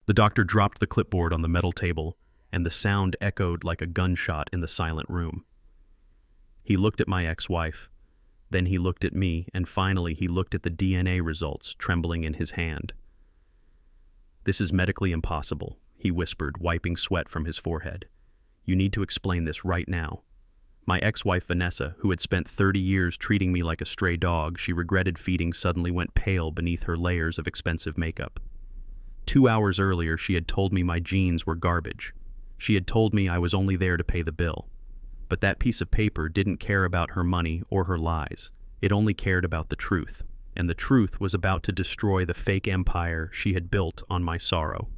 The doctor dropped the clipboard on the metal table, and the sound echoed like a gunshot in the silent room. He looked at my ex-wife. Then he looked at me, and finally he looked at the DNA results trembling in his hand. "This is medically impossible," he whispered, wiping sweat from his forehead. "You need to explain this right now." My ex-wife Vanessa, who had spent 30 years treating me like a stray dog she regretted feeding, suddenly went pale beneath her layers of expensive makeup. 2 hours earlier she had told me my genes were garbage. She had told me I was only there to pay the bill. But that piece of paper didn't care about her money or her lies. It only cared about the truth. And the truth was about to destroy the fake empire she had built on my sorrow.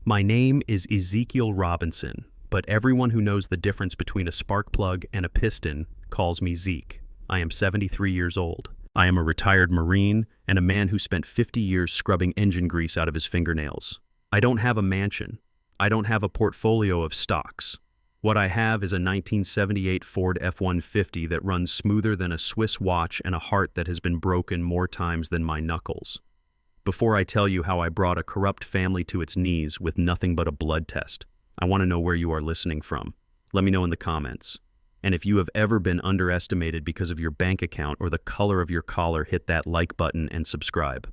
My name is Ezekiel Robinson, but everyone who knows the difference between a spark plug and a piston calls me Zeke. I am 73 years old. I am a retired Marine and a man who spent 50 years scrubbing engine grease out of his fingernails. I don't have a mansion. I don't have a portfolio of stocks. What I have is a 1978 Ford F-150 that runs smoother than a Swiss watch and a heart that has been broken more times than my knuckles. Before I tell you how I brought a corrupt family to its knees with nothing but a blood test, I want to know where you are listening from. Let me know in the comments. And if you have ever been underestimated because of your bank account or the color of your collar, hit that like button and subscribe.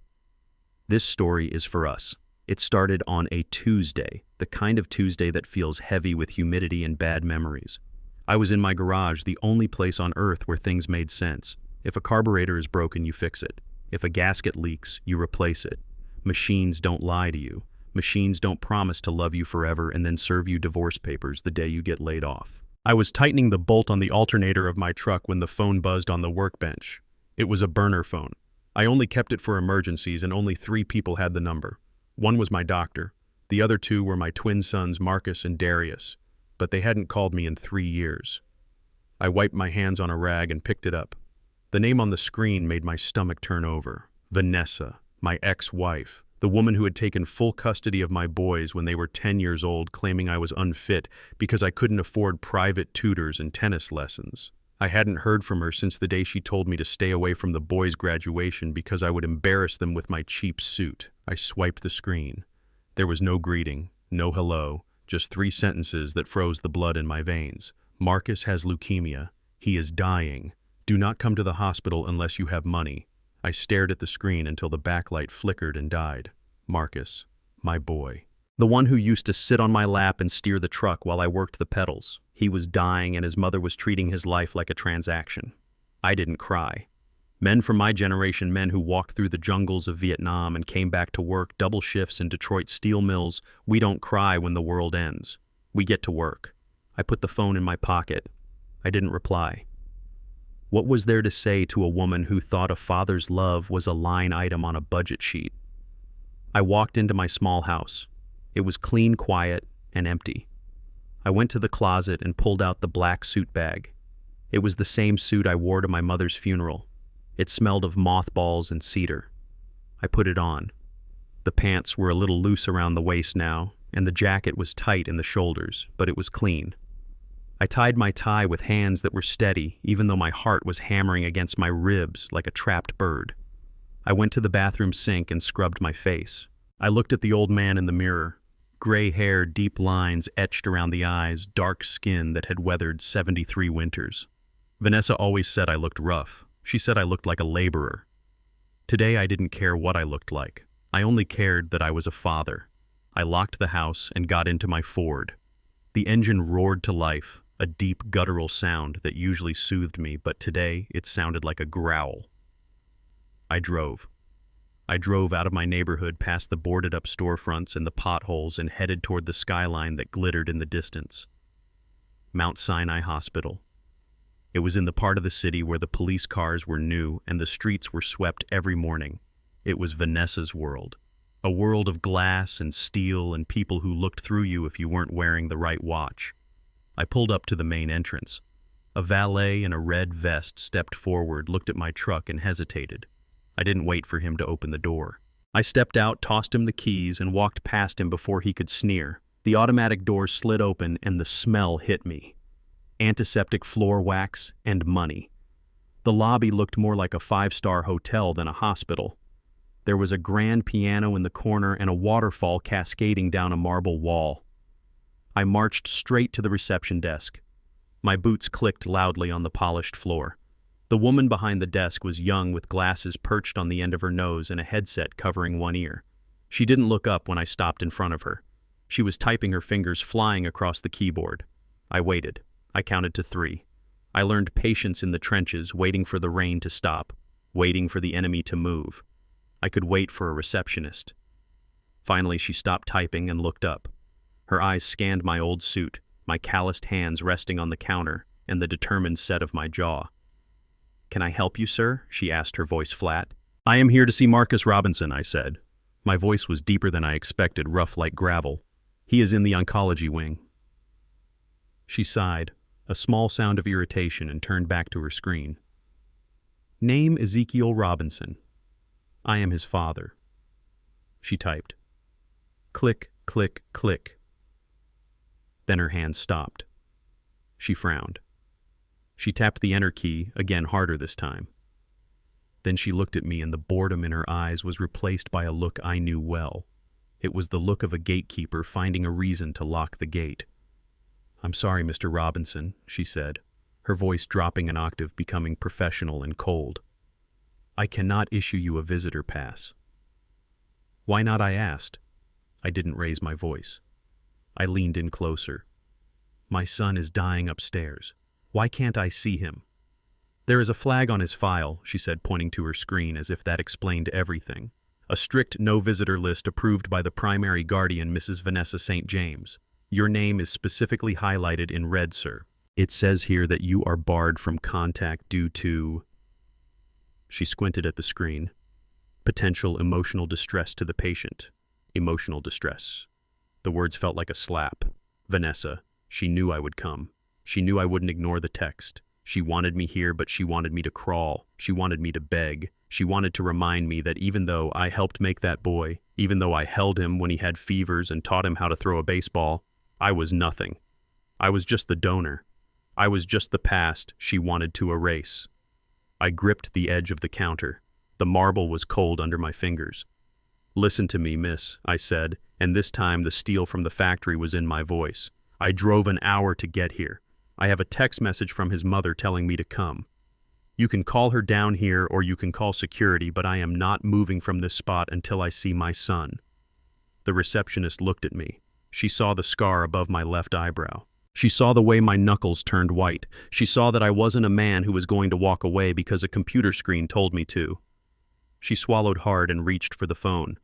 This story is for us. It started on a Tuesday, the kind of Tuesday that feels heavy with humidity and bad memories. I was in my garage, the only place on earth where things made sense. If a carburetor is broken, you fix it. If a gasket leaks, you replace it. Machines don't lie to you. Machines don't promise to love you forever and then serve you divorce papers the day you get laid off. I was tightening the bolt on the alternator of my truck when the phone buzzed on the workbench. It was a burner phone. I only kept it for emergencies, and only 3 people had the number. One was my doctor. The other 2 were my twin sons, Marcus and Darius, but they hadn't called me in 3 years. I wiped my hands on a rag and picked it up. The name on the screen made my stomach turn over. Vanessa, my ex-wife, the woman who had taken full custody of my boys when they were 10 years old, claiming I was unfit because I couldn't afford private tutors and tennis lessons. I hadn't heard from her since the day she told me to stay away from the boys' graduation because I would embarrass them with my cheap suit. I swiped the screen. There was no greeting, no hello, just 3 sentences that froze the blood in my veins. Marcus has leukemia. He is dying. Do not come to the hospital unless you have money. I stared at the screen until the backlight flickered and died. Marcus, my boy. The one who used to sit on my lap and steer the truck while I worked the pedals. He was dying and his mother was treating his life like a transaction. I didn't cry. Men from my generation, men who walked through the jungles of Vietnam and came back to work double shifts in Detroit steel mills, we don't cry when the world ends. We get to work. I put the phone in my pocket. I didn't reply. What was there to say to a woman who thought a father's love was a line item on a budget sheet? I walked into my small house. It was clean, quiet, and empty. I went to the closet and pulled out the black suit bag. It was the same suit I wore to my mother's funeral. It smelled of mothballs and cedar. I put it on. The pants were a little loose around the waist now, and the jacket was tight in the shoulders, but it was clean. I tied my tie with hands that were steady, even though my heart was hammering against my ribs like a trapped bird. I went to the bathroom sink and scrubbed my face. I looked at the old man in the mirror. Gray hair, deep lines etched around the eyes, dark skin that had weathered 73 winters. Vanessa always said I looked rough. She said I looked like a laborer. Today I didn't care what I looked like. I only cared that I was a father. I locked the house and got into my Ford. The engine roared to life, a deep guttural sound that usually soothed me, but today it sounded like a growl. I drove. I drove out of my neighborhood past the boarded-up storefronts and the potholes and headed toward the skyline that glittered in the distance. Mount Sinai Hospital. It was in the part of the city where the police cars were new and the streets were swept every morning. It was Vanessa's world. A world of glass and steel and people who looked through you if you weren't wearing the right watch. I pulled up to the main entrance. A valet in a red vest stepped forward, looked at my truck, and hesitated. I didn't wait for him to open the door. I stepped out, tossed him the keys, and walked past him before he could sneer. The automatic doors slid open, and the smell hit me. Antiseptic floor wax and money. The lobby looked more like a 5-star hotel than a hospital. There was a grand piano in the corner and a waterfall cascading down a marble wall. I marched straight to the reception desk. My boots clicked loudly on the polished floor. The woman behind the desk was young with glasses perched on the end of her nose and a headset covering one ear. She didn't look up when I stopped in front of her. She was typing, her fingers flying across the keyboard. I waited. I counted to 3. I learned patience in the trenches, waiting for the rain to stop, waiting for the enemy to move. I could wait for a receptionist. Finally, she stopped typing and looked up. Her eyes scanned my old suit, my calloused hands resting on the counter, and the determined set of my jaw. "Can I help you, sir?" she asked, her voice flat. "I am here to see Marcus Robinson," I said. My voice was deeper than I expected, rough like gravel. "He is in the oncology wing." She sighed, a small sound of irritation, and turned back to her screen. "Name Ezekiel Robinson. I am his father." She typed. Click, click, click. Then her hand stopped. She frowned. She tapped the enter key, again harder this time. Then she looked at me, and the boredom in her eyes was replaced by a look I knew well. It was the look of a gatekeeper finding a reason to lock the gate. "I'm sorry, Mr. Robinson," she said, her voice dropping an octave, becoming professional and cold. "I cannot issue you a visitor pass." "Why not?" I asked. I didn't raise my voice. I leaned in closer. "My son is dying upstairs. Why can't I see him?" "There is a flag on his file," she said, pointing to her screen as if that explained everything. "A strict no-visitor list approved by the primary guardian, Mrs. Vanessa St. James. Your name is specifically highlighted in red, sir. It says here that you are barred from contact due to..." She squinted at the screen. "Potential emotional distress to the patient. Emotional distress." The words felt like a slap. Vanessa. She knew I would come. She knew I wouldn't ignore the text. She wanted me here, but she wanted me to crawl. She wanted me to beg. She wanted to remind me that even though I helped make that boy, even though I held him when he had fevers and taught him how to throw a baseball, I was nothing. I was just the donor. I was just the past she wanted to erase. I gripped the edge of the counter. The marble was cold under my fingers. "Listen to me, miss," I said, and this time the steel from the factory was in my voice. "I drove an hour to get here. I have a text message from his mother telling me to come. You can call her down here or you can call security, but I am not moving from this spot until I see my son." The receptionist looked at me. She saw the scar above my left eyebrow. She saw the way my knuckles turned white. She saw that I wasn't a man who was going to walk away because a computer screen told me to. She swallowed hard and reached for the phone.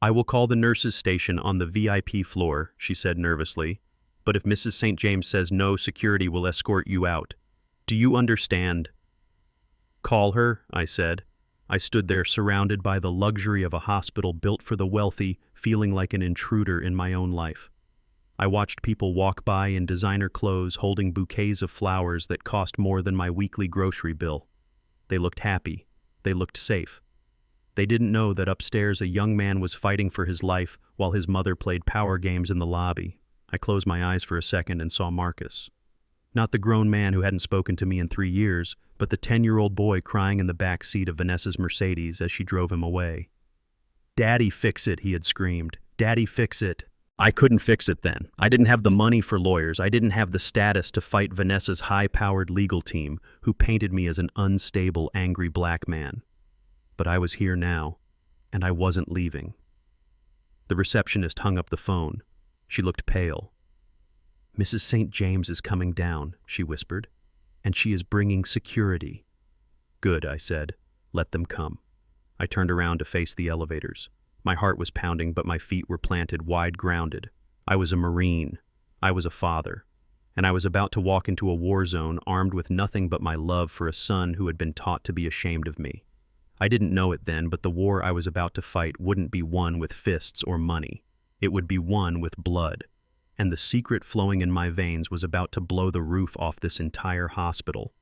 "I will call the nurses' station on the VIP floor," she said nervously. "But if Mrs. St. James says no, security will escort you out. Do you understand?" "Call her," I said. I stood there surrounded by the luxury of a hospital built for the wealthy, feeling like an intruder in my own life. I watched people walk by in designer clothes holding bouquets of flowers that cost more than my weekly grocery bill. They looked happy. They looked safe. They didn't know that upstairs a young man was fighting for his life while his mother played power games in the lobby. I closed my eyes for a second and saw Marcus. Not the grown man who hadn't spoken to me in 3 years, but the 10-year-old boy crying in the back seat of Vanessa's Mercedes as she drove him away. "Daddy, fix it," he had screamed. "Daddy, fix it." I couldn't fix it then. I didn't have the money for lawyers. I didn't have the status to fight Vanessa's high-powered legal team, who painted me as an unstable, angry black man. But I was here now, and I wasn't leaving. The receptionist hung up the phone. She looked pale. "Mrs. St. James is coming down," she whispered, "and she is bringing security." "Good," I said. "Let them come." I turned around to face the elevators. My heart was pounding, but my feet were planted wide-grounded. I was a Marine. I was a father. And I was about to walk into a war zone armed with nothing but my love for a son who had been taught to be ashamed of me. I didn't know it then, but the war I was about to fight wouldn't be won with fists or money. It would be won with blood. And the secret flowing in my veins was about to blow the roof off this entire hospital.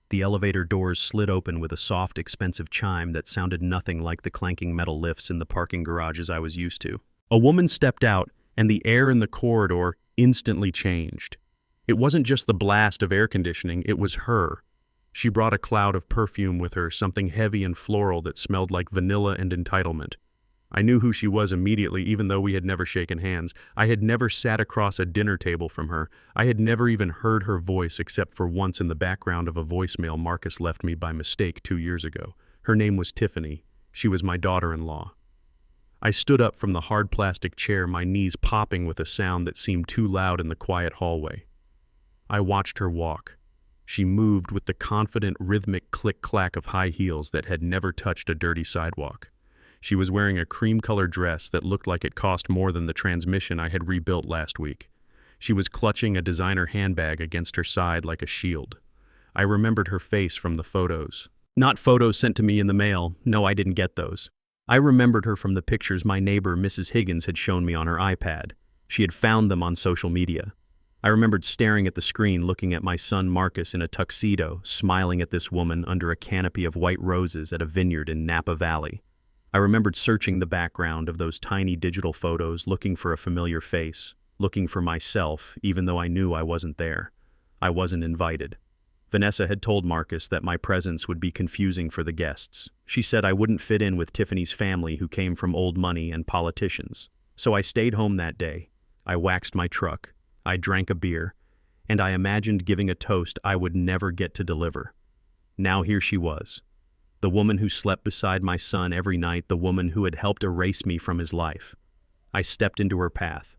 The elevator doors slid open with a soft, expensive chime that sounded nothing like the clanking metal lifts in the parking garages I was used to. A woman stepped out, and the air in the corridor instantly changed. It wasn't just the blast of air conditioning, it was her. She brought a cloud of perfume with her, something heavy and floral that smelled like vanilla and entitlement. I knew who she was immediately, even though we had never shaken hands. I had never sat across a dinner table from her. I had never even heard her voice except for once in the background of a voicemail Marcus left me by mistake 2 years ago. Her name was Tiffany. She was my daughter-in-law. I stood up from the hard plastic chair, my knees popping with a sound that seemed too loud in the quiet hallway. I watched her walk. She moved with the confident, rhythmic click-clack of high heels that had never touched a dirty sidewalk. She was wearing a cream-colored dress that looked like it cost more than the transmission I had rebuilt last week. She was clutching a designer handbag against her side like a shield. I remembered her face from the photos. Not photos sent to me in the mail. No, I didn't get those. I remembered her from the pictures my neighbor, Mrs. Higgins, had shown me on her iPad. She had found them on social media. I remembered staring at the screen, looking at my son Marcus in a tuxedo, smiling at this woman under a canopy of white roses at a vineyard in Napa Valley. I remembered searching the background of those tiny digital photos, looking for a familiar face, looking for myself, even though I knew I wasn't there. I wasn't invited. Vanessa had told Marcus that my presence would be confusing for the guests. She said I wouldn't fit in with Tiffany's family, who came from old money and politicians. So I stayed home that day. I waxed my truck. I drank a beer. And I imagined giving a toast I would never get to deliver. Now here she was. The woman who slept beside my son every night, the woman who had helped erase me from his life. I stepped into her path.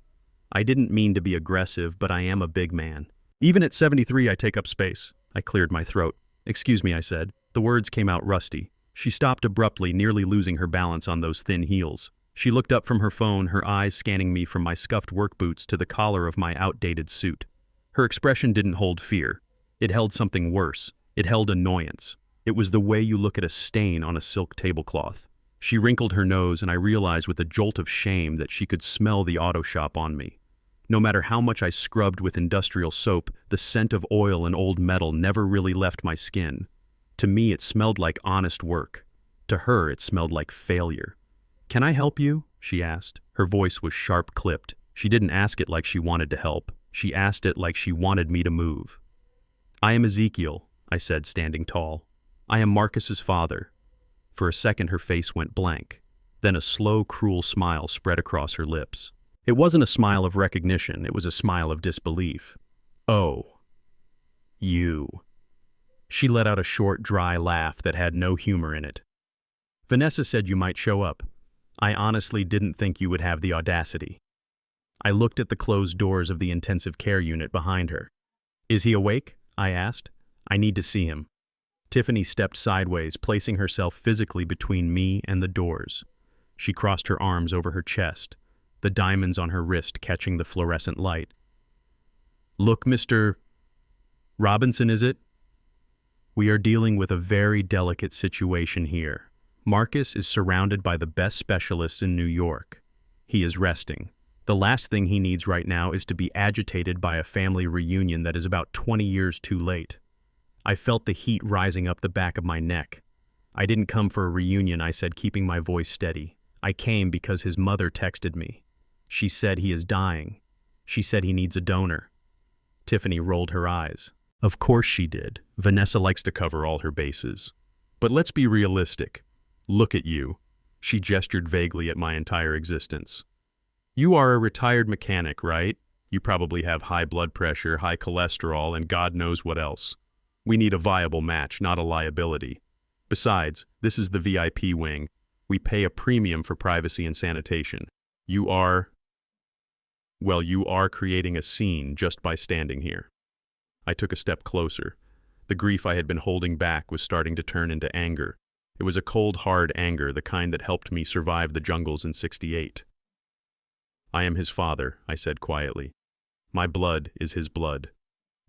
I didn't mean to be aggressive, but I am a big man. Even at 73, I take up space. I cleared my throat. "Excuse me," I said. The words came out rusty. She stopped abruptly, nearly losing her balance on those thin heels. She looked up from her phone, her eyes scanning me from my scuffed work boots to the collar of my outdated suit. Her expression didn't hold fear. It held something worse. It held annoyance. It was the way you look at a stain on a silk tablecloth. She wrinkled her nose, and I realized with a jolt of shame that she could smell the auto shop on me. No matter how much I scrubbed with industrial soap, the scent of oil and old metal never really left my skin. To me, it smelled like honest work. To her, it smelled like failure. "Can I help you?" she asked. Her voice was sharp-clipped. She didn't ask it like she wanted to help. She asked it like she wanted me to move. "I am Ezekiel," I said, standing tall. "I am Marcus's father." For a second, her face went blank. Then a slow, cruel smile spread across her lips. It wasn't a smile of recognition. It was a smile of disbelief. "Oh. You." She let out a short, dry laugh that had no humor in it. "Vanessa said you might show up. I honestly didn't think you would have the audacity." I looked at the closed doors of the intensive care unit behind her. "Is he awake?" I asked. "I need to see him." Tiffany stepped sideways, placing herself physically between me and the doors. She crossed her arms over her chest, the diamonds on her wrist catching the fluorescent light. "Look, Mr. Robinson, is it? We are dealing with a very delicate situation here. Marcus is surrounded by the best specialists in New York. He is resting. The last thing he needs right now is to be agitated by a family reunion that is about 20 years too late." I felt the heat rising up the back of my neck. "I didn't come for a reunion," I said, keeping my voice steady. "I came because his mother texted me. She said he is dying. She said he needs a donor." Tiffany rolled her eyes. Of course she did. Vanessa likes to cover all her bases. "But let's be realistic. Look at you." She gestured vaguely at my entire existence. "You are a retired mechanic, right? You probably have high blood pressure, high cholesterol, and God knows what else. We need a viable match, not a liability. Besides, this is the VIP wing. We pay a premium for privacy and sanitation. You are creating a scene just by standing here." I took a step closer. The grief I had been holding back was starting to turn into anger. It was a cold, hard anger, the kind that helped me survive the jungles in '68. "I am his father," I said quietly. "My blood is his blood.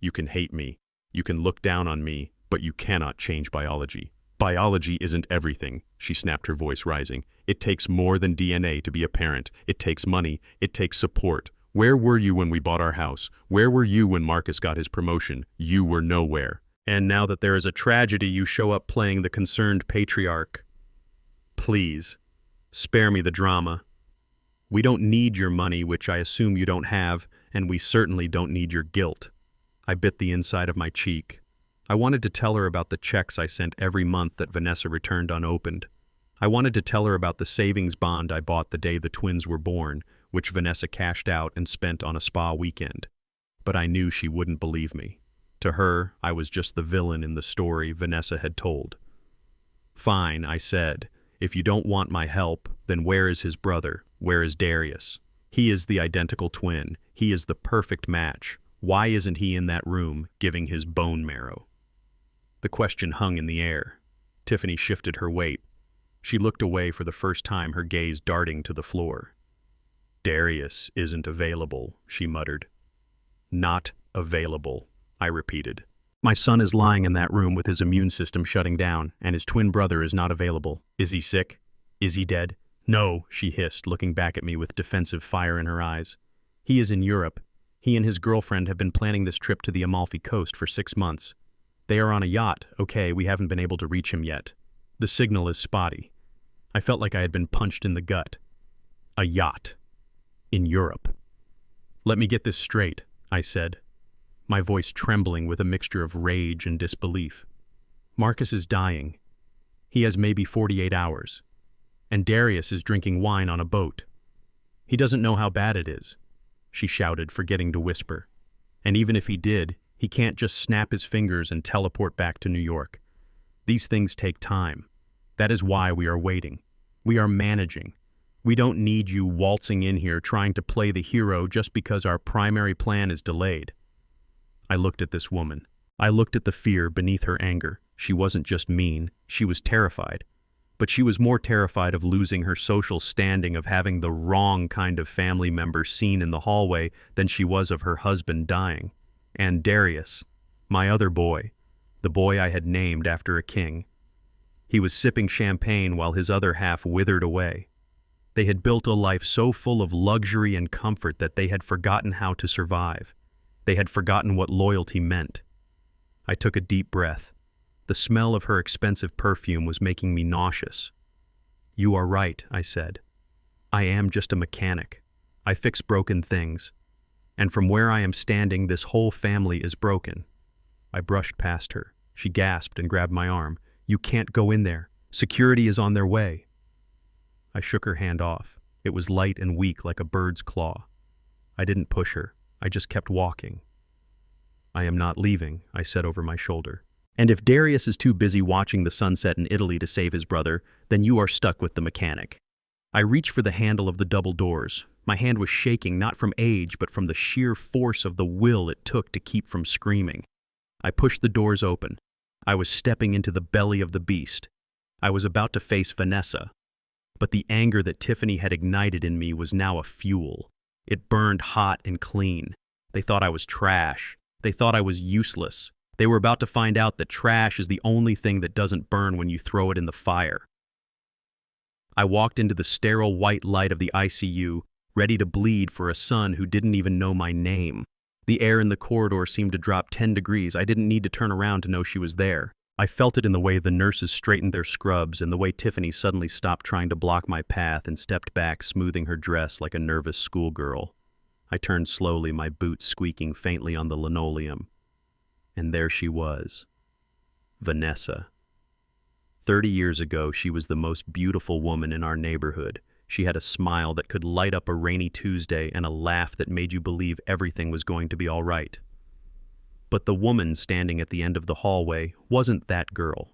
You can hate me. You can look down on me, but you cannot change biology. Biology isn't everything," she snapped, her voice rising. "It takes more than DNA to be a parent. It takes money. It takes support. Where were you when we bought our house? Where were you when Marcus got his promotion? You were nowhere. And now that there is a tragedy, you show up playing the concerned patriarch. Please, spare me the drama. We don't need your money, which I assume you don't have, and we certainly don't need your guilt." I bit the inside of my cheek. I wanted to tell her about the checks I sent every month that Vanessa returned unopened. I wanted to tell her about the savings bond I bought the day the twins were born, which Vanessa cashed out and spent on a spa weekend. But I knew she wouldn't believe me. To her, I was just the villain in the story Vanessa had told. "Fine," I said. "If you don't want my help, then where is his brother? Where is Darius? He is the identical twin. He is the perfect match. Why isn't he in that room giving his bone marrow?" The question hung in the air. Tiffany shifted her weight. She looked away for the first time, her gaze darting to the floor. "Darius isn't available," she muttered. "Not available," I repeated. "My son is lying in that room with his immune system shutting down, and his twin brother is not available. Is he sick? Is he dead?" "No," she hissed, looking back at me with defensive fire in her eyes. "He is in Europe. He and his girlfriend have been planning this trip to the Amalfi Coast for 6 months. They are on a yacht. Okay, we haven't been able to reach him yet. The signal is spotty." I felt like I had been punched in the gut. A yacht. In Europe. "Let me get this straight," I said, my voice trembling with a mixture of rage and disbelief. "Marcus is dying. He has maybe 48 hours. And Darius is drinking wine on a boat. He doesn't know how bad it is," she shouted, forgetting to whisper. "And even if he did, he can't just snap his fingers and teleport back to New York. These things take time. That is why we are waiting. We are managing. We don't need you waltzing in here trying to play the hero just because our primary plan is delayed." I looked at this woman. I looked at the fear beneath her anger. She wasn't just mean, she was terrified. But she was more terrified of losing her social standing, of having the wrong kind of family member seen in the hallway, than she was of her husband dying. And Darius, my other boy, the boy I had named after a king. He was sipping champagne while his other half withered away. They had built a life so full of luxury and comfort that they had forgotten how to survive. They had forgotten what loyalty meant. I took a deep breath. The smell of her expensive perfume was making me nauseous. "You are right," I said. "I am just a mechanic. I fix broken things. And from where I am standing, this whole family is broken." I brushed past her. She gasped and grabbed my arm. "You can't go in there. Security is on their way." I shook her hand off. It was light and weak like a bird's claw. I didn't push her. I just kept walking. "I am not leaving," I said over my shoulder. "And if Darius is too busy watching the sunset in Italy to save his brother, then you are stuck with the mechanic." I reached for the handle of the double doors. My hand was shaking, not from age, but from the sheer force of the will it took to keep from screaming. I pushed the doors open. I was stepping into the belly of the beast. I was about to face Vanessa. But the anger that Tiffany had ignited in me was now a fuel. It burned hot and clean. They thought I was trash. They thought I was useless. They were about to find out that trash is the only thing that doesn't burn when you throw it in the fire. I walked into the sterile white light of the ICU, ready to bleed for a son who didn't even know my name. The air in the corridor seemed to drop 10 degrees. I didn't need to turn around to know she was there. I felt it in the way the nurses straightened their scrubs and the way Tiffany suddenly stopped trying to block my path and stepped back, smoothing her dress like a nervous schoolgirl. I turned slowly, my boots squeaking faintly on the linoleum. And there she was. Vanessa. 30 years ago, she was the most beautiful woman in our neighborhood. She had a smile that could light up a rainy Tuesday and a laugh that made you believe everything was going to be all right. But the woman standing at the end of the hallway wasn't that girl.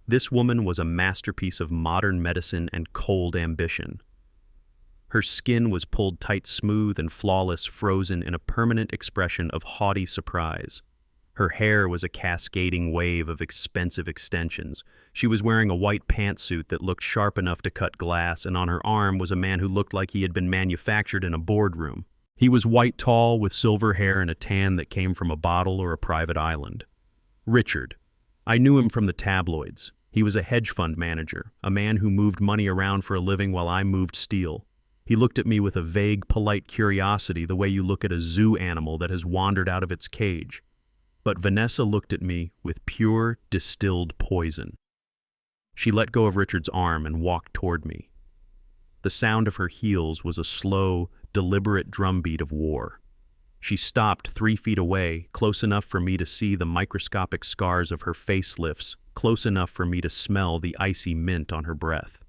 This woman was a masterpiece of modern medicine and cold ambition. Her skin was pulled tight, smooth and flawless, frozen in a permanent expression of haughty surprise. Her hair was a cascading wave of expensive extensions. She was wearing a white pantsuit that looked sharp enough to cut glass, and on her arm was a man who looked like he had been manufactured in a boardroom. He was white tall, with silver hair and a tan that came from a bottle or a private island. Richard. I knew him from the tabloids. He was a hedge fund manager, a man who moved money around for a living while I moved steel. He looked at me with a vague, polite curiosity, the way you look at a zoo animal that has wandered out of its cage. But Vanessa looked at me with pure, distilled poison. She let go of Richard's arm and walked toward me. The sound of her heels was a slow, deliberate drumbeat of war. She stopped 3 feet away, close enough for me to see the microscopic scars of her face lifts, close enough for me to smell the icy mint on her breath.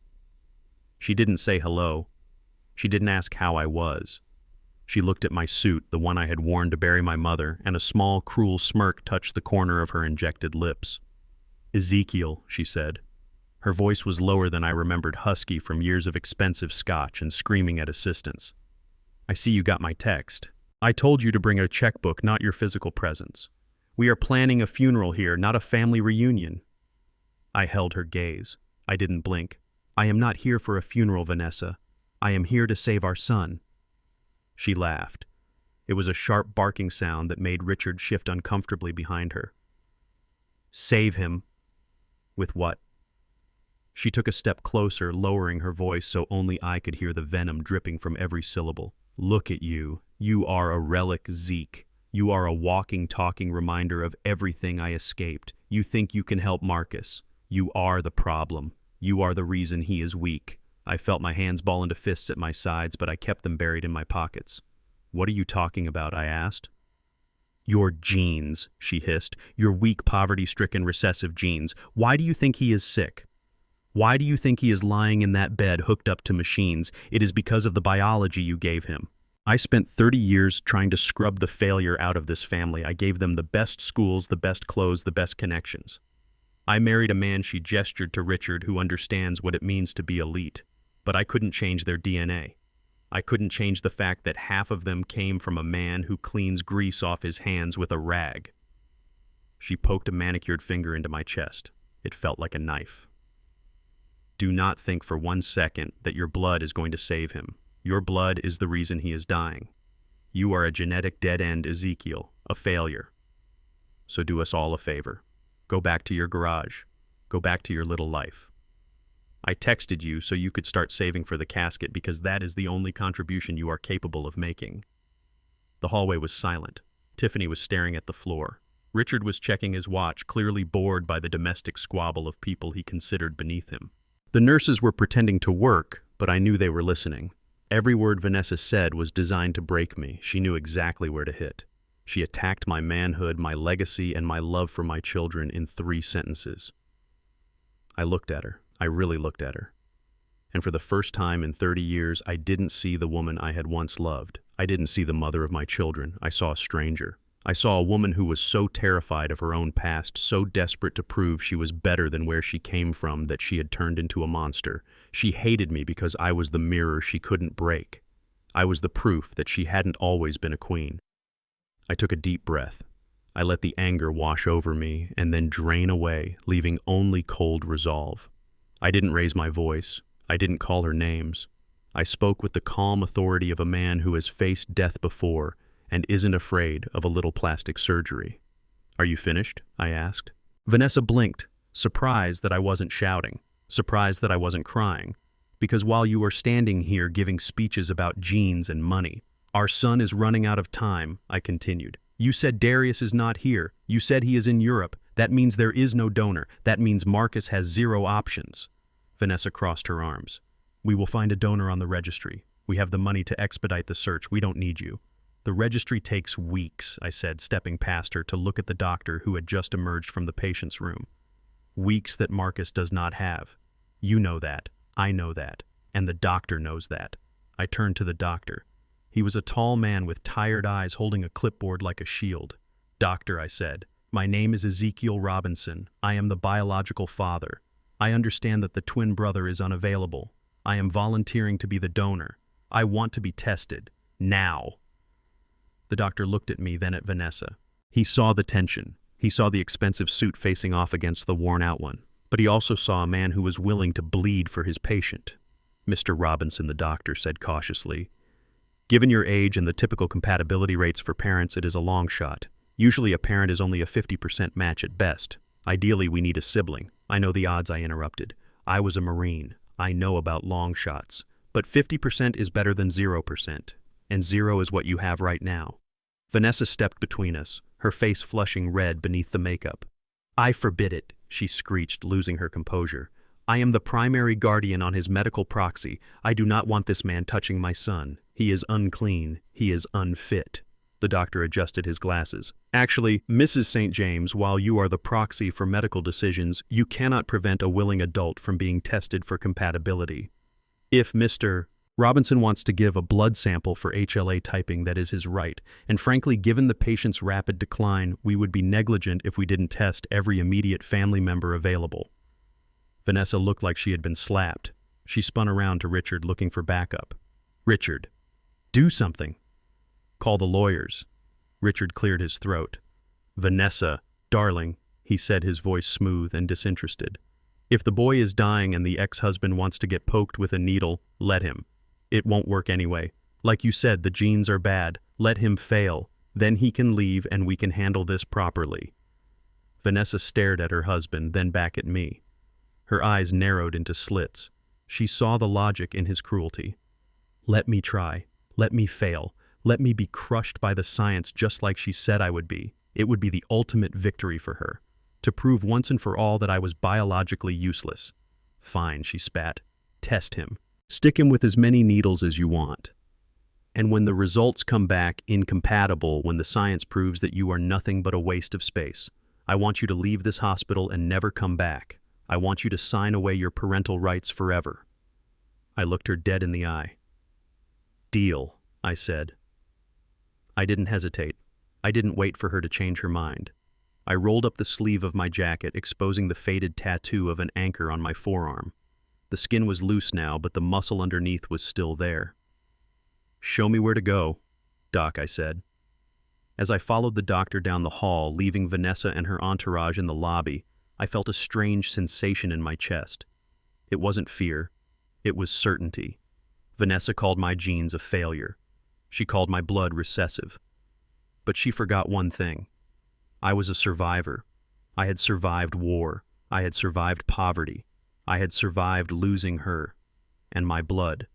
She didn't say hello. She didn't ask how I was. She looked at my suit, the one I had worn to bury my mother, and a small, cruel smirk touched the corner of her injected lips. "Ezekiel," she said. Her voice was lower than I remembered, husky from years of expensive scotch and screaming at assistants. "I see you got my text. I told you to bring a checkbook, not your physical presence. We are planning a funeral here, not a family reunion." I held her gaze. I didn't blink. "I am not here for a funeral, Vanessa. I am here to save our son." She laughed. It was a sharp barking sound that made Richard shift uncomfortably behind her. "Save him? With what?" She took a step closer, lowering her voice so only I could hear the venom dripping from every syllable. "Look at you. You are a relic, Zeke. You are a walking, talking reminder of everything I escaped. You think you can help Marcus. You are the problem. You are the reason he is weak." I felt my hands ball into fists at my sides, but I kept them buried in my pockets. "What are you talking about?" I asked. "Your genes," she hissed. "Your weak, poverty-stricken, recessive genes. Why do you think he is sick? Why do you think he is lying in that bed hooked up to machines? It is because of the biology you gave him. I spent 30 years trying to scrub the failure out of this family. I gave them the best schools, the best clothes, the best connections. I married a man," she gestured to Richard, "who understands what it means to be elite. But I couldn't change their DNA. I couldn't change the fact that half of them came from a man who cleans grease off his hands with a rag." She poked a manicured finger into my chest. It felt like a knife. "Do not think for 1 second that your blood is going to save him. Your blood is the reason he is dying. You are a genetic dead end, Ezekiel, a failure. So do us all a favor. Go back to your garage. Go back to your little life. I texted you so you could start saving for the casket because that is the only contribution you are capable of making." The hallway was silent. Tiffany was staring at the floor. Richard was checking his watch, clearly bored by the domestic squabble of people he considered beneath him. The nurses were pretending to work, but I knew they were listening. Every word Vanessa said was designed to break me. She knew exactly where to hit. She attacked my manhood, my legacy, and my love for my children in 3 sentences. I looked at her. I really looked at her. And for the first time in 30 years, I didn't see the woman I had once loved. I didn't see the mother of my children. I saw a stranger. I saw a woman who was so terrified of her own past, so desperate to prove she was better than where she came from, that she had turned into a monster. She hated me because I was the mirror she couldn't break. I was the proof that she hadn't always been a queen. I took a deep breath. I let the anger wash over me and then drain away, leaving only cold resolve. I didn't raise my voice. I didn't call her names. I spoke with the calm authority of a man who has faced death before and isn't afraid of a little plastic surgery. "Are you finished?" I asked. Vanessa blinked, surprised that I wasn't shouting, surprised that I wasn't crying. "Because while you are standing here giving speeches about genes and money, our son is running out of time," I continued. "You said Darius is not here. You said he is in Europe. That means there is no donor. That means Marcus has 0 options." Vanessa crossed her arms. "We will find a donor on the registry. We have the money to expedite the search. We don't need you." "The registry takes weeks," I said, stepping past her to look at the doctor who had just emerged from the patient's room. "Weeks that Marcus does not have. You know that. I know that. And the doctor knows that." I turned to the doctor. He was a tall man with tired eyes holding a clipboard like a shield. "Doctor," I said, "my name is Ezekiel Robinson. I am the biological father. I understand that the twin brother is unavailable. I am volunteering to be the donor. I want to be tested. Now." The doctor looked at me, then at Vanessa. He saw the tension. He saw the expensive suit facing off against the worn-out one. But he also saw a man who was willing to bleed for his patient. "Mr. Robinson," the doctor said cautiously, "given your age and the typical compatibility rates for parents, it is a long shot. Usually a parent is only a 50% match at best. Ideally, we need a sibling." "I know the odds," I interrupted. "I was a Marine. I know about long shots. But 50% is better than 0%. And 0 is what you have right now." Vanessa stepped between us, her face flushing red beneath the makeup. "I forbid it," she screeched, losing her composure. "I am the primary guardian on his medical proxy. I do not want this man touching my son. He is unclean. He is unfit." The doctor adjusted his glasses. Actually, Mrs. St. James, while you are the proxy for medical decisions, you cannot prevent a willing adult from being tested for compatibility. If Mr. Robinson wants to give a blood sample for HLA typing, that is his right, and frankly, given the patient's rapid decline, we would be negligent if we didn't test every immediate family member available. Vanessa looked like she had been slapped. She spun around to Richard, looking for backup. Richard, do something. Call the lawyers. Richard cleared his throat. Vanessa, darling, he said, his voice smooth and disinterested. If the boy is dying and the ex-husband wants to get poked with a needle, let him. It won't work anyway. Like you said, the genes are bad. Let him fail. Then he can leave and we can handle this properly. Vanessa stared at her husband, then back at me. Her eyes narrowed into slits. She saw the logic in his cruelty. Let me try. Let me fail. Let me be crushed by the science just like she said I would be. It would be the ultimate victory for her. To prove once and for all that I was biologically useless. Fine, she spat. Test him. Stick him with as many needles as you want. And when the results come back incompatible, when the science proves that you are nothing but a waste of space, I want you to leave this hospital and never come back. I want you to sign away your parental rights forever. I looked her dead in the eye. Deal, I said. I didn't hesitate. I didn't wait for her to change her mind. I rolled up the sleeve of my jacket, exposing the faded tattoo of an anchor on my forearm. The skin was loose now, but the muscle underneath was still there. Show me where to go, Doc, I said. As I followed the doctor down the hall, leaving Vanessa and her entourage in the lobby, I felt a strange sensation in my chest. It wasn't fear. It was certainty. Vanessa called my genes a failure. She called my blood recessive. But she forgot one thing. I was a survivor. I had survived war. I had survived poverty. I had survived losing her. And my blood.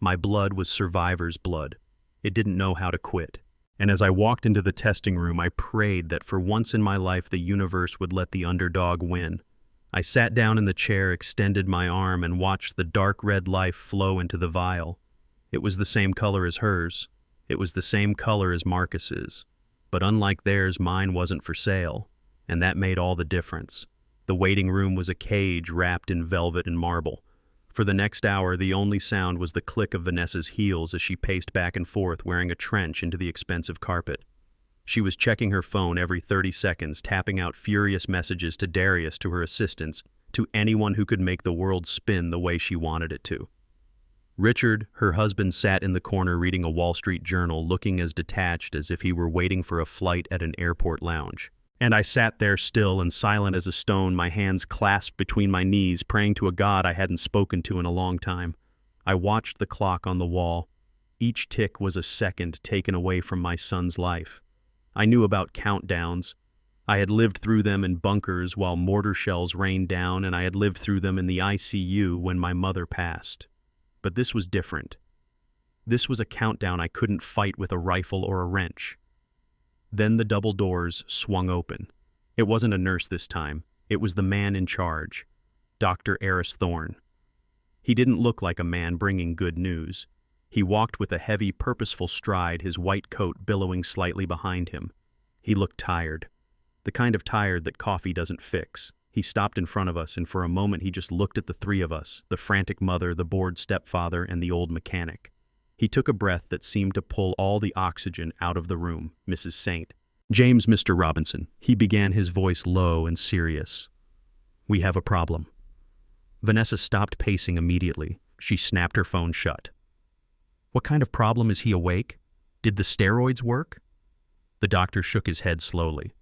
My blood was survivor's blood. It didn't know how to quit. And as I walked into the testing room, I prayed that for once in my life the universe would let the underdog win. I sat down in the chair, extended my arm, and watched the dark red life flow into the vial. It was the same color as hers. It was the same color as Marcus's. But unlike theirs, mine wasn't for sale, and that made all the difference. The waiting room was a cage wrapped in velvet and marble. For the next hour, the only sound was the click of Vanessa's heels as she paced back and forth, wearing a trench into the expensive carpet. She was checking her phone every 30 seconds, tapping out furious messages to Darius, to her assistants, to anyone who could make the world spin the way she wanted it to. Richard, her husband, sat in the corner reading a Wall Street Journal, looking as detached as if he were waiting for a flight at an airport lounge. And I sat there still and silent as a stone, my hands clasped between my knees, praying to a God I hadn't spoken to in a long time. I watched the clock on the wall. Each tick was a second taken away from my son's life. I knew about countdowns. I had lived through them in bunkers while mortar shells rained down, and I had lived through them in the ICU when my mother passed. But this was different. This was a countdown I couldn't fight with a rifle or a wrench. Then the double doors swung open. It wasn't a nurse this time. It was the man in charge, Dr. Eris Thorne. He didn't look like a man bringing good news. He walked with a heavy, purposeful stride, his white coat billowing slightly behind him. He looked tired, the kind of tired that coffee doesn't fix. He stopped in front of us, and for a moment he just looked at the three of us, the frantic mother, the bored stepfather, and the old mechanic. He took a breath that seemed to pull all the oxygen out of the room. Mrs. Saint. James, Mr. Robinson, he began, his voice low and serious. We have a problem. Vanessa stopped pacing immediately. She snapped her phone shut. What kind of problem? Is he awake? Did the steroids work? The doctor shook his head slowly.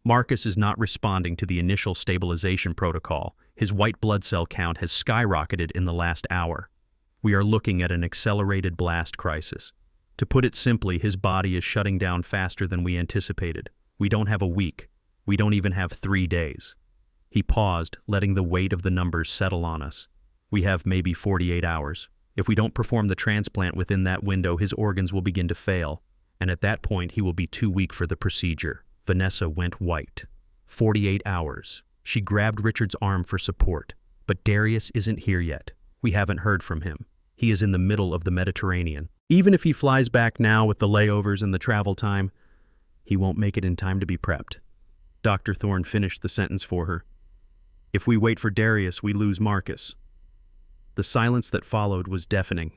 Marcus is not responding to the initial stabilization protocol. His white blood cell count has skyrocketed in the last hour. We are looking at an accelerated blast crisis. To put it simply, his body is shutting down faster than we anticipated. We don't have a week. We don't even have 3 days. He paused, letting the weight of the numbers settle on us. We have maybe 48 hours. If we don't perform the transplant within that window, his organs will begin to fail, and at that point he will be too weak for the procedure. Vanessa went white. 48 hours. She grabbed Richard's arm for support. But Darius isn't here yet. We haven't heard from him. He is in the middle of the Mediterranean. Even if he flies back now with the layovers and the travel time, he won't make it in time to be prepped. Dr. Thorne finished the sentence for her. If we wait for Darius, we lose Marcus. The silence that followed was deafening.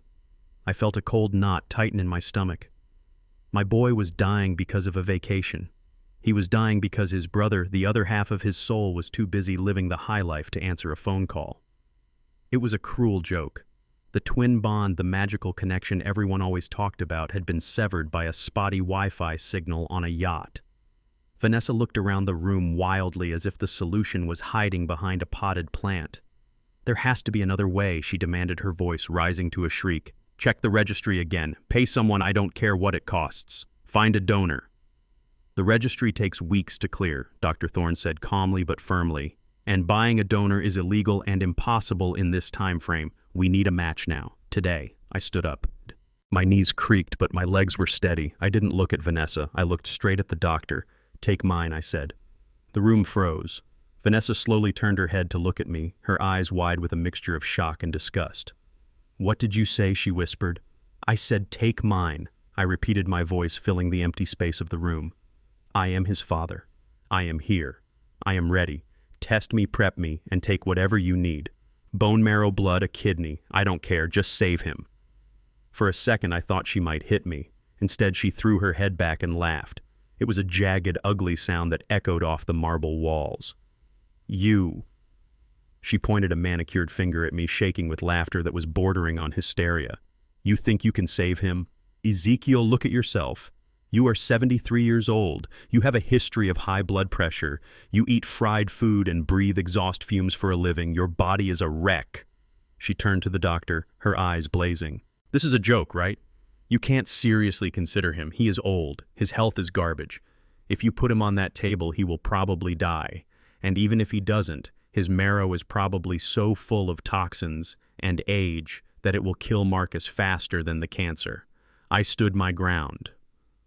I felt a cold knot tighten in my stomach. My boy was dying because of a vacation. He was dying because his brother, the other half of his soul, was too busy living the high life to answer a phone call. It was a cruel joke. The twin bond, the magical connection everyone always talked about, had been severed by a spotty Wi-Fi signal on a yacht. Vanessa looked around the room wildly as if the solution was hiding behind a potted plant. There has to be another way, she demanded, her voice rising to a shriek. Check the registry again. Pay someone, I don't care what it costs. Find a donor. The registry takes weeks to clear, Dr. Thorne said calmly but firmly. And buying a donor is illegal and impossible in this time frame. We need a match now. Today. I stood up. My knees creaked, but my legs were steady. I didn't look at Vanessa. I looked straight at the doctor. Take mine, I said. The room froze. Vanessa slowly turned her head to look at me, her eyes wide with a mixture of shock and disgust. What did you say? She whispered. I said, take mine. I repeated, my voice filling the empty space of the room. I am his father. I am here. I am ready. Test me, prep me, and take whatever you need. Bone marrow, blood, a kidney. I don't care. Just save him. For a second, I thought she might hit me. Instead, she threw her head back and laughed. It was a jagged, ugly sound that echoed off the marble walls. You. She pointed a manicured finger at me, shaking with laughter that was bordering on hysteria. You think you can save him? Ezekiel, look at yourself. You are 73 years old. You have a history of high blood pressure. You eat fried food and breathe exhaust fumes for a living. Your body is a wreck. She turned to the doctor, her eyes blazing. This is a joke, right? You can't seriously consider him. He is old. His health is garbage. If you put him on that table, he will probably die. And even if he doesn't, his marrow is probably so full of toxins and age that it will kill Marcus faster than the cancer. I stood my ground.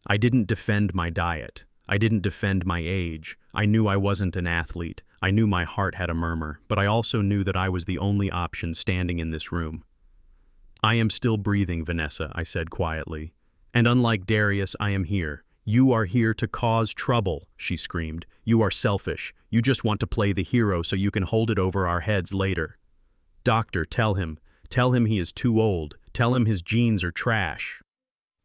I didn't defend my diet. I didn't defend my age. I knew I wasn't an athlete. I knew my heart had a murmur, but I also knew that I was the only option standing in this room. I am still breathing, Vanessa, I said quietly. And unlike Darius, I am here. You are here to cause trouble, she screamed. You are selfish. You just want to play the hero so you can hold it over our heads later. Doctor, tell him. Tell him he is too old. Tell him his genes are trash.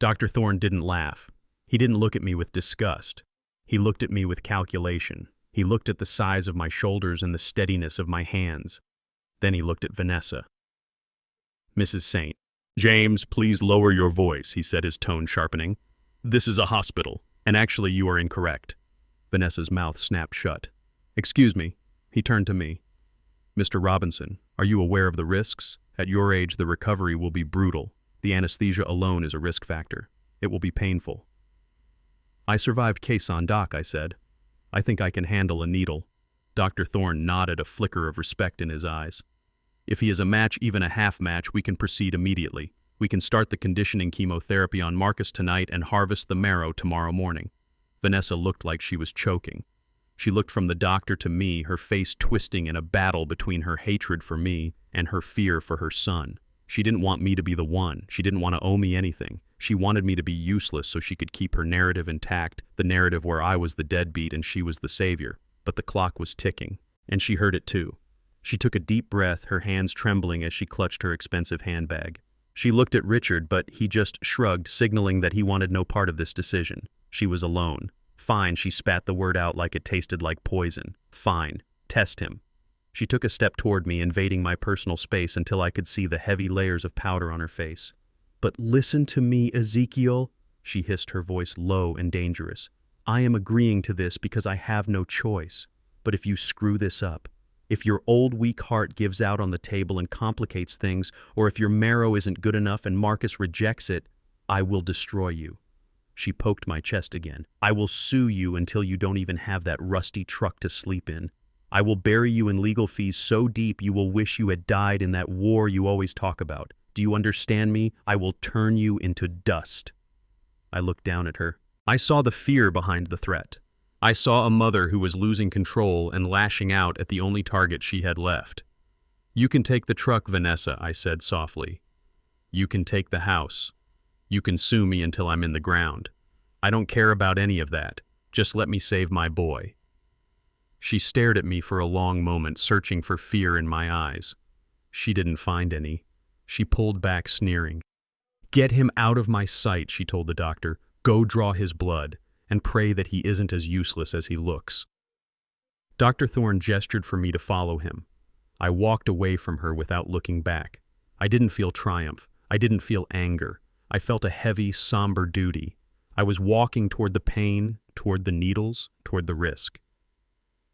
Dr. Thorne didn't laugh. He didn't look at me with disgust. He looked at me with calculation. He looked at the size of my shoulders and the steadiness of my hands. Then he looked at Vanessa. Mrs. Saint. James, please lower your voice, he said, his tone sharpening. This is a hospital, and actually you are incorrect. Vanessa's mouth snapped shut. Excuse me. He turned to me. Mr. Robinson, are you aware of the risks? At your age, the recovery will be brutal. The anesthesia alone is a risk factor. It will be painful. I survived caisson doc, I said. I think I can handle a needle. Dr. Thorne nodded, a flicker of respect in his eyes. If he is a match, even a half match, we can proceed immediately. We can start the conditioning chemotherapy on Marcus tonight and harvest the marrow tomorrow morning. Vanessa looked like she was choking. She looked from the doctor to me, her face twisting in a battle between her hatred for me and her fear for her son. She didn't want me to be the one. She didn't want to owe me anything. She wanted me to be useless so she could keep her narrative intact, the narrative where I was the deadbeat and she was the savior. But the clock was ticking, and she heard it too. She took a deep breath, her hands trembling as she clutched her expensive handbag. She looked at Richard, but he just shrugged, signaling that he wanted no part of this decision. She was alone. Fine, she spat the word out like it tasted like poison. Fine. Test him. She took a step toward me, invading my personal space until I could see the heavy layers of powder on her face. But listen to me, Ezekiel, she hissed, her voice low and dangerous. I am agreeing to this because I have no choice. But if you screw this up, if your old weak heart gives out on the table and complicates things, or if your marrow isn't good enough and Marcus rejects it, I will destroy you. She poked my chest again. I will sue you until you don't even have that rusty truck to sleep in. I will bury you in legal fees so deep you will wish you had died in that war you always talk about. Do you understand me? I will turn you into dust. I looked down at her. I saw the fear behind the threat. I saw a mother who was losing control and lashing out at the only target she had left. You can take the truck, Vanessa, I said softly. You can take the house. You can sue me until I'm in the ground. I don't care about any of that. Just let me save my boy." She stared at me for a long moment, searching for fear in my eyes. She didn't find any. She pulled back, sneering. "Get him out of my sight," she told the doctor. "Go draw his blood, and pray that he isn't as useless as he looks." Dr. Thorne gestured for me to follow him. I walked away from her without looking back. I didn't feel triumph. I didn't feel anger. I felt a heavy, somber duty. I was walking toward the pain, toward the needles, toward the risk.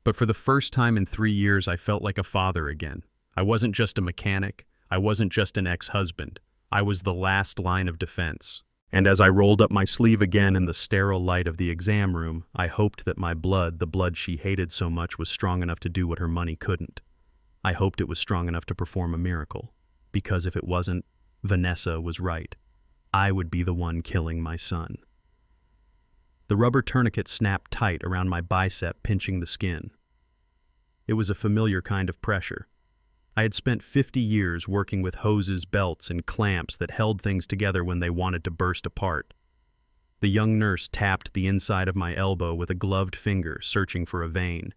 But for the first time in 3 years, I felt like a father again. I wasn't just a mechanic. I wasn't just an ex-husband. I was the last line of defense. And as I rolled up my sleeve again in the sterile light of the exam room, I hoped that my blood, the blood she hated so much, was strong enough to do what her money couldn't. I hoped it was strong enough to perform a miracle. Because if it wasn't, Vanessa was right. I would be the one killing my son. The rubber tourniquet snapped tight around my bicep, pinching the skin. It was a familiar kind of pressure. I had spent 50 years working with hoses, belts, and clamps that held things together when they wanted to burst apart. The young nurse tapped the inside of my elbow with a gloved finger, searching for a vein.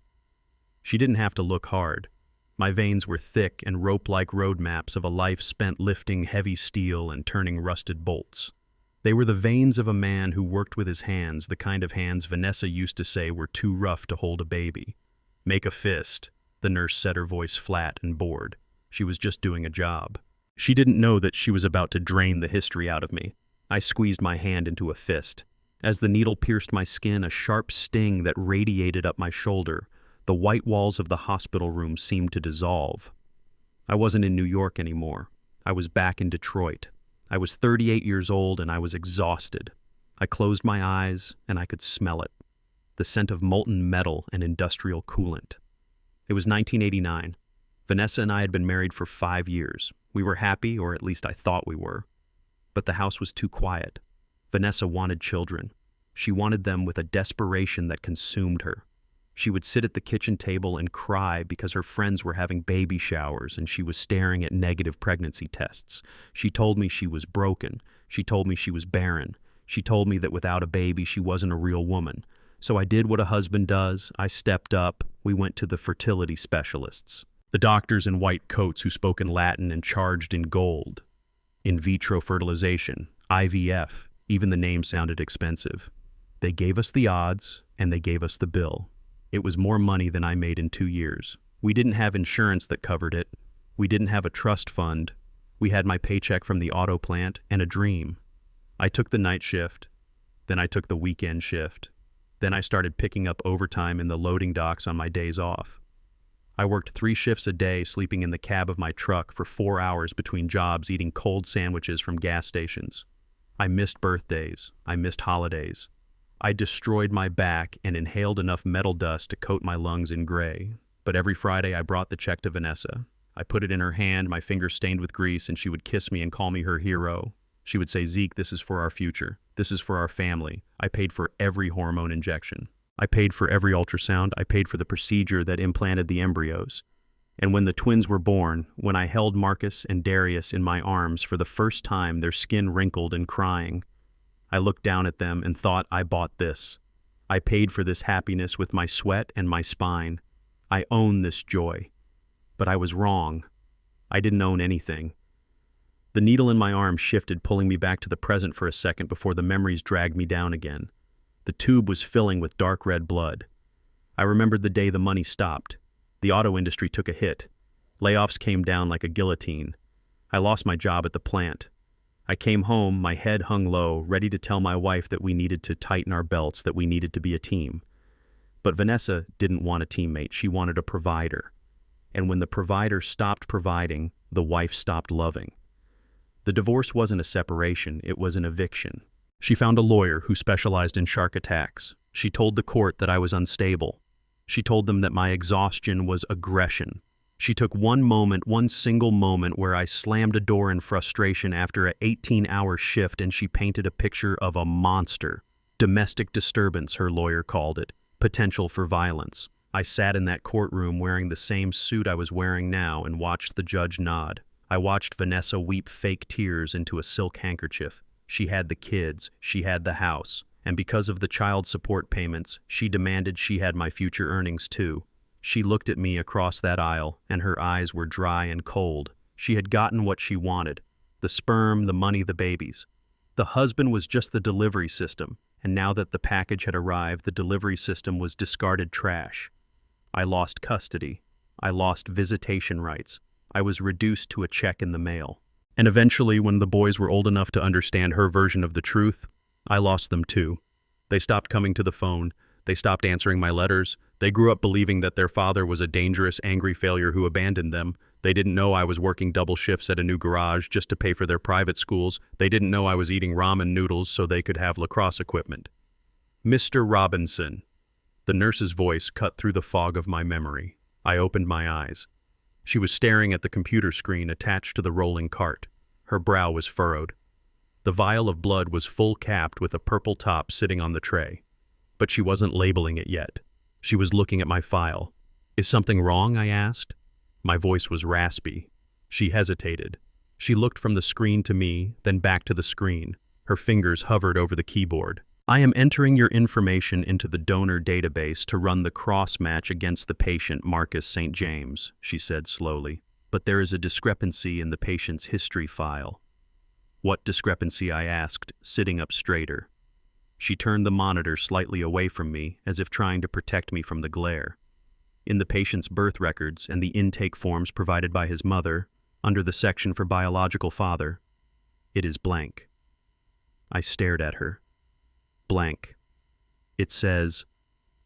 She didn't have to look hard. My veins were thick and rope-like road maps of a life spent lifting heavy steel and turning rusted bolts. They were the veins of a man who worked with his hands, the kind of hands Vanessa used to say were too rough to hold a baby. "Make a fist," the nurse said, her voice flat and bored. She was just doing a job. She didn't know that she was about to drain the history out of me. I squeezed my hand into a fist. As the needle pierced my skin, a sharp sting that radiated up my shoulder. The white walls of the hospital room seemed to dissolve. I wasn't in New York anymore. I was back in Detroit. I was 38 years old and I was exhausted. I closed my eyes and I could smell it. The scent of molten metal and industrial coolant. It was 1989. Vanessa and I had been married for 5 years. We were happy, or at least I thought we were. But the house was too quiet. Vanessa wanted children. She wanted them with a desperation that consumed her. She would sit at the kitchen table and cry because her friends were having baby showers and she was staring at negative pregnancy tests. She told me she was broken. She told me she was barren. She told me that without a baby she wasn't a real woman. So I did what a husband does. I stepped up. We went to the fertility specialists. The doctors in white coats who spoke in Latin and charged in gold. In vitro fertilization, IVF, even the name sounded expensive. They gave us the odds and they gave us the bill. It was more money than I made in 2 years. We didn't have insurance that covered it. We didn't have a trust fund. We had my paycheck from the auto plant and a dream. I took the night shift. Then I took the weekend shift. Then I started picking up overtime in the loading docks on my days off. I worked 3 shifts a day, sleeping in the cab of my truck for 4 hours between jobs, eating cold sandwiches from gas stations. I missed birthdays. I missed holidays. I destroyed my back and inhaled enough metal dust to coat my lungs in gray. But every Friday I brought the check to Vanessa. I put it in her hand, my fingers stained with grease, and she would kiss me and call me her hero. She would say, "Zeke, this is for our future. This is for our family." I paid for every hormone injection. I paid for every ultrasound. I paid for the procedure that implanted the embryos. And when the twins were born, when I held Marcus and Darius in my arms for the first time, their skin wrinkled and crying, I looked down at them and thought, I bought this. I paid for this happiness with my sweat and my spine. I own this joy. But I was wrong. I didn't own anything. The needle in my arm shifted, pulling me back to the present for a second before the memories dragged me down again. The tube was filling with dark red blood. I remembered the day the money stopped. The auto industry took a hit. Layoffs came down like a guillotine. I lost my job at the plant. I came home, my head hung low, ready to tell my wife that we needed to tighten our belts, that we needed to be a team. But Vanessa didn't want a teammate. She wanted a provider. And when the provider stopped providing, the wife stopped loving. The divorce wasn't a separation, it was an eviction. She found a lawyer who specialized in shark attacks. She told the court that I was unstable. She told them that my exhaustion was aggression. She took one single moment where I slammed a door in frustration after an 18-hour shift, and she painted a picture of a monster. Domestic disturbance, her lawyer called it. Potential for violence. I sat in that courtroom wearing the same suit I was wearing now and watched the judge nod. I watched Vanessa weep fake tears into a silk handkerchief. She had the kids, she had the house, and because of the child support payments, she demanded she had my future earnings too. She looked at me across that aisle, and her eyes were dry and cold. She had gotten what she wanted: the sperm, the money, the babies. The husband was just the delivery system, and now that the package had arrived, the delivery system was discarded trash. I lost custody. I lost visitation rights. I was reduced to a check in the mail. And eventually, when the boys were old enough to understand her version of the truth, I lost them too. They stopped coming to the phone. They stopped answering my letters. They grew up believing that their father was a dangerous, angry failure who abandoned them. They didn't know I was working double shifts at a new garage just to pay for their private schools. They didn't know I was eating ramen noodles so they could have lacrosse equipment. Mr. Robinson. The nurse's voice cut through the fog of my memory. I opened my eyes. She was staring at the computer screen attached to the rolling cart. Her brow was furrowed. The vial of blood was full-capped with a purple top sitting on the tray. But she wasn't labeling it yet. She was looking at my file. "Is something wrong?" I asked. My voice was raspy. She hesitated. She looked from the screen to me, then back to the screen. Her fingers hovered over the keyboard. "I am entering your information into the donor database to run the cross-match against the patient Marcus St. James," she said slowly. "But there is a discrepancy in the patient's history file." "What discrepancy?" I asked, sitting up straighter. She turned the monitor slightly away from me, as if trying to protect me from the glare. In the patient's birth records and the intake forms provided by his mother, under the section for biological father, it is blank. I stared at her. Blank. It says,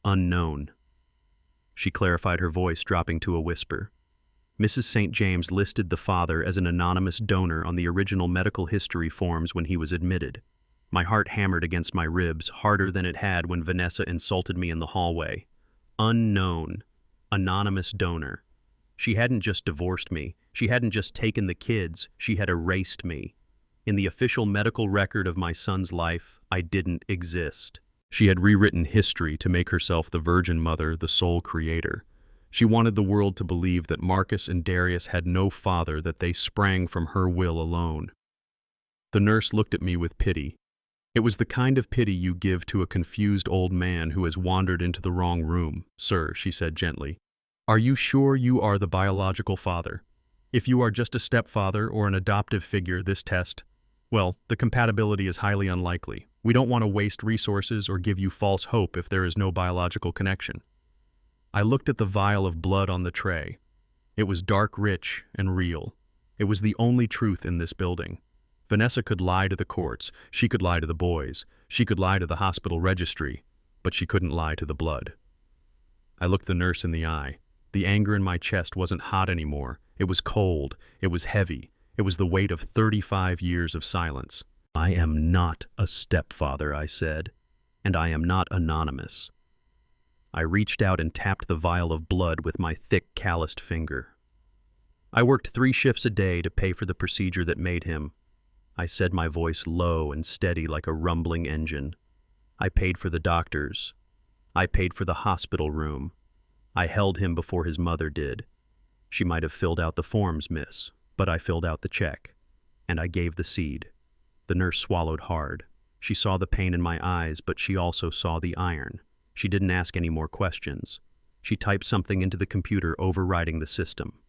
unknown. She clarified her voice, dropping to a whisper. Mrs. St. James listed the father as an anonymous donor on the original medical history forms when he was admitted. My heart hammered against my ribs, harder than it had when Vanessa insulted me in the hallway. Unknown. Anonymous donor. She hadn't just divorced me. She hadn't just taken the kids. She had erased me. In the official medical record of my son's life, I didn't exist. She had rewritten history to make herself the Virgin Mother, the sole creator. She wanted the world to believe that Marcus and Darius had no father, that they sprang from her will alone. The nurse looked at me with pity. It was the kind of pity you give to a confused old man who has wandered into the wrong room. "Sir," she said gently, "are you sure you are the biological father? If you are just a stepfather or an adoptive figure, this test, well, the compatibility is highly unlikely. We don't want to waste resources or give you false hope if there is no biological connection." I looked at the vial of blood on the tray. It was dark, rich, and real. It was the only truth in this building. Vanessa could lie to the courts, she could lie to the boys, she could lie to the hospital registry, but she couldn't lie to the blood. I looked the nurse in the eye. The anger in my chest wasn't hot anymore. It was cold. It was heavy. It was the weight of 35 years of silence. "I am not a stepfather," I said, "and I am not anonymous." I reached out and tapped the vial of blood with my thick, calloused finger. "I worked 3 shifts a day to pay for the procedure that made him." I said, my voice low and steady like a rumbling engine. "I paid for the doctors. I paid for the hospital room. I held him before his mother did. She might have filled out the forms, miss, but I filled out the check. And I gave the seed." The nurse swallowed hard. She saw the pain in my eyes, but she also saw the iron. She didn't ask any more questions. She typed something into the computer, overriding the system.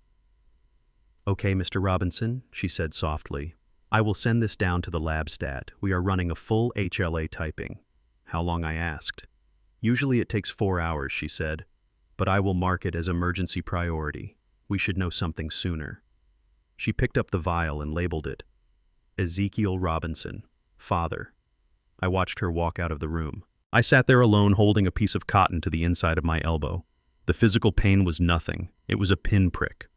"Okay, Mr. Robinson," she said softly. "I will send this down to the lab stat. We are running a full HLA typing." "How long?" I asked. "Usually it takes 4 hours," she said, "but I will mark it as emergency priority. We should know something sooner." She picked up the vial and labeled it, Ezekiel Robinson, father. I watched her walk out of the room. I sat there alone, holding a piece of cotton to the inside of my elbow. The physical pain was nothing. It was a pinprick.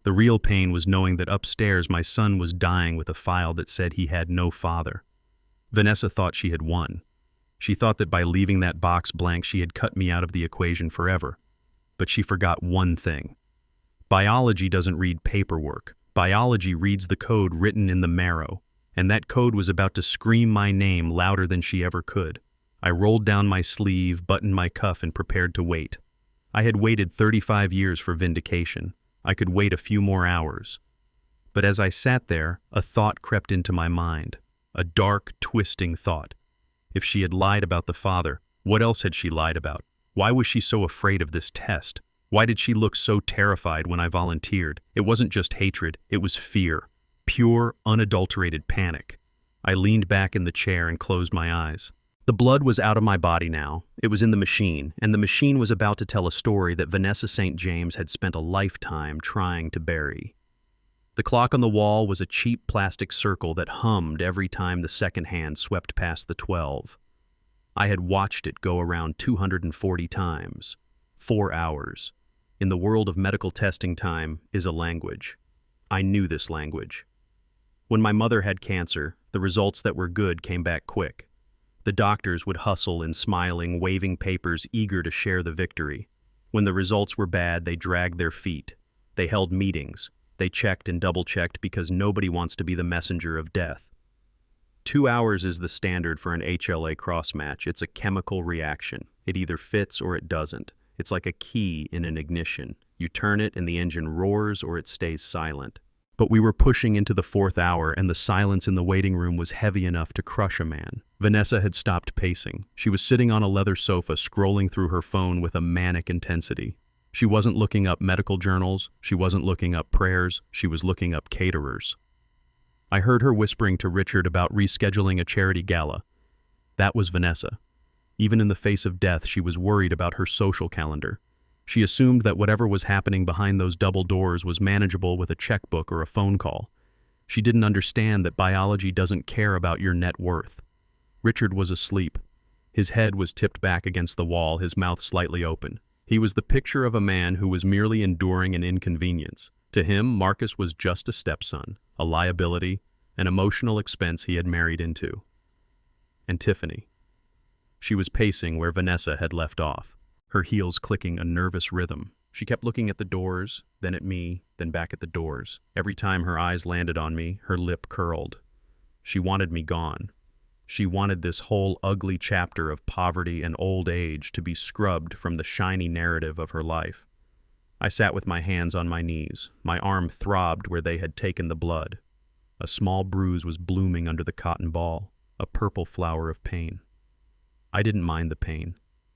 The real pain was knowing that upstairs my son was dying with a file that said he had no father. Vanessa thought she had won. She thought that by leaving that box blank she had cut me out of the equation forever. But she forgot one thing. Biology doesn't read paperwork. Biology reads the code written in the marrow, and that code was about to scream my name louder than she ever could. I rolled down my sleeve, buttoned my cuff, and prepared to wait. I had waited 35 years for vindication. I could wait a few more hours. But as I sat there, a thought crept into my mind. a dark, twisting thought. If she had lied about the father, what else had she lied about? Why was she so afraid of this test? Why did she look so terrified when I volunteered? It wasn't just hatred, it was fear. Pure, unadulterated panic. I leaned back in the chair and closed my eyes. The blood was out of my body now. It was in the machine, and the machine was about to tell a story that Vanessa St. James had spent a lifetime trying to bury. The clock on the wall was a cheap plastic circle that hummed every time the second hand swept past the 12. I had watched it go around 240 times. 4 hours. In the world of medical testing, time is a language. I knew this language. When my mother had cancer, the results that were good came back quick. The doctors would hustle in smiling, waving papers, eager to share the victory. When the results were bad, they dragged their feet. They held meetings. They checked and double-checked because nobody wants to be the messenger of death. 2 hours is the standard for an HLA cross-match. It's a chemical reaction. It either fits or it doesn't. It's like a key in an ignition. You turn it and the engine roars or it stays silent. But we were pushing into the 4th hour, and the silence in the waiting room was heavy enough to crush a man. Vanessa had stopped pacing. She was sitting on a leather sofa, scrolling through her phone with a manic intensity. She wasn't looking up medical journals. She wasn't looking up prayers. She was looking up caterers. I heard her whispering to Richard about rescheduling a charity gala. That was Vanessa. Even in the face of death, she was worried about her social calendar. She assumed that whatever was happening behind those double doors was manageable with a checkbook or a phone call. She didn't understand that biology doesn't care about your net worth. Richard was asleep. His head was tipped back against the wall, his mouth slightly open. He was the picture of a man who was merely enduring an inconvenience. To him, Marcus was just a stepson, a liability, an emotional expense he had married into. And Tiffany. She was pacing where Vanessa had left off, her heels clicking a nervous rhythm. She kept looking at the doors, then at me, then back at the doors. Every time her eyes landed on me, her lip curled. She wanted me gone. She wanted this whole ugly chapter of poverty and old age to be scrubbed from the shiny narrative of her life. I sat with my hands on my knees. My arm throbbed where they had taken the blood. A small bruise was blooming under the cotton ball, a purple flower of pain. I didn't mind the pain.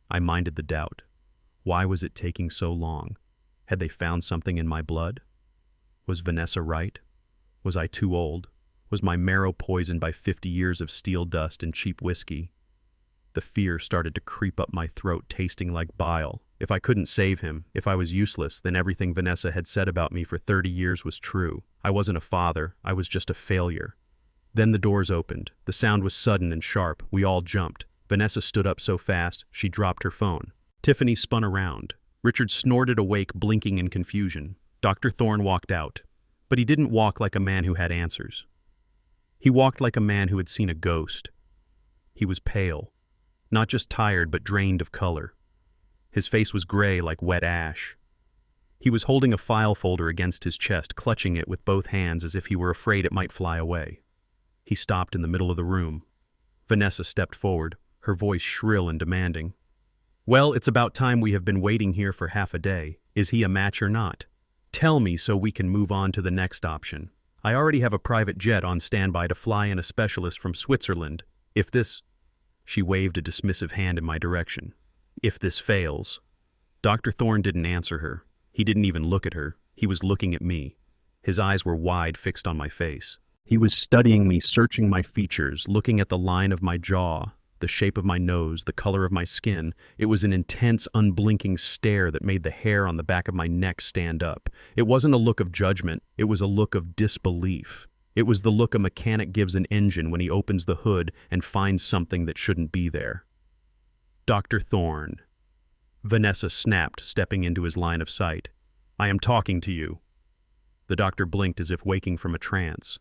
I minded the doubt. Why was it taking so long? Had they found something in my blood? Was Vanessa right? Was I too old? Was my marrow poisoned by 50 years of steel dust and cheap whiskey? The fear started to creep up my throat, tasting like bile. If I couldn't save him, if I was useless, then everything Vanessa had said about me for 30 years was true. I wasn't a father. I was just a failure. Then the doors opened. The sound was sudden and sharp. We all jumped. Vanessa stood up so fast, she dropped her phone. Tiffany spun around. Richard snorted awake, blinking in confusion. Dr. Thorne walked out. But he didn't walk like a man who had answers. He walked like a man who had seen a ghost. He was pale. Not just tired, but drained of color. His face was gray like wet ash. He was holding a file folder against his chest, clutching it with both hands as if he were afraid it might fly away. He stopped in the middle of the room. Vanessa stepped forward, her voice shrill and demanding. "Well, it's about time. We have been waiting here for half a day. Is he a match or not? Tell me so we can move on to the next option. I already have a private jet on standby to fly in a specialist from Switzerland. If this..." She waved a dismissive hand in my direction. "If this fails..." Dr. Thorne didn't answer her. He didn't even look at her. He was looking at me. His eyes were wide, fixed on my face. He was studying me, searching my features, looking at the line of my jaw, the shape of my nose, the color of my skin. It was an intense, unblinking stare that made the hair on the back of my neck stand up. It wasn't a look of judgment. It was a look of disbelief. It was the look a mechanic gives an engine when he opens the hood and finds something that shouldn't be there. "Dr. Thorne." Vanessa snapped, stepping into his line of sight. "I am talking to you." The doctor blinked as if waking from a trance.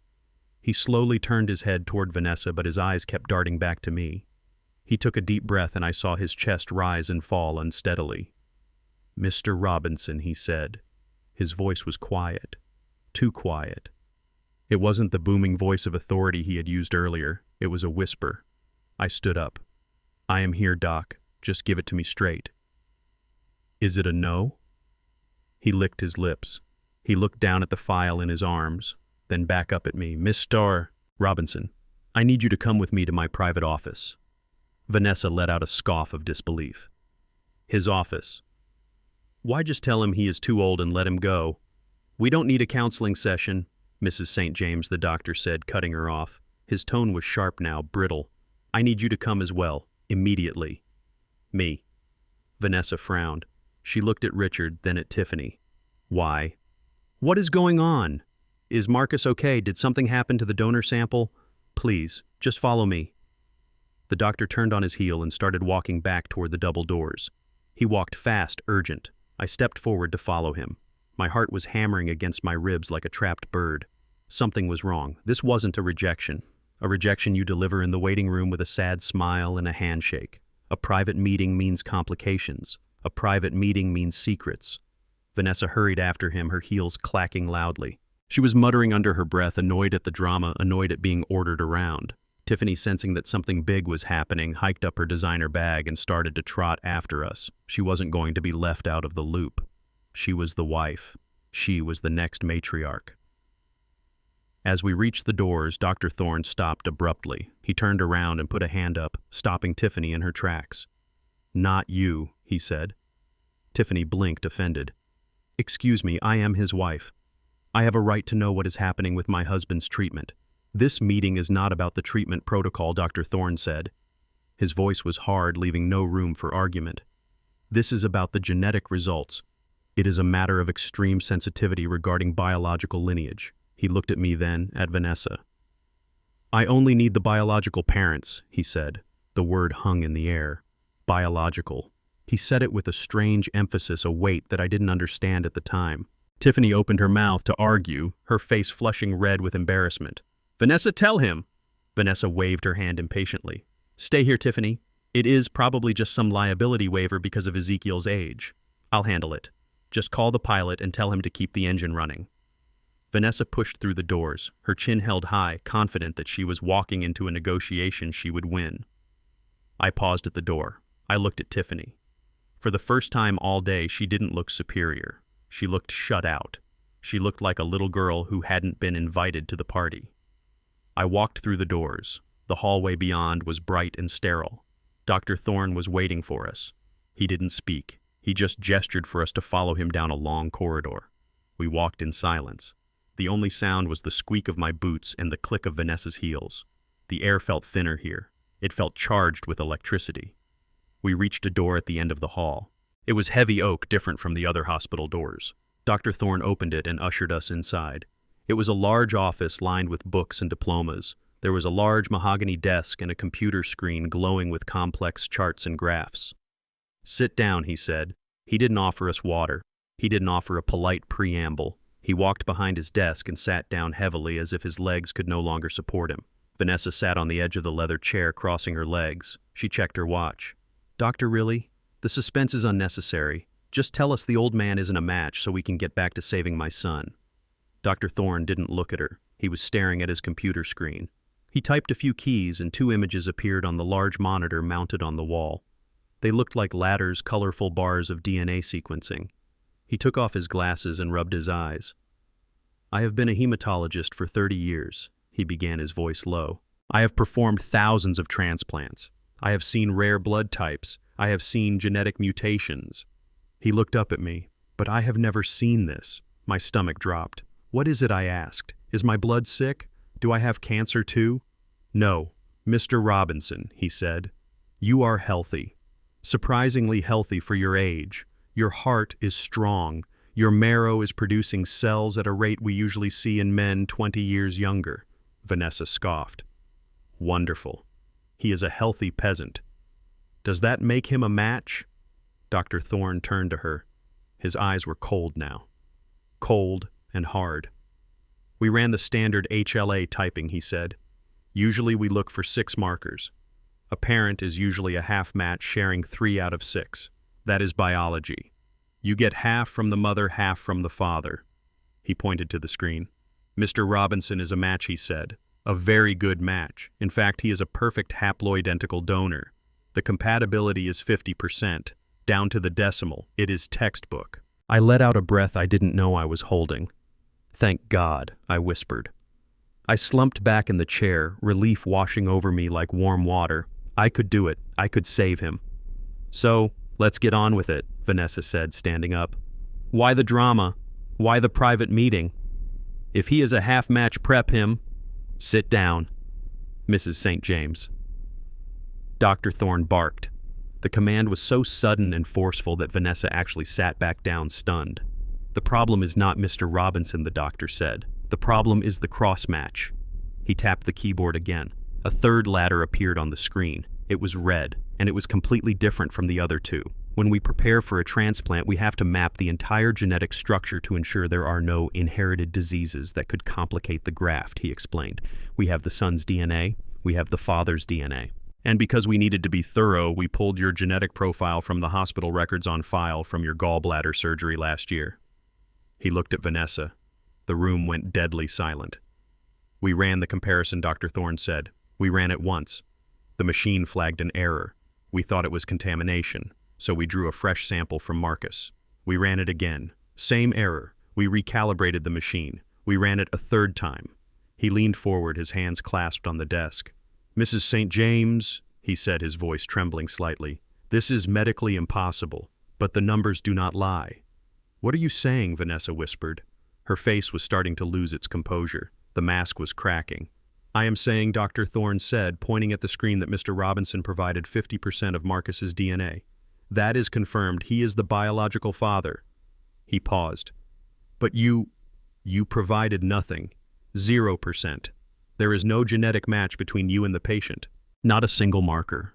He slowly turned his head toward Vanessa, but his eyes kept darting back to me. He took a deep breath, and I saw his chest rise and fall unsteadily. "Mr. Robinson," he said. His voice was quiet. Too quiet. It wasn't the booming voice of authority he had used earlier. It was a whisper. I stood up. "I am here, Doc. Just give it to me straight." "Is it a no?" He licked his lips. He looked down at the file in his arms, then back up at me. "Mr. Robinson, I need you to come with me to my private office. Vanessa let out a scoff of disbelief. His office. Why just tell him he is too old and let him go? We don't need a counseling session, Mrs. St. James, the doctor said, cutting her off. His tone was sharp now, brittle. I need you to come as well, immediately. Me. Vanessa frowned. She looked at Richard, then at Tiffany. Why? What is going on? Is Marcus okay? Did something happen to the donor sample? Please, just follow me. The doctor turned on his heel and started walking back toward the double doors. He walked fast, urgent. I stepped forward to follow him. My heart was hammering against my ribs like a trapped bird. Something was wrong. This wasn't a rejection. A rejection you deliver in the waiting room with a sad smile and a handshake. A private meeting means complications. A private meeting means secrets. Vanessa hurried after him, her heels clacking loudly. She was muttering under her breath, annoyed at the drama, annoyed at being ordered around. Tiffany, sensing that something big was happening, hiked up her designer bag and started to trot after us. She wasn't going to be left out of the loop. She was the wife. She was the next matriarch. As we reached the doors, Dr. Thorne stopped abruptly. He turned around and put a hand up, stopping Tiffany in her tracks. Not you, he said. Tiffany blinked, offended. Excuse me, I am his wife. I have a right to know what is happening with my husband's treatment. This meeting is not about the treatment protocol, Dr. Thorne said. His voice was hard, leaving no room for argument. This is about the genetic results. It is a matter of extreme sensitivity regarding biological lineage. He looked at me then, at Vanessa. I only need the biological parents, he said. The word hung in the air. Biological. He said it with a strange emphasis, a weight that I didn't understand at the time. Tiffany opened her mouth to argue, her face flushing red with embarrassment. Vanessa, tell him! Vanessa waved her hand impatiently. Stay here, Tiffany. It is probably just some liability waiver because of Ezekiel's age. I'll handle it. Just call the pilot and tell him to keep the engine running. Vanessa pushed through the doors, her chin held high, confident that she was walking into a negotiation she would win. I paused at the door. I looked at Tiffany. For the first time all day, she didn't look superior. She looked shut out. She looked like a little girl who hadn't been invited to the party. I walked through the doors. The hallway beyond was bright and sterile. Dr. Thorne was waiting for us. He didn't speak. He just gestured for us to follow him down a long corridor. We walked in silence. The only sound was the squeak of my boots and the click of Vanessa's heels. The air felt thinner here. It felt charged with electricity. We reached a door at the end of the hall. It was heavy oak, different from the other hospital doors. Dr. Thorne opened it and ushered us inside. It was a large office lined with books and diplomas. There was a large mahogany desk and a computer screen glowing with complex charts and graphs. Sit down, he said. He didn't offer us water. He didn't offer a polite preamble. He walked behind his desk and sat down heavily as if his legs could no longer support him. Vanessa sat on the edge of the leather chair, crossing her legs. She checked her watch. Doctor, really? The suspense is unnecessary. Just tell us the old man isn't a match so we can get back to saving my son. Dr. Thorne didn't look at her. He was staring at his computer screen. He typed a few keys and 2 images appeared on the large monitor mounted on the wall. They looked like ladders, colorful bars of DNA sequencing. He took off his glasses and rubbed his eyes. I have been a hematologist for 30 years, he began, his voice low. I have performed thousands of transplants. I have seen rare blood types. I have seen genetic mutations. He looked up at me. But I have never seen this. My stomach dropped. What is it, I asked. Is my blood sick? Do I have cancer too? No, Mr. Robinson, he said. You are healthy. Surprisingly healthy for your age. Your heart is strong. Your marrow is producing cells at a rate we usually see in men 20 years younger. Vanessa scoffed. Wonderful. He is a healthy peasant. Does that make him a match? Dr. Thorne turned to her. His eyes were cold now. Cold and hard. We ran the standard HLA typing, he said. Usually we look for 6 markers. A parent is usually a half match sharing 3 out of 6. That is biology. You get half from the mother, half from the father. He pointed to the screen. Mr. Robinson is a match, he said. A very good match. In fact, he is a perfect haploidentical donor. The compatibility is 50%. Down to the decimal. It is textbook. I let out a breath I didn't know I was holding. Thank God, I whispered. I slumped back in the chair, relief washing over me like warm water. I could do it. I could save him. So, let's get on with it, Vanessa said, standing up. Why the drama? Why the private meeting? If he is a half-match, prep him. Sit down, Mrs. St. James. Dr. Thorne barked. The command was so sudden and forceful that Vanessa actually sat back down, stunned. The problem is not Mr. Robinson, the doctor said. The problem is the cross-match. He tapped the keyboard again. A third ladder appeared on the screen. It was red, and it was completely different from the other two. When we prepare for a transplant, we have to map the entire genetic structure to ensure there are no inherited diseases that could complicate the graft, he explained. We have the son's DNA, we have the father's DNA. And because we needed to be thorough, we pulled your genetic profile from the hospital records on file from your gallbladder surgery last year. He looked at Vanessa. The room went deadly silent. We ran the comparison, Dr. Thorne said. We ran it once. The machine flagged an error. We thought it was contamination, so we drew a fresh sample from Marcus. We ran it again. Same error. We recalibrated the machine. We ran it a third time. He leaned forward, his hands clasped on the desk. Mrs. St. James, he said, his voice trembling slightly, this is medically impossible, but the numbers do not lie. What are you saying? Vanessa whispered. Her face was starting to lose its composure. The mask was cracking. I am saying, Dr. Thorne said, pointing at the screen, that Mr. Robinson provided 50% of Marcus's DNA. That is confirmed. He is the biological father. He paused. But you provided nothing. 0%. There is no genetic match between you and the patient. Not a single marker.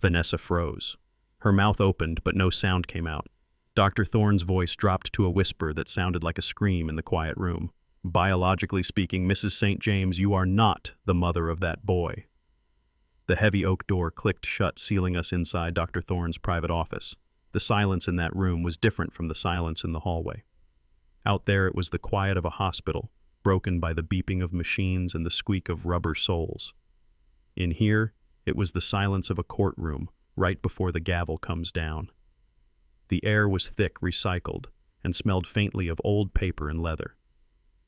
Vanessa froze. Her mouth opened, but no sound came out. Dr. Thorne's voice dropped to a whisper that sounded like a scream in the quiet room. Biologically speaking, Mrs. St. James, you are not the mother of that boy. The heavy oak door clicked shut, sealing us inside Dr. Thorne's private office. The silence in that room was different from the silence in the hallway. Out there it was the quiet of a hospital, broken by the beeping of machines and the squeak of rubber soles. In here, it was the silence of a courtroom, right before the gavel comes down. The air was thick, recycled, and smelled faintly of old paper and leather.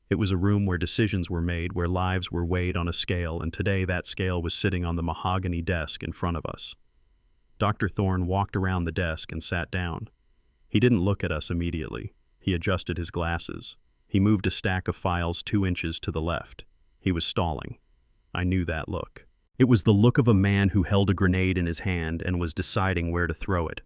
It was a room where decisions were made, where lives were weighed on a scale, and today that scale was sitting on the mahogany desk in front of us. Dr. Thorne walked around the desk and sat down. He didn't look at us immediately. He adjusted his glasses. He moved a stack of files 2 inches to the left. He was stalling. I knew that look. It was the look of a man who held a grenade in his hand and was deciding where to throw it.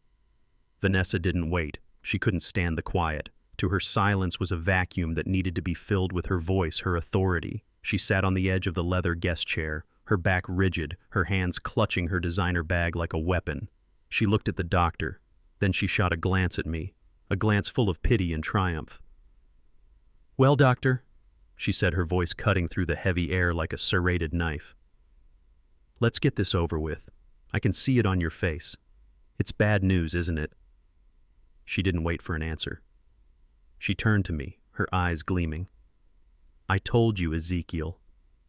Vanessa didn't wait. She couldn't stand the quiet. To her, silence was a vacuum that needed to be filled with her voice, her authority. She sat on the edge of the leather guest chair, her back rigid, her hands clutching her designer bag like a weapon. She looked at the doctor. Then she shot a glance at me, a glance full of pity and triumph. Well, doctor, she said, her voice cutting through the heavy air like a serrated knife. Let's get this over with. I can see it on your face. It's bad news, isn't it? She didn't wait for an answer. She turned to me, her eyes gleaming. I told you, Ezekiel.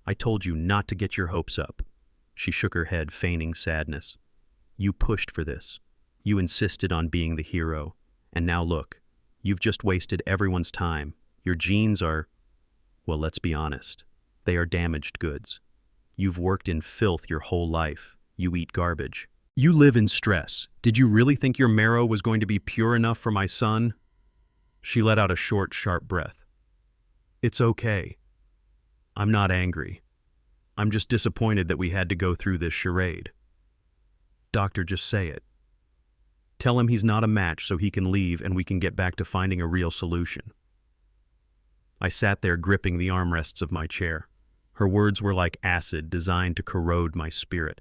I told you not to get your hopes up. She shook her head, feigning sadness. You pushed for this. You insisted on being the hero. And now look, you've just wasted everyone's time. Your genes are, well, let's be honest. They are damaged goods. You've worked in filth your whole life. You eat garbage. You live in stress. Did you really think your marrow was going to be pure enough for my son? She let out a short, sharp breath. It's okay. I'm not angry. I'm just disappointed that we had to go through this charade. Doctor, just say it. Tell him he's not a match so he can leave and we can get back to finding a real solution. I sat there gripping the armrests of my chair. Her words were like acid designed to corrode my spirit.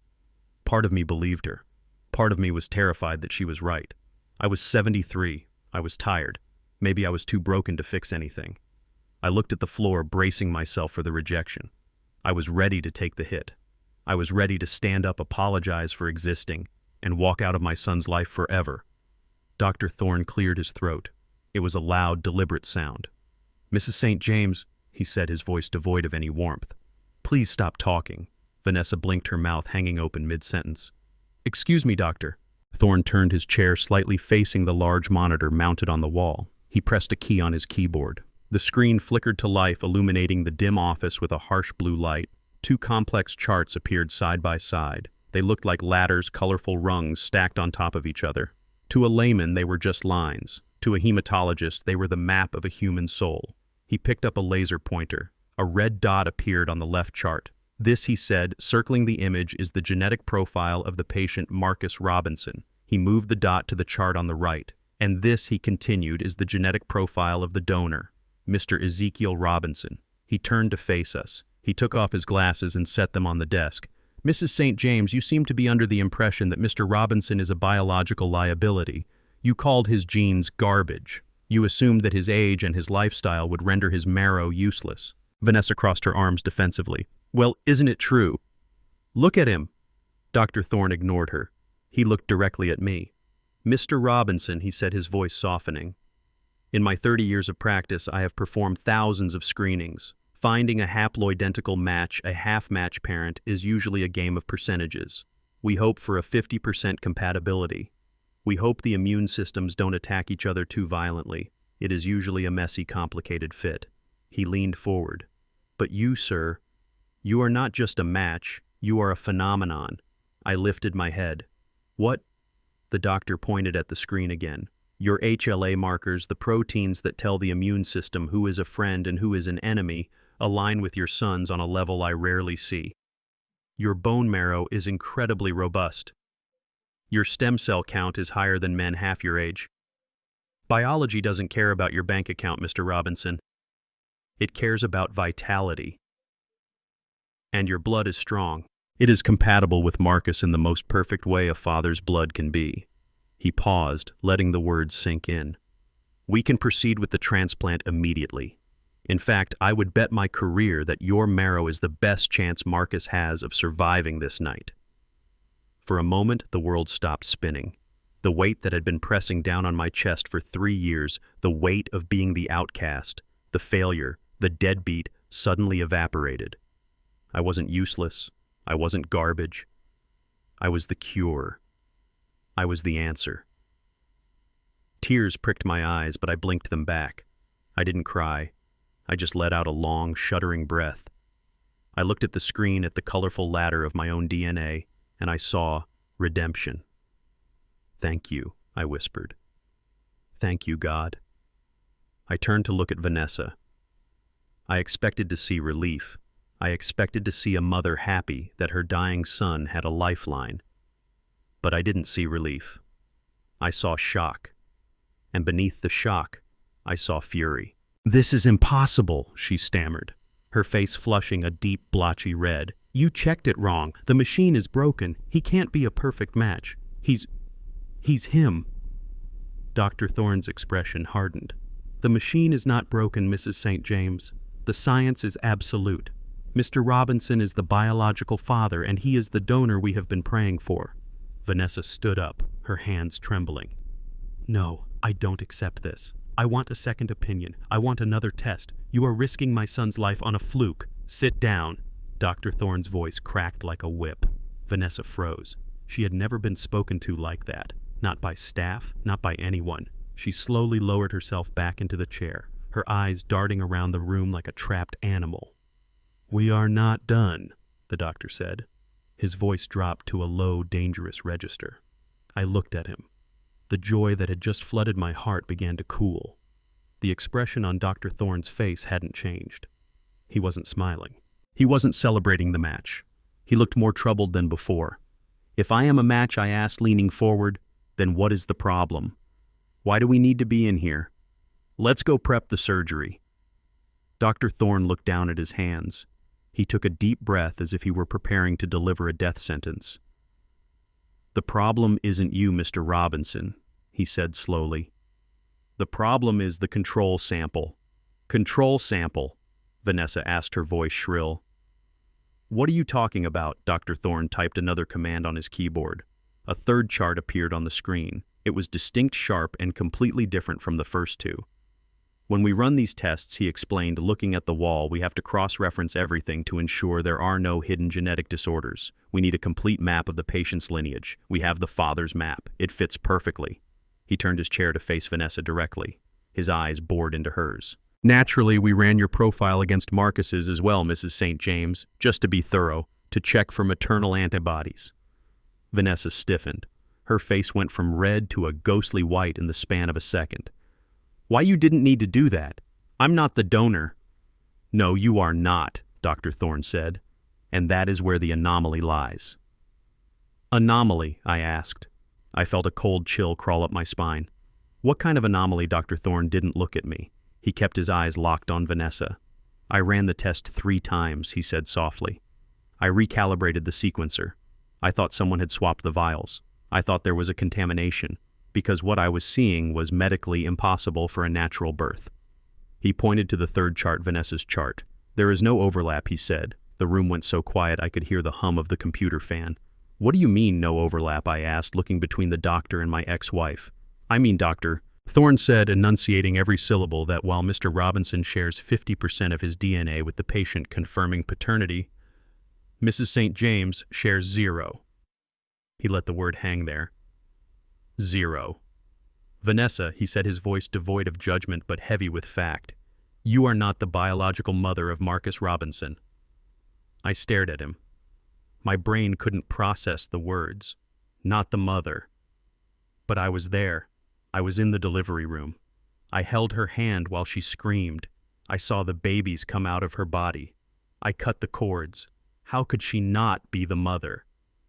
Part of me believed her. Part of me was terrified that she was right. I was 73. I was tired. Maybe I was too broken to fix anything. I looked at the floor, bracing myself for the rejection. I was ready to take the hit. I was ready to stand up, apologize for existing, and walk out of my son's life forever. Dr. Thorne cleared his throat. It was a loud, deliberate sound. Mrs. St. James, he said, his voice devoid of any warmth. Please stop talking. Vanessa blinked, her mouth hanging open mid-sentence. Excuse me, doctor. Thorne turned his chair slightly facing the large monitor mounted on the wall. He pressed a key on his keyboard. The screen flickered to life, illuminating the dim office with a harsh blue light. Two complex charts appeared side by side. They looked like ladders, colorful rungs stacked on top of each other. To a layman, they were just lines. To a hematologist, they were the map of a human soul. He picked up a laser pointer. A red dot appeared on the left chart. This, he said, circling the image, is the genetic profile of the patient Marcus Robinson. He moved the dot to the chart on the right. And this, he continued, is the genetic profile of the donor, Mr. Ezekiel Robinson. He turned to face us. He took off his glasses and set them on the desk. Mrs. St. James, you seem to be under the impression that Mr. Robinson is a biological liability. You called his genes garbage. You assumed that his age and his lifestyle would render his marrow useless. Vanessa crossed her arms defensively. Well, isn't it true? Look at him. Dr. Thorne ignored her. He looked directly at me. Mr. Robinson, he said, his voice softening. In my 30 years of practice, I have performed thousands of screenings. Finding a haploidentical match, a half-match parent, is usually a game of percentages. We hope for a 50% compatibility. We hope the immune systems don't attack each other too violently. It is usually a messy, complicated fit. He leaned forward. But you, sir, you are not just a match, you are a phenomenon. I lifted my head. What? The doctor pointed at the screen again. Your HLA markers, the proteins that tell the immune system who is a friend and who is an enemy, align with your son's on a level I rarely see. Your bone marrow is incredibly robust. Your stem cell count is higher than men half your age. Biology doesn't care about your bank account, Mr. Robinson. It cares about vitality. And your blood is strong. It is compatible with Marcus in the most perfect way a father's blood can be. He paused, letting the words sink in. We can proceed with the transplant immediately. In fact, I would bet my career that your marrow is the best chance Marcus has of surviving this night. For a moment, the world stopped spinning. The weight that had been pressing down on my chest for 3 years, the weight of being the outcast, the failure, the deadbeat, suddenly evaporated. I wasn't useless. I wasn't garbage. I was the cure. I was the answer. Tears pricked my eyes, but I blinked them back. I didn't cry. I just let out a long, shuddering breath. I looked at the screen at the colorful ladder of my own DNA, and I saw redemption. Thank you, I whispered. Thank you, God. I turned to look at Vanessa. I expected to see relief. I expected to see a mother happy that her dying son had a lifeline. But I didn't see relief. I saw shock. And beneath the shock, I saw fury. This is impossible, she stammered, her face flushing a deep, blotchy red. You checked it wrong. The machine is broken. He can't be a perfect match. He's him. Dr. Thorne's expression hardened. The machine is not broken, Mrs. St. James. The science is absolute. Mr. Robinson is the biological father, and he is the donor we have been praying for. Vanessa stood up, her hands trembling. No, I don't accept this. I want a second opinion. I want another test. You are risking my son's life on a fluke. Sit down. Dr. Thorne's voice cracked like a whip. Vanessa froze. She had never been spoken to like that. Not by staff, not by anyone. She slowly lowered herself back into the chair, her eyes darting around the room like a trapped animal. We are not done, the doctor said. His voice dropped to a low, dangerous register. I looked at him. The joy that had just flooded my heart began to cool. The expression on Dr. Thorne's face hadn't changed. He wasn't smiling. He wasn't celebrating the match. He looked more troubled than before. If I am a match, I asked, leaning forward, then what is the problem? Why do we need to be in here? Let's go prep the surgery. Dr. Thorne looked down at his hands. He took a deep breath as if he were preparing to deliver a death sentence. The problem isn't you, Mr. Robinson, he said slowly. The problem is the control sample. Control sample, Vanessa asked, her voice shrill. What are you talking about? Dr. Thorne typed another command on his keyboard. A third chart appeared on the screen. It was distinct, sharp, and completely different from the first two. When we run these tests, he explained, looking at the wall, we have to cross-reference everything to ensure there are no hidden genetic disorders. We need a complete map of the patient's lineage. We have the father's map. It fits perfectly. He turned his chair to face Vanessa directly. His eyes bored into hers. Naturally, we ran your profile against Marcus's as well, Mrs. St. James, just to be thorough, to check for maternal antibodies. Vanessa stiffened. Her face went from red to a ghostly white in the span of a second. Why you didn't need to do that? I'm not the donor. No, you are not, Dr. Thorne said, and that is where the anomaly lies. Anomaly, I asked. I felt a cold chill crawl up my spine. What kind of anomaly? Dr. Thorne didn't look at me. He kept his eyes locked on Vanessa. I ran the test 3 times, he said softly. I recalibrated the sequencer. I thought someone had swapped the vials. I thought there was a contamination, because what I was seeing was medically impossible for a natural birth. He pointed to the 3rd chart, Vanessa's chart. There is no overlap, he said. The room went so quiet I could hear the hum of the computer fan. What do you mean, no overlap? I asked, looking between the doctor and my ex-wife. I mean, Doctor, Thorne said, enunciating every syllable, that while Mr. Robinson shares 50% of his DNA with the patient confirming paternity, Mrs. St. James shares 0. He let the word hang there. 0. Vanessa, he said, his voice devoid of judgment but heavy with fact. You are not the biological mother of Marcus Robinson. I stared at him. My brain couldn't process the words. Not the mother. But I was there. I was in the delivery room. I held her hand while she screamed. I saw the babies come out of her body. I cut the cords. How could she not be the mother?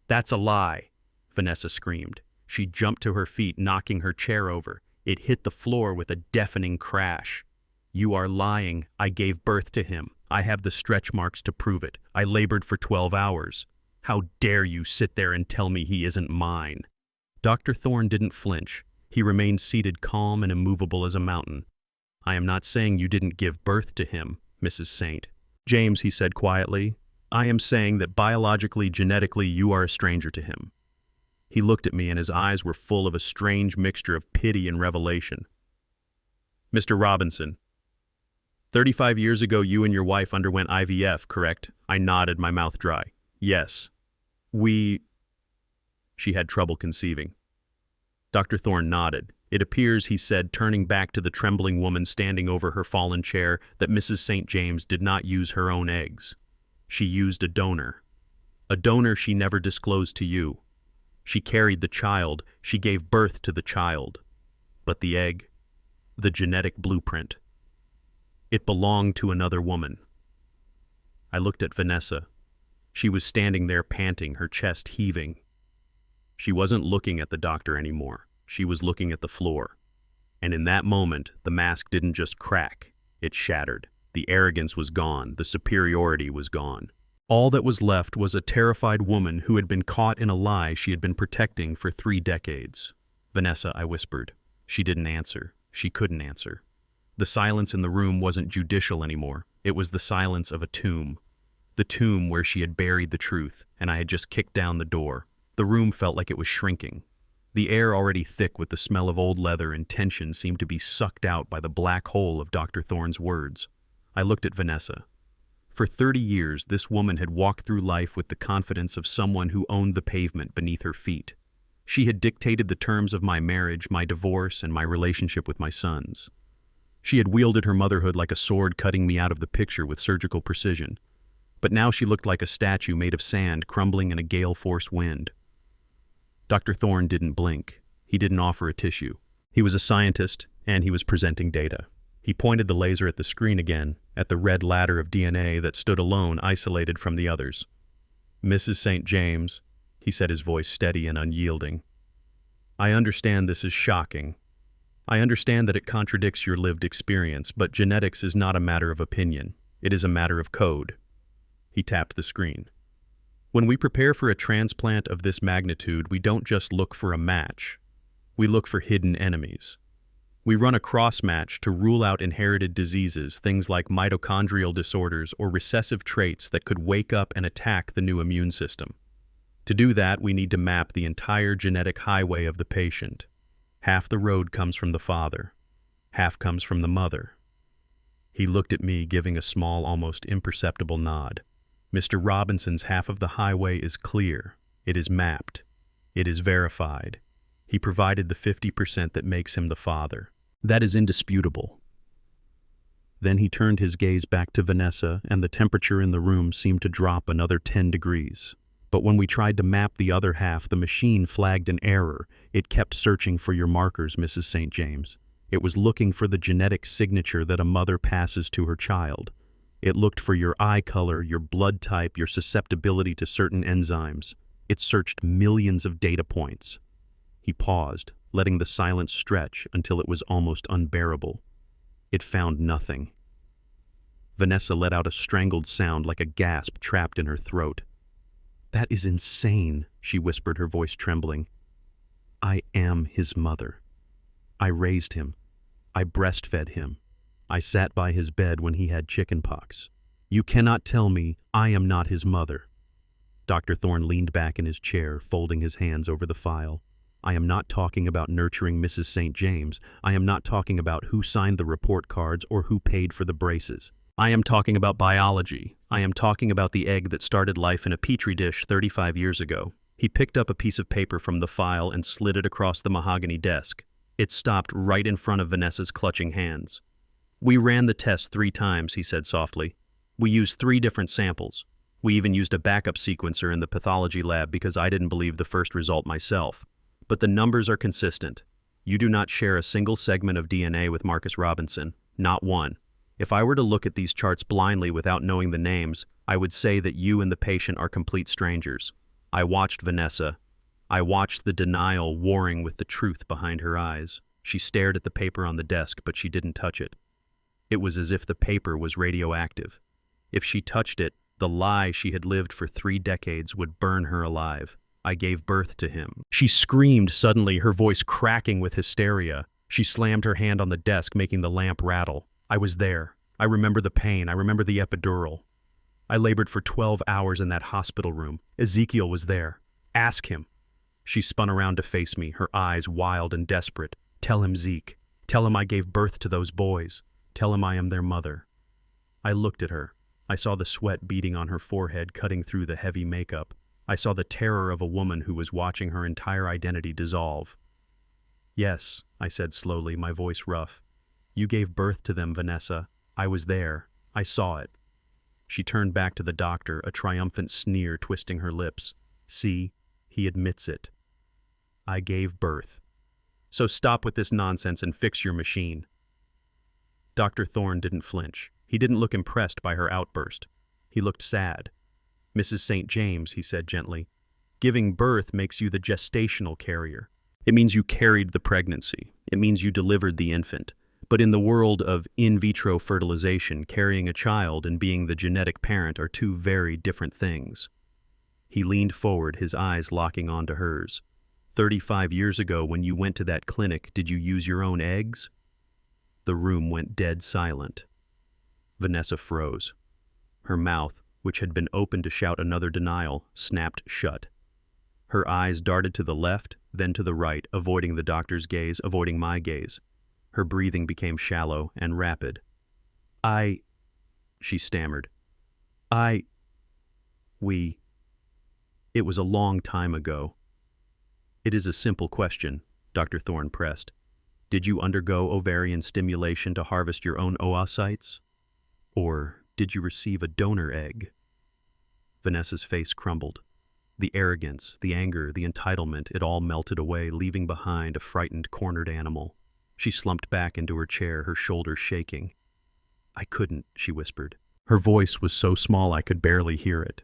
That's a lie, Vanessa screamed. She jumped to her feet, knocking her chair over. It hit the floor with a deafening crash. You are lying. I gave birth to him. I have the stretch marks to prove it. I labored for 12 hours. How dare you sit there and tell me he isn't mine? Dr. Thorne didn't flinch. He remained seated, calm and immovable as a mountain. I am not saying you didn't give birth to him, Mrs. St. James, he said quietly. I am saying that biologically, genetically, you are a stranger to him. He looked at me and his eyes were full of a strange mixture of pity and revelation. Mr. Robinson, 35 years ago you and your wife underwent IVF, correct? I nodded, my mouth dry. Yes. She had trouble conceiving. Dr. Thorne nodded. It appears, he said, turning back to the trembling woman standing over her fallen chair, that Mrs. St. James did not use her own eggs. She used a donor. A donor she never disclosed to you. She carried the child. She gave birth to the child. But the egg, the genetic blueprint, it belonged to another woman. I looked at Vanessa. She was standing there panting, her chest heaving. She wasn't looking at the doctor anymore. She was looking at the floor. And in that moment, the mask didn't just crack. It shattered. The arrogance was gone. The superiority was gone. All that was left was a terrified woman who had been caught in a lie she had been protecting for 3 decades. Vanessa, I whispered. She didn't answer. She couldn't answer. The silence in the room wasn't judicial anymore. It was the silence of a tomb. The tomb where she had buried the truth, and I had just kicked down the door. The room felt like it was shrinking. The air, already thick with the smell of old leather and tension, seemed to be sucked out by the black hole of Dr. Thorne's words. I looked at Vanessa. For 30 years, this woman had walked through life with the confidence of someone who owned the pavement beneath her feet. She had dictated the terms of my marriage, my divorce, and my relationship with my sons. She had wielded her motherhood like a sword, cutting me out of the picture with surgical precision. But now she looked like a statue made of sand, crumbling in a gale-force wind. Dr. Thorne didn't blink. He didn't offer a tissue. He was a scientist, and he was presenting data. He pointed the laser at the screen again, at the red ladder of DNA that stood alone, isolated from the others. Mrs. St. James, he said, his voice steady and unyielding. I understand this is shocking. I understand that it contradicts your lived experience, but genetics is not a matter of opinion. It is a matter of code. He tapped the screen. When we prepare for a transplant of this magnitude, we don't just look for a match. We look for hidden enemies. We run a cross-match to rule out inherited diseases, things like mitochondrial disorders or recessive traits that could wake up and attack the new immune system. To do that, we need to map the entire genetic highway of the patient. Half the road comes from the father. Half comes from the mother. He looked at me, giving a small, almost imperceptible nod. Mr. Robinson's half of the highway is clear. It is mapped. It is verified. He provided the 50% that makes him the father. That is indisputable. Then he turned his gaze back to Vanessa, and the temperature in the room seemed to drop another 10 degrees. But when we tried to map the other half, the machine flagged an error. It kept searching for your markers, Mrs. St. James. It was looking for the genetic signature that a mother passes to her child. It looked for your eye color, your blood type, your susceptibility to certain enzymes. It searched millions of data points. He paused, letting the silence stretch until it was almost unbearable. It found nothing. Vanessa let out a strangled sound like a gasp trapped in her throat. "That is insane," she whispered, her voice trembling. "I am his mother. I raised him. I breastfed him. I sat by his bed when he had chickenpox. You cannot tell me I am not his mother." Dr. Thorne leaned back in his chair, folding his hands over the file. "I am not talking about nurturing Mrs. St. James. I am not talking about who signed the report cards or who paid for the braces. I am talking about biology. I am talking about the egg that started life in a petri dish 35 years ago." He picked up a piece of paper from the file and slid it across the mahogany desk. It stopped right in front of Vanessa's clutching hands. "We ran the test 3 times, he said softly. "We used 3 different samples. We even used a backup sequencer in the pathology lab because I didn't believe the first result myself. But the numbers are consistent. You do not share a single segment of DNA with Marcus Robinson, not one. If I were to look at these charts blindly without knowing the names, I would say that you and the patient are complete strangers." I watched Vanessa. I watched the denial warring with the truth behind her eyes. She stared at the paper on the desk, but she didn't touch it. It was as if the paper was radioactive. If she touched it, the lie she had lived for 3 decades would burn her alive. "I gave birth to him." She screamed suddenly, her voice cracking with hysteria. She slammed her hand on the desk, making the lamp rattle. "I was there. I remember the pain. I remember the epidural. I labored for 12 hours in that hospital room. Ezekiel was there. Ask him." She spun around to face me, her eyes wild and desperate. "Tell him, Zeke. Tell him I gave birth to those boys. Tell him I am their mother." I looked at her. I saw the sweat beading on her forehead, cutting through the heavy makeup. I saw the terror of a woman who was watching her entire identity dissolve. "Yes," I said slowly, my voice rough. "You gave birth to them, Vanessa. I was there. I saw it." She turned back to the doctor, a triumphant sneer twisting her lips. "See, he admits it. I gave birth. So stop with this nonsense and fix your machine." Dr. Thorne didn't flinch. He didn't look impressed by her outburst. He looked sad. "Mrs. St. James," he said gently, "giving birth makes you the gestational carrier. It means you carried the pregnancy. It means you delivered the infant. But in the world of in vitro fertilization, carrying a child and being the genetic parent are 2 very different things." He leaned forward, his eyes locking onto hers. 35 years ago, when you went to that clinic, did you use your own eggs?" The room went dead silent. Vanessa froze. Her mouth, which had been open to shout another denial, snapped shut. Her eyes darted to the left, then to the right, avoiding the doctor's gaze, avoiding my gaze. Her breathing became shallow and rapid. She stammered. It was a long time ago." "It is a simple question," Dr. Thorne pressed. "Did you undergo ovarian stimulation to harvest your own oocytes? Or did you receive a donor egg?" Vanessa's face crumbled. The arrogance, the anger, the entitlement, it all melted away, leaving behind a frightened, cornered animal. She slumped back into her chair, her shoulders shaking. "I couldn't," she whispered. Her voice was so small I could barely hear it.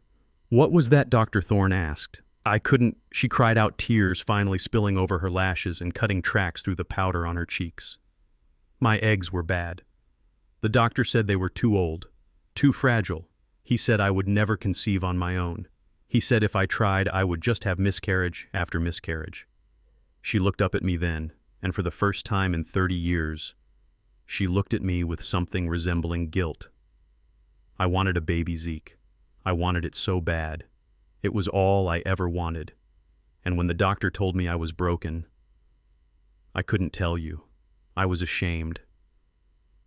"What was that?" Dr. Thorne asked. "I couldn't," she cried out, tears finally spilling over her lashes and cutting tracks through the powder on her cheeks. "My eggs were bad. The doctor said they were too old, too fragile. He said I would never conceive on my own. He said if I tried, I would just have miscarriage after miscarriage." She looked up at me then, and for the first time in 30 years, she looked at me with something resembling guilt. "I wanted a baby, Zeke. I wanted it so bad. It was all I ever wanted. And when the doctor told me I was broken, I couldn't tell you. I was ashamed.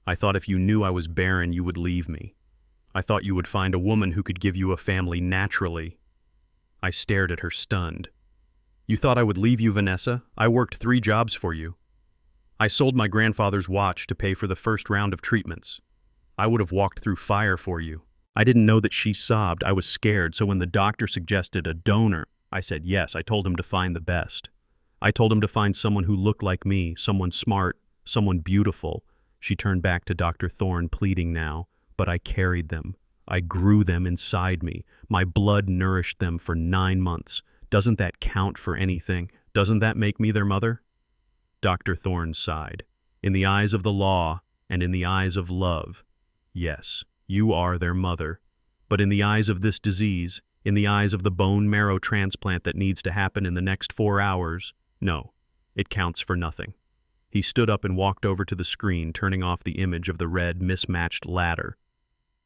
I thought if you knew I was barren, you would leave me. I thought you would find a woman who could give you a family naturally." I stared at her, stunned. "You thought I would leave you, Vanessa? I worked 3 jobs for you. I sold my grandfather's watch to pay for the first round of treatments. I would have walked through fire for you." I didn't know that she sobbed. I was scared, so when the doctor suggested a donor, I said yes. I told him to find the best. I told him to find someone who looked like me, someone smart, someone beautiful. She turned back to Dr. Thorne, pleading now, but I carried them. I grew them inside me. My blood nourished them for 9 months. Doesn't that count for anything? Doesn't that make me their mother? Dr. Thorne sighed. In the eyes of the law, and in the eyes of love, yes, you are their mother. But in the eyes of this disease, in the eyes of the bone marrow transplant that needs to happen in the next 4 hours, no, it counts for nothing. He stood up and walked over to the screen, turning off the image of the red, mismatched ladder.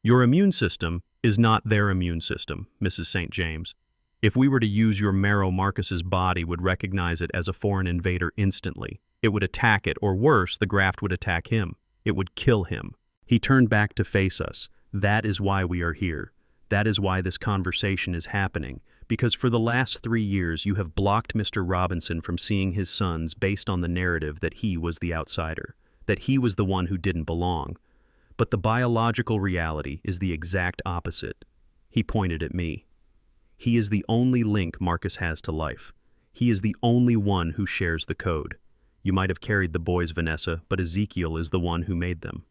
Your immune system is not their immune system, Mrs. St. James. If we were to use your marrow, Marcus's body would recognize it as a foreign invader instantly. It would attack it, or worse, the graft would attack him. It would kill him. He turned back to face us. That is why we are here. That is why this conversation is happening. Because for the last 3 years you have blocked Mr. Robinson from seeing his sons based on the narrative that he was the outsider, that he was the one who didn't belong. But the biological reality is the exact opposite. He pointed at me. He is the only link Marcus has to life. He is the only one who shares the code. You might have carried the boys, Vanessa, but Ezekiel is the one who made them.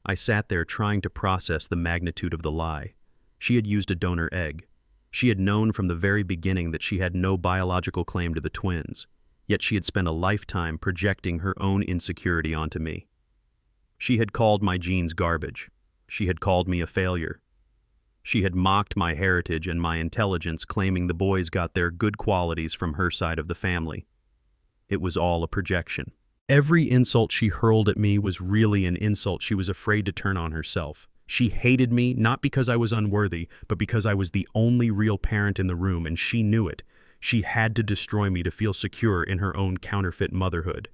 I sat there trying to process the magnitude of the lie. She had used a donor egg. She had known from the very beginning that she had no biological claim to the twins, yet she had spent a lifetime projecting her own insecurity onto me. She had called my genes garbage. She had called me a failure. She had mocked my heritage and my intelligence, claiming the boys got their good qualities from her side of the family. It was all a projection. Every insult she hurled at me was really an insult she was afraid to turn on herself. She hated me not because I was unworthy, but because I was the only real parent in the room, and she knew it. She had to destroy me to feel secure in her own counterfeit motherhood.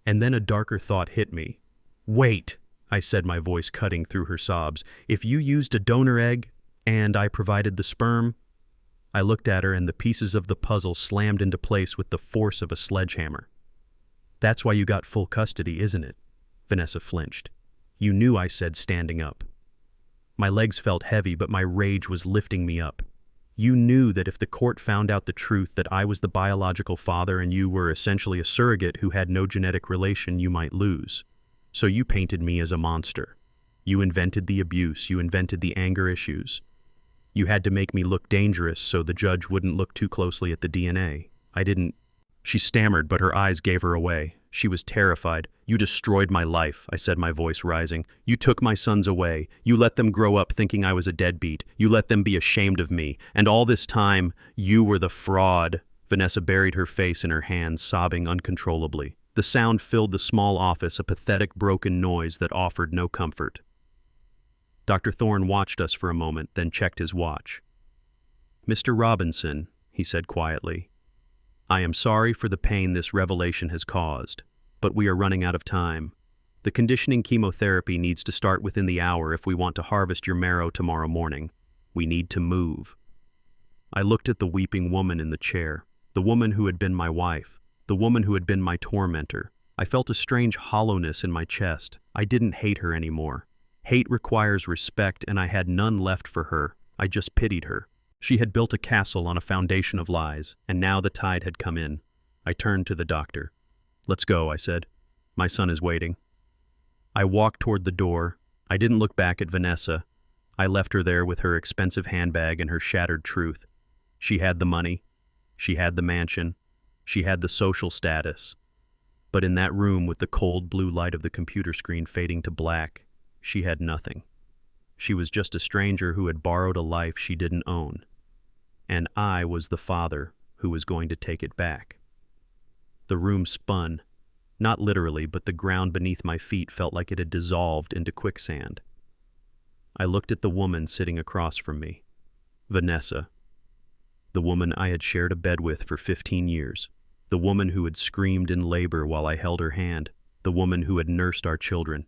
And then a darker thought hit me. "Wait," I said, my voice cutting through her sobs. "If you used a donor egg, and I provided the sperm..." I looked at her, and the pieces of the puzzle slammed into place with the force of a sledgehammer. "That's why you got full custody, isn't it?" Vanessa flinched. "You knew," I said, standing up. My legs felt heavy, but my rage was lifting me up. "You knew that if the court found out the truth that I was the biological father and you were essentially a surrogate who had no genetic relation, you might lose. So you painted me as a monster. You invented the abuse, you invented the anger issues. You had to make me look dangerous so the judge wouldn't look too closely at the DNA. I didn't..." She stammered, but her eyes gave her away. She was terrified. "You destroyed my life," I said, my voice rising. "You took my sons away. You let them grow up thinking I was a deadbeat. You let them be ashamed of me. And all this time, you were the fraud." Vanessa buried her face in her hands, sobbing uncontrollably. The sound filled the small office, a pathetic, broken noise that offered no comfort. Dr. Thorne watched us for a moment, then checked his watch. "Mr. Robinson," he said quietly, "I am sorry for the pain this revelation has caused, but we are running out of time. The conditioning chemotherapy needs to start within the hour if we want to harvest your marrow tomorrow morning. We need to move." I looked at the weeping woman in the chair, the woman who had been my wife, the woman who had been my tormentor. I felt a strange hollowness in my chest. I didn't hate her anymore. Hate requires respect, and I had none left for her. I just pitied her. She had built a castle on a foundation of lies, and now the tide had come in. I turned to the doctor. "Let's go," I said. "My son is waiting." I walked toward the door. I didn't look back at Vanessa. I left her there with her expensive handbag and her shattered truth. She had the money. She had the mansion. She had the social status. But in that room with the cold blue light of the computer screen fading to black, she had nothing. She was just a stranger who had borrowed a life she didn't own. And I was the father who was going to take it back. The room spun. Not literally, but the ground beneath my feet felt like it had dissolved into quicksand. I looked at the woman sitting across from me. Vanessa. The woman I had shared a bed with for 15 years. The woman who had screamed in labor while I held her hand. The woman who had nursed our children.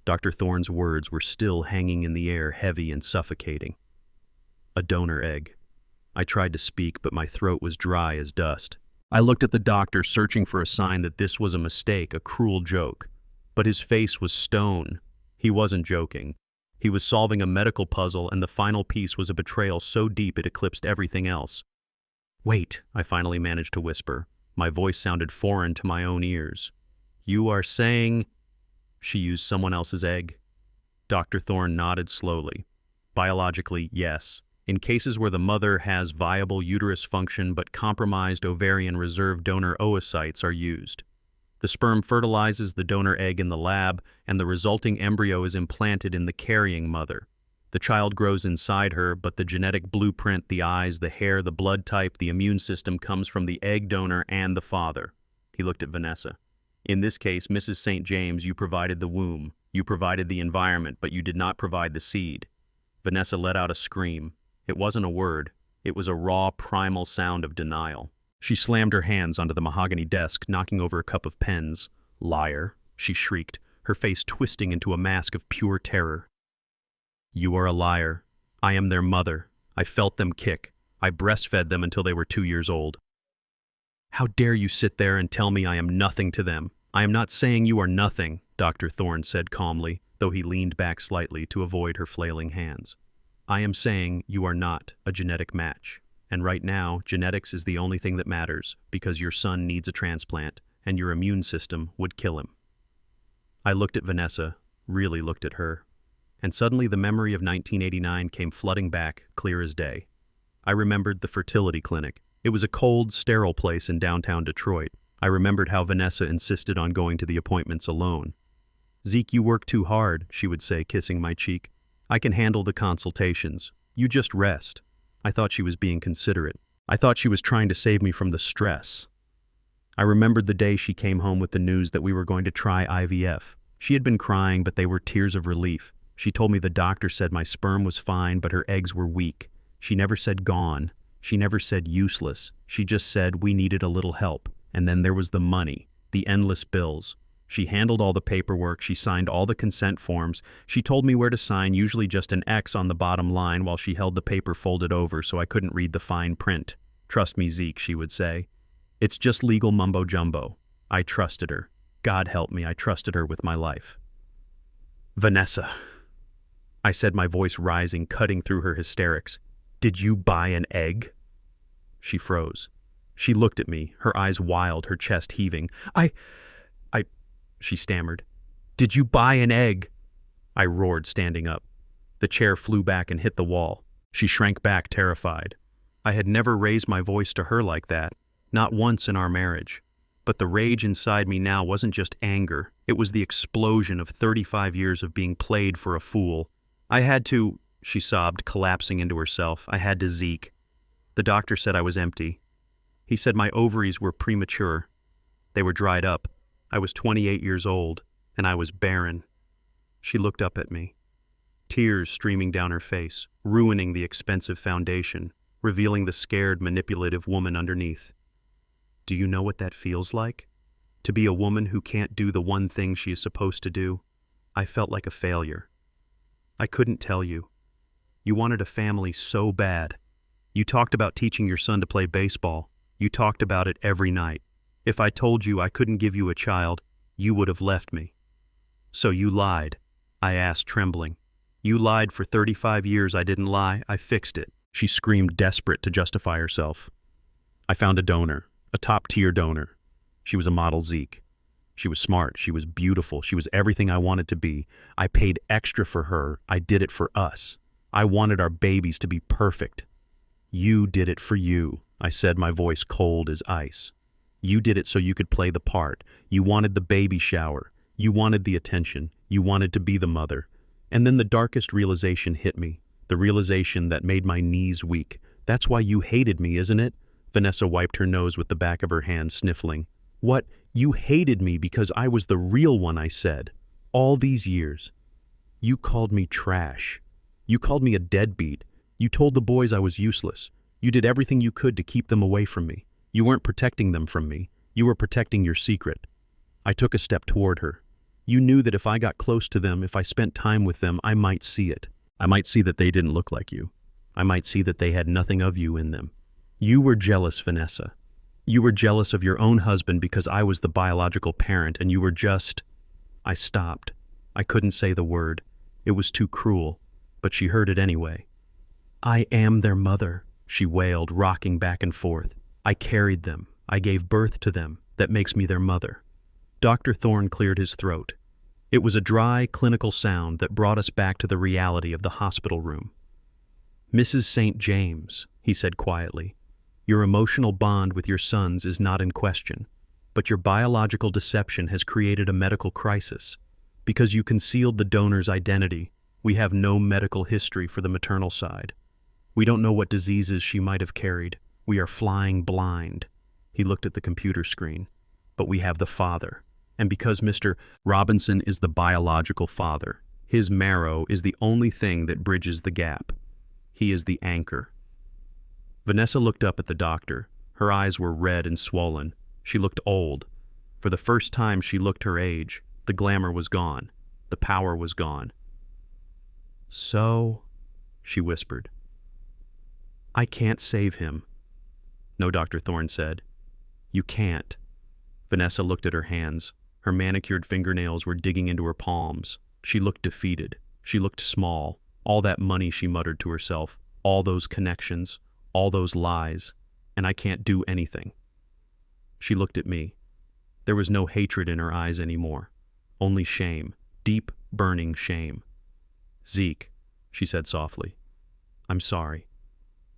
Dr. Thorne's words were still hanging in the air, heavy and suffocating. A donor egg. I tried to speak, but my throat was dry as dust. I looked at the doctor, searching for a sign that this was a mistake, a cruel joke. But his face was stone. He wasn't joking. He was solving a medical puzzle, and the final piece was a betrayal so deep it eclipsed everything else. "Wait," I finally managed to whisper. My voice sounded foreign to my own ears. "You are saying—" She used someone else's egg? Dr. Thorne nodded slowly. "Biologically, yes. In cases where the mother has viable uterus function but compromised ovarian reserve donor oocytes are used. The sperm fertilizes the donor egg in the lab, and the resulting embryo is implanted in the carrying mother. The child grows inside her, but the genetic blueprint, the eyes, the hair, the blood type, the immune system comes from the egg donor and the father." He looked at Vanessa. "In this case, Mrs. St. James, you provided the womb. You provided the environment, but you did not provide the seed." Vanessa let out a scream. It wasn't a word. It was a raw, primal sound of denial. She slammed her hands onto the mahogany desk, knocking over a cup of pens. "Liar," she shrieked, her face twisting into a mask of pure terror. "You are a liar. I am their mother. I felt them kick. I breastfed them until they were 2 years old." "How dare you sit there and tell me I am nothing to them? I am not saying you are nothing," Dr. Thorne said calmly, though he leaned back slightly to avoid her flailing hands. "I am saying you are not a genetic match. And right now, genetics is the only thing that matters, because your son needs a transplant, and your immune system would kill him." I looked at Vanessa, really looked at her, and suddenly the memory of 1989 came flooding back, clear as day. I remembered the fertility clinic. It was a cold, sterile place in downtown Detroit. I remembered how Vanessa insisted on going to the appointments alone. "Zeke, you work too hard," she would say, kissing my cheek. "I can handle the consultations. You just rest." I thought she was being considerate. I thought she was trying to save me from the stress. I remembered the day she came home with the news that we were going to try IVF. She had been crying, but they were tears of relief. She told me the doctor said my sperm was fine, but her eggs were weak. She never said gone. She never said useless. She just said we needed a little help. And then there was the money, the endless bills. She handled all the paperwork, she signed all the consent forms. She told me where to sign, usually just an X on the bottom line, while she held the paper folded over so I couldn't read the fine print. "Trust me, Zeke," she would say. "It's just legal mumbo-jumbo." I trusted her. God help me, I trusted her with my life. "Vanessa," I said, my voice rising, cutting through her hysterics. "Did you buy an egg?" She froze. She looked at me, her eyes wild, her chest heaving. I, she stammered. "Did you buy an egg?" I roared, standing up. The chair flew back and hit the wall. She shrank back, terrified. I had never raised my voice to her like that, not once in our marriage. But the rage inside me now wasn't just anger. It was the explosion of 35 years of being played for a fool. "I had to," she sobbed, collapsing into herself. "I had to, Zeke. The doctor said I was empty. He said my ovaries were premature. They were dried up. I was 28 years old, and I was barren." She looked up at me, tears streaming down her face, ruining the expensive foundation, revealing the scared, manipulative woman underneath. "Do you know what that feels like? To be a woman who can't do the one thing she is supposed to do? I felt like a failure. I couldn't tell you. You wanted a family so bad. You talked about teaching your son to play baseball. You talked about it every night. If I told you I couldn't give you a child, you would have left me. So you lied," I asked, trembling. "You lied for 35 years. I didn't lie. I fixed it." She screamed, desperate to justify herself. "I found a donor, a top-tier donor. She was a model, Zeke. She was smart. She was beautiful. She was everything I wanted to be. I paid extra for her. I did it for us. I wanted our babies to be perfect." "You did it for you," I said, my voice cold as ice. "You did it so you could play the part. You wanted the baby shower. You wanted the attention. You wanted to be the mother." And then the darkest realization hit me, the realization that made my knees weak. "That's why you hated me, isn't it?" Vanessa wiped her nose with the back of her hand, sniffling. "What? You hated me because I was the real one," I said. "All these years. You called me trash. You called me a deadbeat. You told the boys I was useless. You did everything you could to keep them away from me. You weren't protecting them from me. You were protecting your secret." I took a step toward her. "You knew that if I got close to them, if I spent time with them, I might see it. I might see that they didn't look like you. I might see that they had nothing of you in them. You were jealous, Vanessa. You were jealous of your own husband because I was the biological parent, and you were just—" I stopped. I couldn't say the word. It was too cruel, but she heard it anyway. "I am their mother," she wailed, rocking back and forth. "I carried them. I gave birth to them. That makes me their mother." Dr. Thorne cleared his throat. It was a dry, clinical sound that brought us back to the reality of the hospital room. "Mrs. St. James," he said quietly, "your emotional bond with your sons is not in question, but your biological deception has created a medical crisis. Because you concealed the donor's identity, we have no medical history for the maternal side. We don't know what diseases she might have carried. We are flying blind." He looked at the computer screen. "But we have the father. And because Mr. Robinson is the biological father, his marrow is the only thing that bridges the gap. He is the anchor." Vanessa looked up at the doctor. Her eyes were red and swollen. She looked old. For the first time she looked her age. The glamour was gone. The power was gone. "So," she whispered, "I can't save him." "No," Dr. Thorne said. "You can't." Vanessa looked at her hands. Her manicured fingernails were digging into her palms. She looked defeated. She looked small. All that money, she muttered to herself. All those connections. All those lies. And I can't do anything. She looked at me. There was no hatred in her eyes anymore. Only shame. Deep, burning shame. "Zeke," she said softly, "I'm sorry."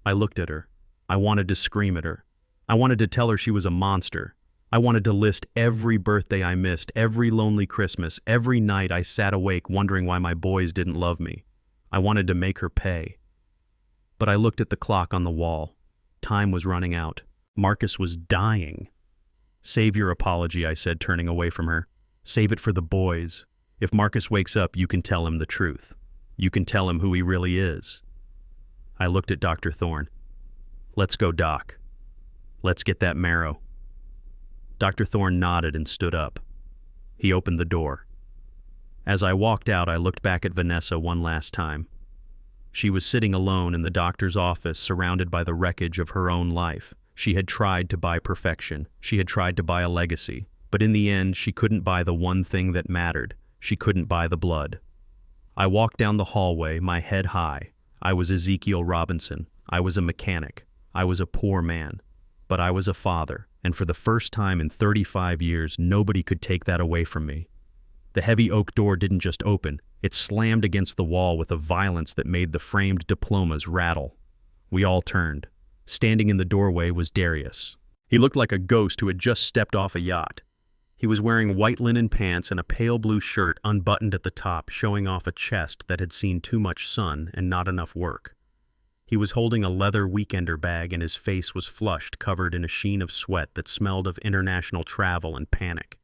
I looked at her. I wanted to scream at her. I wanted to tell her she was a monster. I wanted to list every birthday I missed, every lonely Christmas, every night I sat awake wondering why my boys didn't love me. I wanted to make her pay. But I looked at the clock on the wall. Time was running out. Marcus was dying. "Save your apology," I said, turning away from her. "Save it for the boys. If Marcus wakes up, you can tell him the truth. You can tell him who he really is." I looked at Dr. Thorne. "Let's go, Doc. Let's get that marrow." Dr. Thorne nodded and stood up. He opened the door. As I walked out, I looked back at Vanessa one last time. She was sitting alone in the doctor's office, surrounded by the wreckage of her own life. She had tried to buy perfection. She had tried to buy a legacy. But in the end, she couldn't buy the one thing that mattered. She couldn't buy the blood. I walked down the hallway, my head high. I was Ezekiel Robinson. I was a mechanic. I was a poor man. But I was a father, and for the first time in 35 years, nobody could take that away from me. The heavy oak door didn't just open. It slammed against the wall with a violence that made the framed diplomas rattle. We all turned. Standing in the doorway was Darius. He looked like a ghost who had just stepped off a yacht. He was wearing white linen pants and a pale blue shirt unbuttoned at the top, showing off a chest that had seen too much sun and not enough work. He was holding a leather weekender bag and his face was flushed, covered in a sheen of sweat that smelled of international travel and panic.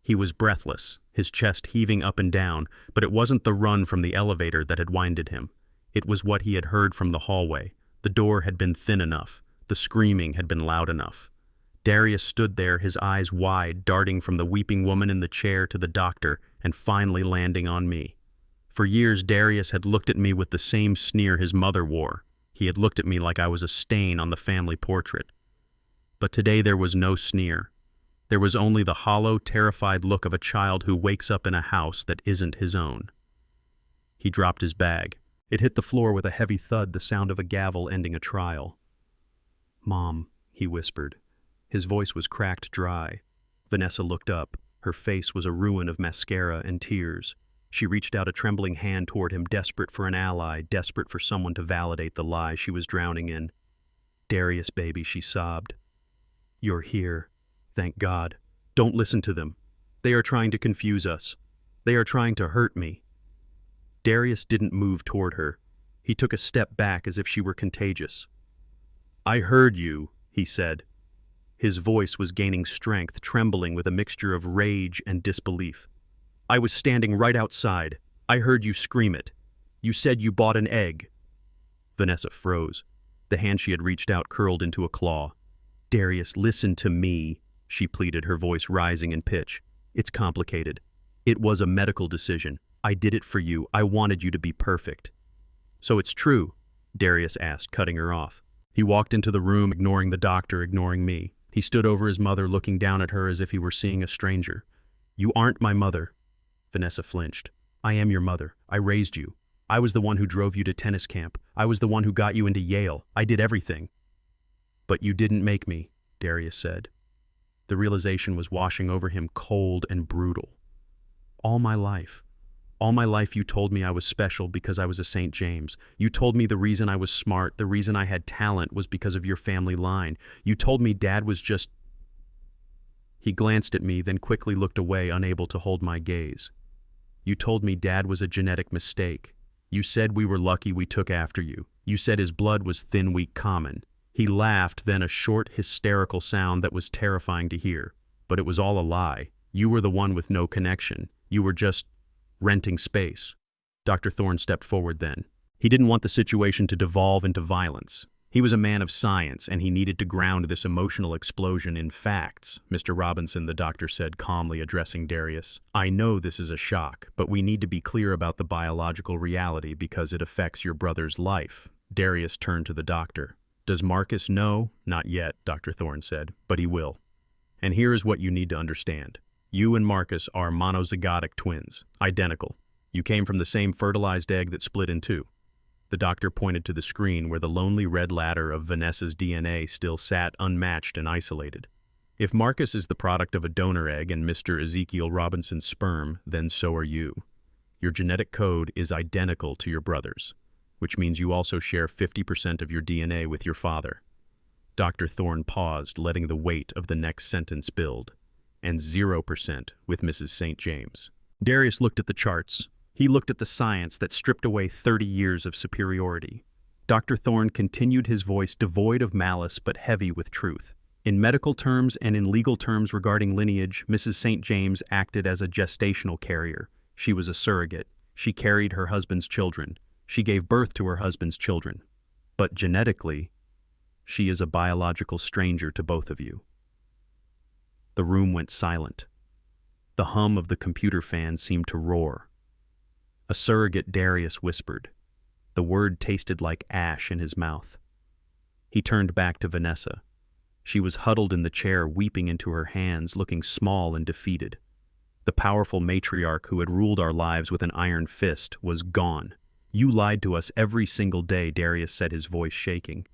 He was breathless, his chest heaving up and down, but it wasn't the run from the elevator that had winded him. It was what he had heard from the hallway. The door had been thin enough. The screaming had been loud enough. Darius stood there, his eyes wide, darting from the weeping woman in the chair to the doctor, and finally landing on me. For years, Darius had looked at me with the same sneer his mother wore. He had looked at me like I was a stain on the family portrait. But today there was no sneer. There was only the hollow, terrified look of a child who wakes up in a house that isn't his own. He dropped his bag. It hit the floor with a heavy thud, the sound of a gavel ending a trial. "Mom," he whispered. His voice was cracked dry. Vanessa looked up. Her face was a ruin of mascara and tears. She reached out a trembling hand toward him, desperate for an ally, desperate for someone to validate the lie she was drowning in. "Darius, baby," she sobbed. "You're here. Thank God. Don't listen to them. They are trying to confuse us. They are trying to hurt me." Darius didn't move toward her. He took a step back as if she were contagious. "I heard you," he said. His voice was gaining strength, trembling with a mixture of rage and disbelief. "I was standing right outside. I heard you scream it. You said you bought an egg." Vanessa froze. The hand she had reached out curled into a claw. "Darius, listen to me," she pleaded, her voice rising in pitch. "It's complicated. It was a medical decision. I did it for you. I wanted you to be perfect." "So it's true?" Darius asked, cutting her off. He walked into the room, ignoring the doctor, ignoring me. He stood over his mother, looking down at her as if he were seeing a stranger. "You aren't my mother." Vanessa flinched. I am your mother. I raised you. I was the one who drove you to tennis camp. I was the one who got you into Yale. I did everything. But you didn't make me, Darius said. The realization was washing over him cold and brutal. All my life you told me I was special because I was a St. James. You told me the reason I was smart, the reason I had talent was because of your family line. You told me Dad was just... He glanced at me, then quickly looked away, unable to hold my gaze. You told me Dad was a genetic mistake. You said we were lucky we took after you. You said his blood was thin, weak, common. He laughed, then a short, hysterical sound that was terrifying to hear. But it was all a lie. You were the one with no connection. You were just renting space. Dr. Thorne stepped forward then. He didn't want the situation to devolve into violence. He was a man of science, and he needed to ground this emotional explosion in facts. Mr. Robinson, the doctor said, calmly addressing Darius. I know this is a shock, but we need to be clear about the biological reality because it affects your brother's life. Darius turned to the doctor. Does Marcus know? Not yet, Dr. Thorne said, but he will. And here is what you need to understand. You and Marcus are monozygotic twins, identical. You came from the same fertilized egg that split in two. The doctor pointed to the screen where the lonely red ladder of Vanessa's DNA still sat unmatched and isolated. If Marcus is the product of a donor egg and Mr. Ezekiel Robinson's sperm, then so are you. Your genetic code is identical to your brother's, which means you also share 50% of your DNA with your father. Dr. Thorne paused, letting the weight of the next sentence build. And 0% with Mrs. St. James. Darius looked at the charts. He looked at the science that stripped away 30 years of superiority. Dr. Thorne continued, his voice devoid of malice but heavy with truth. In medical terms and in legal terms regarding lineage, Mrs. St. James acted as a gestational carrier. She was a surrogate. She carried her husband's children. She gave birth to her husband's children. But genetically, she is a biological stranger to both of you. The room went silent. The hum of the computer fan seemed to roar. A surrogate, Darius whispered. The word tasted like ash in his mouth. He turned back to Vanessa. She was huddled in the chair, weeping into her hands, looking small and defeated. The powerful matriarch who had ruled our lives with an iron fist was gone. You lied to us every single day, Darius said, his voice shaking.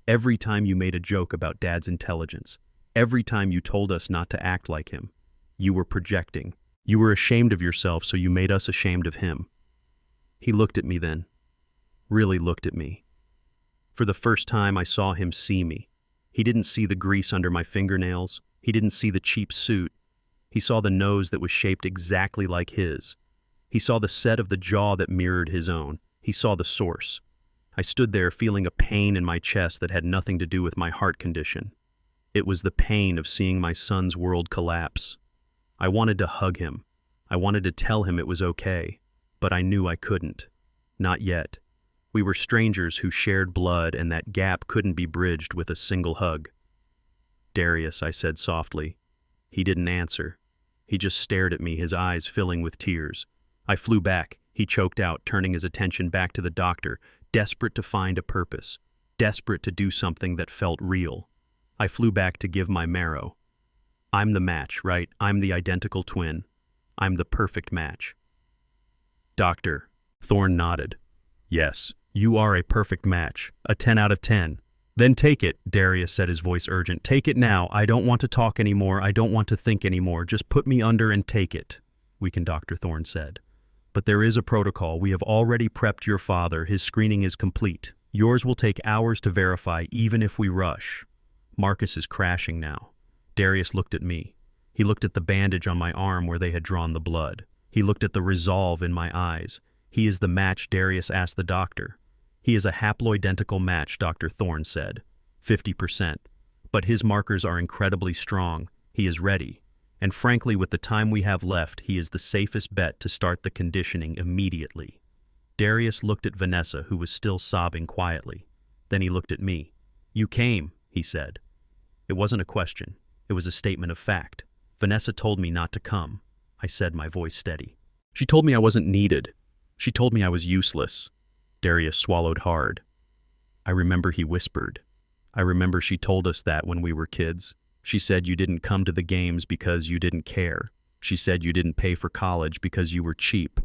Every time you made a joke about Dad's intelligence. Every time you told us not to act like him. You were projecting. You were ashamed of yourself, so you made us ashamed of him. He looked at me then. Really looked at me. For the first time, I saw him see me. He didn't see the grease under my fingernails. He didn't see the cheap suit. He saw the nose that was shaped exactly like his. He saw the set of the jaw that mirrored his own. He saw the source. I stood there feeling a pain in my chest that had nothing to do with my heart condition. It was the pain of seeing my son's world collapse. I wanted to hug him. I wanted to tell him it was okay, but I knew I couldn't. Not yet. We were strangers who shared blood, and that gap couldn't be bridged with a single hug. Darius, I said softly. He didn't answer. He just stared at me, his eyes filling with tears. I flew back. He choked out, turning his attention back to the doctor, desperate to find a purpose, desperate to do something that felt real. I flew back to give my marrow. I'm the match, right? I'm the identical twin. I'm the perfect match. Doctor. Thorne nodded. Yes, you are a perfect match. A 10 out of 10. Then take it, Darius said, his voice urgent. Take it now. I don't want to talk anymore. I don't want to think anymore. Just put me under and take it, weakened Dr. Thorne said. But there is a protocol. We have already prepped your father. His screening is complete. Yours will take hours to verify, even if we rush. Marcus is crashing now. Darius looked at me. He looked at the bandage on my arm where they had drawn the blood. He looked at the resolve in my eyes. He is the match, Darius asked the doctor. He is a haploidentical match, Dr. Thorne said. 50%. But his markers are incredibly strong. He is ready. And frankly, with the time we have left, he is the safest bet to start the conditioning immediately. Darius looked at Vanessa, who was still sobbing quietly. Then he looked at me. You came, he said. It wasn't a question. It was a statement of fact. Vanessa told me not to come, I said, my voice steady. She told me I wasn't needed. She told me I was useless. Darius swallowed hard. I remember he whispered. I remember she told us that when we were kids. She said you didn't come to the games because you didn't care. She said you didn't pay for college because you were cheap.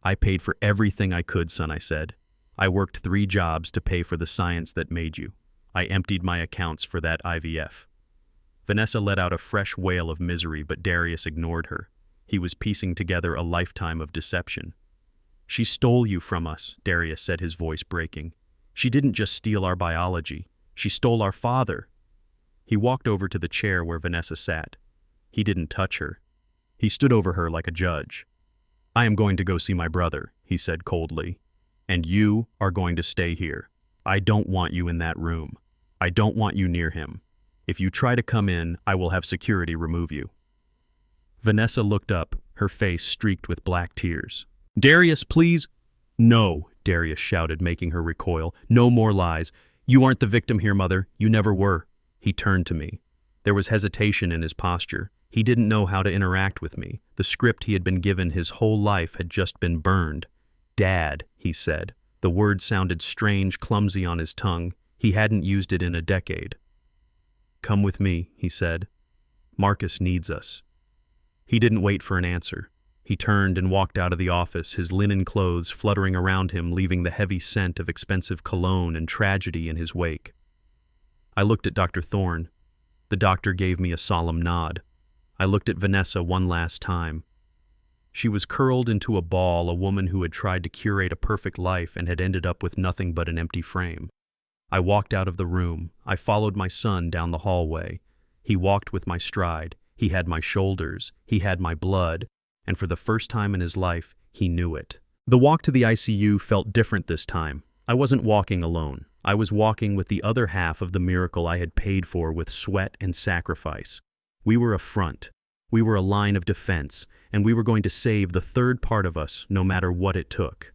I paid for everything I could, son, I said. I worked 3 jobs to pay for the science that made you. I emptied my accounts for that IVF. Vanessa let out a fresh wail of misery, but Darius ignored her. He was piecing together a lifetime of deception. She stole you from us, Darius said, his voice breaking. She didn't just steal our biology. She stole our father. He walked over to the chair where Vanessa sat. He didn't touch her. He stood over her like a judge. I am going to go see my brother, he said coldly. And you are going to stay here. I don't want you in that room. I don't want you near him. If you try to come in, I will have security remove you. Vanessa looked up, her face streaked with black tears. Darius, please. No, Darius shouted, making her recoil. No more lies. You aren't the victim here, mother. You never were. He turned to me. There was hesitation in his posture. He didn't know how to interact with me. The script he had been given his whole life had just been burned. Dad, he said. The word sounded strange, clumsy on his tongue. He hadn't used it in a decade. Come with me, he said. Marcus needs us. He didn't wait for an answer. He turned and walked out of the office, his linen clothes fluttering around him, leaving the heavy scent of expensive cologne and tragedy in his wake. I looked at Dr. Thorne. The doctor gave me a solemn nod. I looked at Vanessa one last time. She was curled into a ball, a woman who had tried to curate a perfect life and had ended up with nothing but an empty frame. I walked out of the room. I followed my son down the hallway. He walked with my stride. He had my shoulders. He had my blood. And for the first time in his life, he knew it. The walk to the ICU felt different this time. I wasn't walking alone. I was walking with the other half of the miracle I had paid for with sweat and sacrifice. We were a front. We were a line of defense, and we were going to save the third part of us, no matter what it took.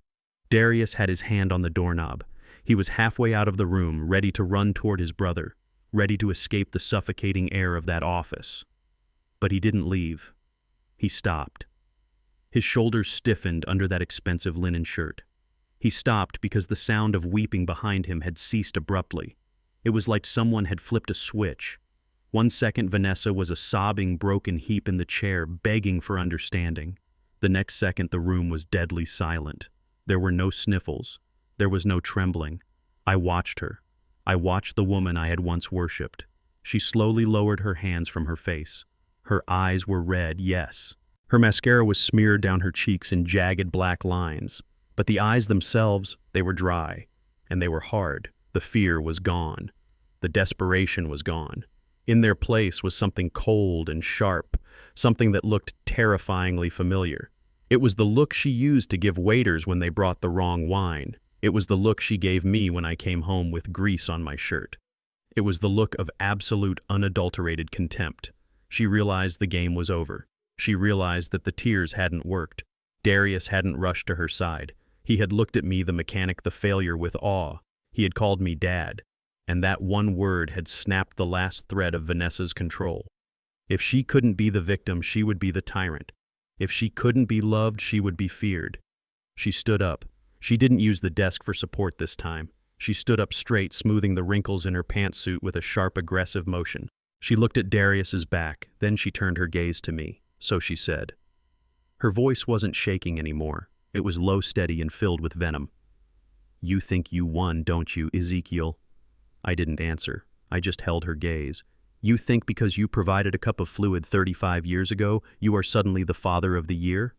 Darius had his hand on the doorknob. He was halfway out of the room, ready to run toward his brother, ready to escape the suffocating air of that office. But he didn't leave. He stopped. His shoulders stiffened under that expensive linen shirt. He stopped because the sound of weeping behind him had ceased abruptly. It was like someone had flipped a switch. 1 second, Vanessa was a sobbing, broken heap in the chair, begging for understanding. The next second, the room was deadly silent. There were no sniffles. There was no trembling. I watched her. I watched the woman I had once worshipped. She slowly lowered her hands from her face. Her eyes were red, yes. Her mascara was smeared down her cheeks in jagged black lines. But the eyes themselves, they were dry. And they were hard. The fear was gone. The desperation was gone. In their place was something cold and sharp, something that looked terrifyingly familiar. It was the look she used to give waiters when they brought the wrong wine. It was the look she gave me when I came home with grease on my shirt. It was the look of absolute, unadulterated contempt. She realized the game was over. She realized that the tears hadn't worked. Darius hadn't rushed to her side. He had looked at me, the mechanic, the failure, with awe. He had called me Dad. And that one word had snapped the last thread of Vanessa's control. If she couldn't be the victim, she would be the tyrant. If she couldn't be loved, she would be feared. She stood up. She didn't use the desk for support this time. She stood up straight, smoothing the wrinkles in her pantsuit with a sharp, aggressive motion. She looked at Darius's back, then she turned her gaze to me. So she said. Her voice wasn't shaking anymore. It was low, steady, and filled with venom. You think you won, don't you, Ezekiel? I didn't answer. I just held her gaze. You think because you provided a cup of fluid 35 years ago, you are suddenly the father of the year?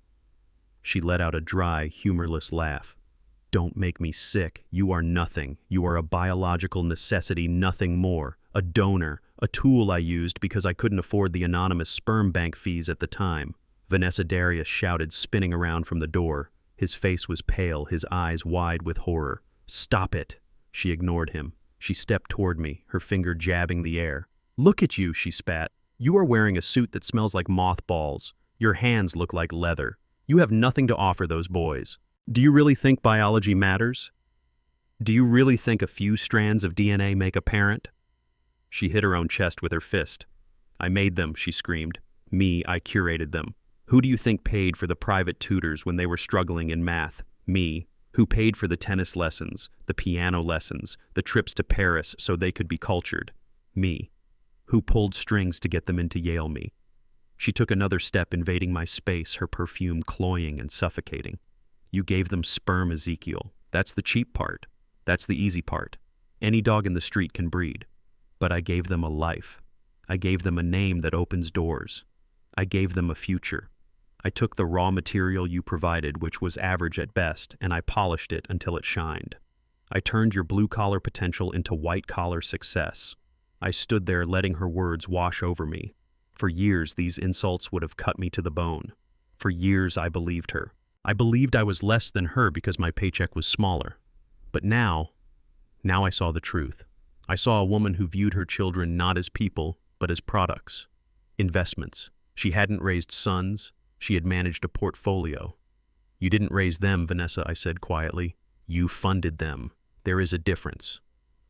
She let out a dry, humorless laugh. Don't make me sick. You are nothing. You are a biological necessity, nothing more. A donor, a tool I used because I couldn't afford the anonymous sperm bank fees at the time. Vanessa, Darius shouted, spinning around from the door. His face was pale, his eyes wide with horror. Stop it. She ignored him. She stepped toward me, her finger jabbing the air. Look at you, she spat. You are wearing a suit that smells like mothballs. Your hands look like leather. You have nothing to offer those boys. Do you really think biology matters? Do you really think a few strands of DNA make a parent? She hit her own chest with her fist. I made them, she screamed. Me, I curated them. Who do you think paid for the private tutors when they were struggling in math? Me. Who paid for the tennis lessons, the piano lessons, the trips to Paris so they could be cultured? Me. Who pulled strings to get them into Yale? Me. She took another step, invading my space, her perfume cloying and suffocating. You gave them sperm, Ezekiel. That's the cheap part. That's the easy part. Any dog in the street can breed. But I gave them a life. I gave them a name that opens doors. I gave them a future. I took the raw material you provided, which was average at best, and I polished it until it shined. I turned your blue-collar potential into white-collar success. I stood there letting her words wash over me. For years, these insults would have cut me to the bone. For years, I believed her. I believed I was less than her because my paycheck was smaller. But now I saw the truth. I saw a woman who viewed her children not as people, but as products, investments. She hadn't raised sons. She had managed a portfolio. You didn't raise them, Vanessa, I said quietly. You funded them. There is a difference.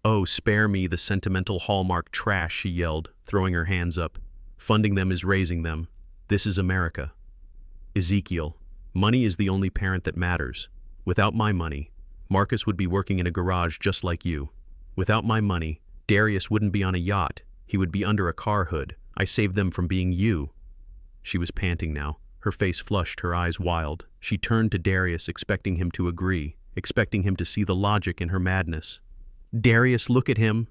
Oh, spare me the sentimental Hallmark trash, she yelled, throwing her hands up. Funding them is raising them. This is America. Ezekiel, money is the only parent that matters. Without my money, Marcus would be working in a garage just like you. Without my money, Darius wouldn't be on a yacht. He would be under a car hood. I saved them from being you. She was panting now, her face flushed, her eyes wild. She turned to Darius, expecting him to agree, expecting him to see the logic in her madness. Darius, look at him,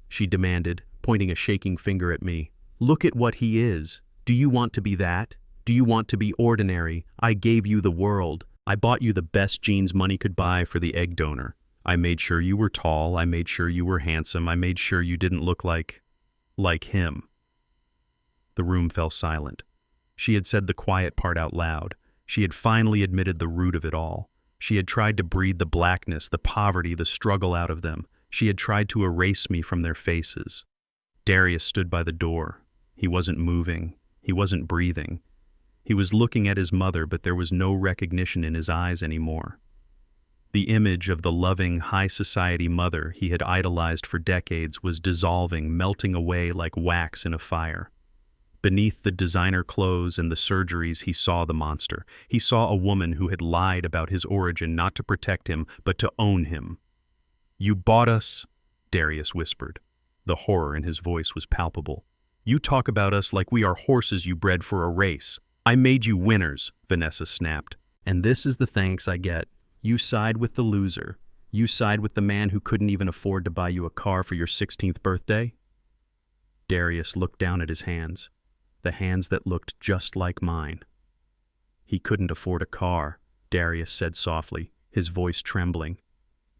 she demanded, pointing a shaking finger at me. Look at what he is. Do you want to be that? Do you want to be ordinary? I gave you the world. I bought you the best jeans money could buy for the egg donor. I made sure you were tall. I made sure you were handsome. I made sure you didn't look like him. The room fell silent. She had said the quiet part out loud. She had finally admitted the root of it all. She had tried to breathe the blackness, the poverty, the struggle out of them. She had tried to erase me from their faces. Darius stood by the door. He wasn't moving. He wasn't breathing. He was looking at his mother, but there was no recognition in his eyes anymore. The image of the loving, high society mother he had idolized for decades was dissolving, melting away like wax in a fire. Beneath the designer clothes and the surgeries, he saw the monster. He saw a woman who had lied about his origin, not to protect him, but to own him. You bought us, Darius whispered. The horror in his voice was palpable. You talk about us like we are horses you bred for a race. I made you winners, Vanessa snapped. And this is the thanks I get. You side with the loser. You side with the man who couldn't even afford to buy you a car for your 16th birthday? Darius looked down at his hands, the hands that looked just like mine. He couldn't afford a car, Darius said softly, his voice trembling.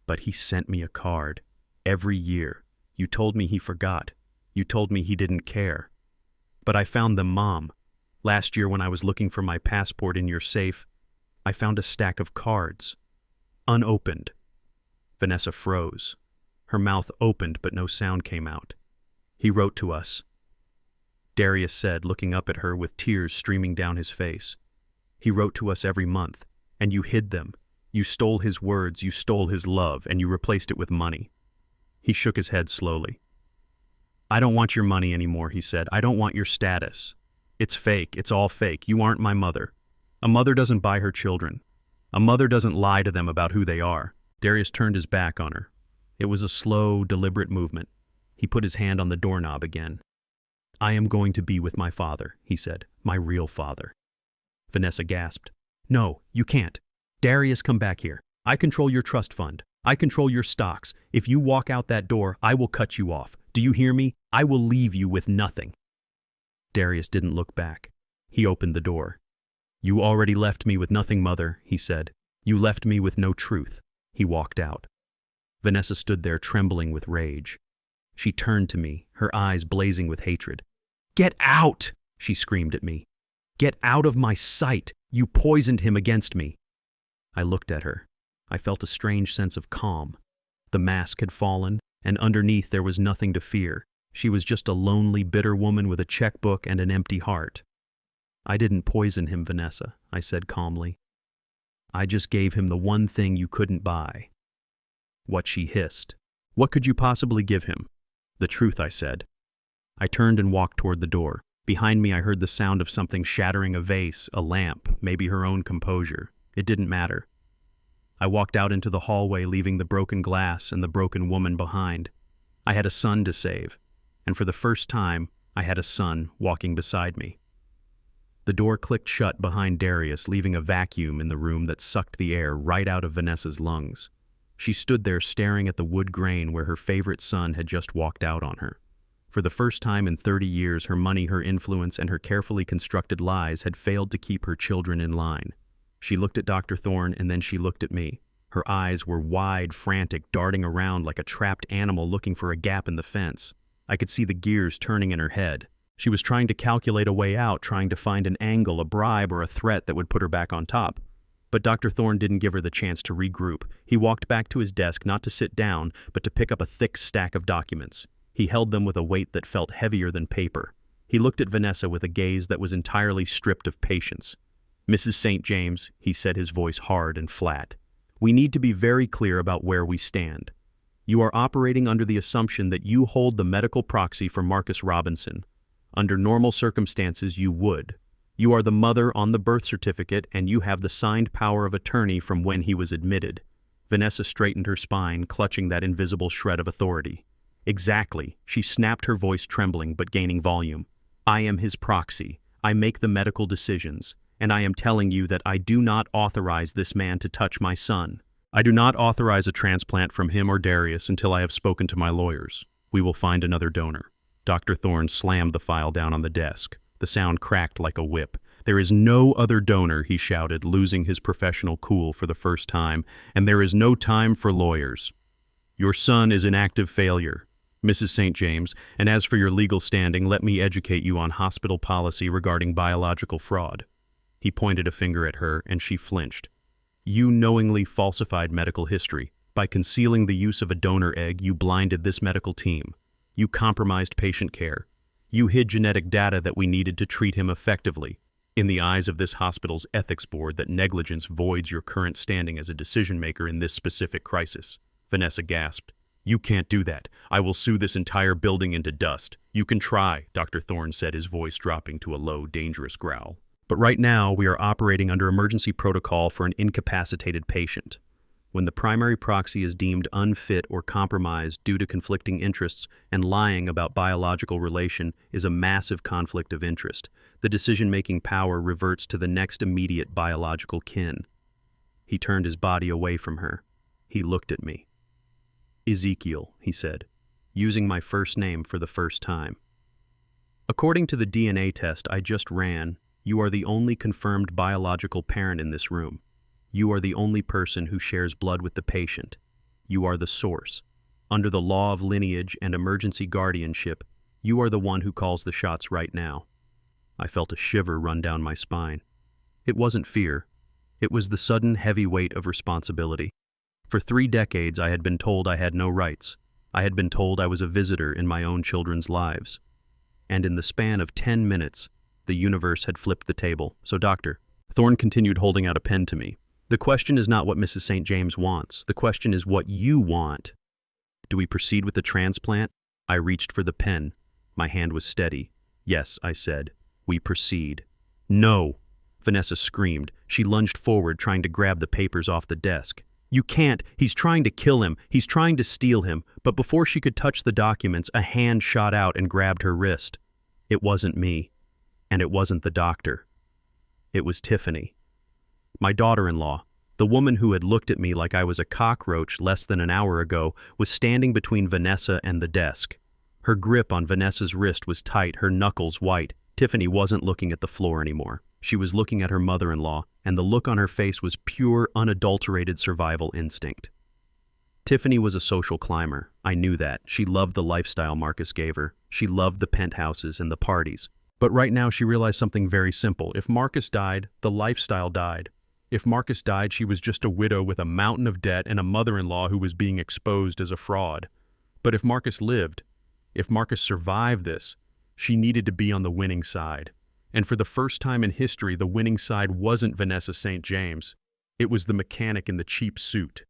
But he sent me a card. Every year. You told me he forgot. You told me he didn't care. But I found them, Mom. Last year when I was looking for my passport in your safe, I found a stack of cards. Unopened. Vanessa froze. Her mouth opened, but no sound came out. He wrote to us. Darius said, looking up at her with tears streaming down his face. He wrote to us every month, and you hid them. You stole his words, you stole his love, and you replaced it with money. He shook his head slowly. I don't want your money anymore, he said. I don't want your status. It's fake. It's all fake. You aren't my mother. A mother doesn't buy her children. A mother doesn't lie to them about who they are. Darius turned his back on her. It was a slow, deliberate movement. He put his hand on the doorknob again. I am going to be with my father, he said. My real father. Vanessa gasped. No, you can't. Darius, come back here. I control your trust fund. I control your stocks. If you walk out that door, I will cut you off. Do you hear me? I will leave you with nothing. Darius didn't look back. He opened the door. You already left me with nothing, Mother, he said. You left me with no truth. He walked out. Vanessa stood there trembling with rage. She turned to me, her eyes blazing with hatred. Get out, she screamed at me. Get out of my sight. You poisoned him against me. I looked at her. I felt a strange sense of calm. The mask had fallen, and underneath there was nothing to fear. She was just a lonely, bitter woman with a checkbook and an empty heart. I didn't poison him, Vanessa, I said calmly. I just gave him the one thing you couldn't buy. What she hissed. What could you possibly give him? The truth, I said. I turned and walked toward the door. Behind me I heard the sound of something shattering a vase, a lamp, maybe her own composure. It didn't matter. I walked out into the hallway, leaving the broken glass and the broken woman behind. I had a son to save, and for the first time, I had a son walking beside me. The door clicked shut behind Darius, leaving a vacuum in the room that sucked the air right out of Vanessa's lungs. She stood there staring at the wood grain where her favorite son had just walked out on her. For the first time in 30 years, her money, her influence, and her carefully constructed lies had failed to keep her children in line. She looked at Dr. Thorne, and then she looked at me. Her eyes were wide, frantic, darting around like a trapped animal looking for a gap in the fence. I could see the gears turning in her head. She was trying to calculate a way out, trying to find an angle, a bribe, or a threat that would put her back on top. But Dr. Thorne didn't give her the chance to regroup. He walked back to his desk, not to sit down, but to pick up a thick stack of documents. He held them with a weight that felt heavier than paper. He looked at Vanessa with a gaze that was entirely stripped of patience. "Mrs. St. James," he said, his voice hard and flat, "we need to be very clear about where we stand. You are operating under the assumption that you hold the medical proxy for Marcus Robinson. Under normal circumstances, you would. You are the mother on the birth certificate, and you have the signed power of attorney from when he was admitted." Vanessa straightened her spine, clutching that invisible shred of authority. "Exactly," she snapped, her voice trembling but gaining volume. "I am his proxy. I make the medical decisions, and I am telling you that I do not authorize this man to touch my son. I do not authorize a transplant from him or Darius until I have spoken to my lawyers. We will find another donor." Dr. Thorne slammed the file down on the desk. The sound cracked like a whip. "There is no other donor," he shouted, losing his professional cool for the first time, "and there is no time for lawyers. Your son is an active failure, Mrs. St. James, and as for your legal standing, let me educate you on hospital policy regarding biological fraud." He pointed a finger at her, and she flinched. "You knowingly falsified medical history. By concealing the use of a donor egg, you blinded this medical team. You compromised patient care. You hid genetic data that we needed to treat him effectively. In the eyes of this hospital's ethics board, that negligence voids your current standing as a decision-maker in this specific crisis." Vanessa gasped. "You can't do that. I will sue this entire building into dust." "You can try," Dr. Thorne said, his voice dropping to a low, dangerous growl. "But right now, we are operating under emergency protocol for an incapacitated patient. When the primary proxy is deemed unfit or compromised due to conflicting interests, and lying about biological relation is a massive conflict of interest, the decision-making power reverts to the next immediate biological kin." He turned his body away from her. He looked at me. "Ezekiel," he said, using my first name for the first time. "According to the DNA test I just ran, you are the only confirmed biological parent in this room. You are the only person who shares blood with the patient. You are the source. Under the law of lineage and emergency guardianship, you are the one who calls the shots right now." I felt a shiver run down my spine. It wasn't fear. It was the sudden heavy weight of responsibility. For 3 decades, I had been told I had no rights. I had been told I was a visitor in my own children's lives. And in the span of 10 minutes, the universe had flipped the table. "So, Doctor," Thorne continued, holding out a pen to me, "the question is not what Mrs. St. James wants. The question is what you want. Do we proceed with the transplant?" I reached for the pen. My hand was steady. "Yes," I said. "We proceed." "No!" Vanessa screamed. She lunged forward, trying to grab the papers off the desk. "You can't! He's trying to kill him! He's trying to steal him!" But before she could touch the documents, a hand shot out and grabbed her wrist. It wasn't me. And it wasn't the doctor. It was Tiffany. My daughter-in-law, the woman who had looked at me like I was a cockroach less than an hour ago, was standing between Vanessa and the desk. Her grip on Vanessa's wrist was tight, her knuckles white. Tiffany wasn't looking at the floor anymore. She was looking at her mother-in-law, and the look on her face was pure, unadulterated survival instinct. Tiffany was a social climber. I knew that. She loved the lifestyle Marcus gave her. She loved the penthouses and the parties. But right now she realized something very simple. If Marcus died, the lifestyle died. If Marcus died, she was just a widow with a mountain of debt and a mother-in-law who was being exposed as a fraud. But if Marcus lived, if Marcus survived this, she needed to be on the winning side. And for the first time in history, the winning side wasn't Vanessa St. James. It was the mechanic in the cheap suit.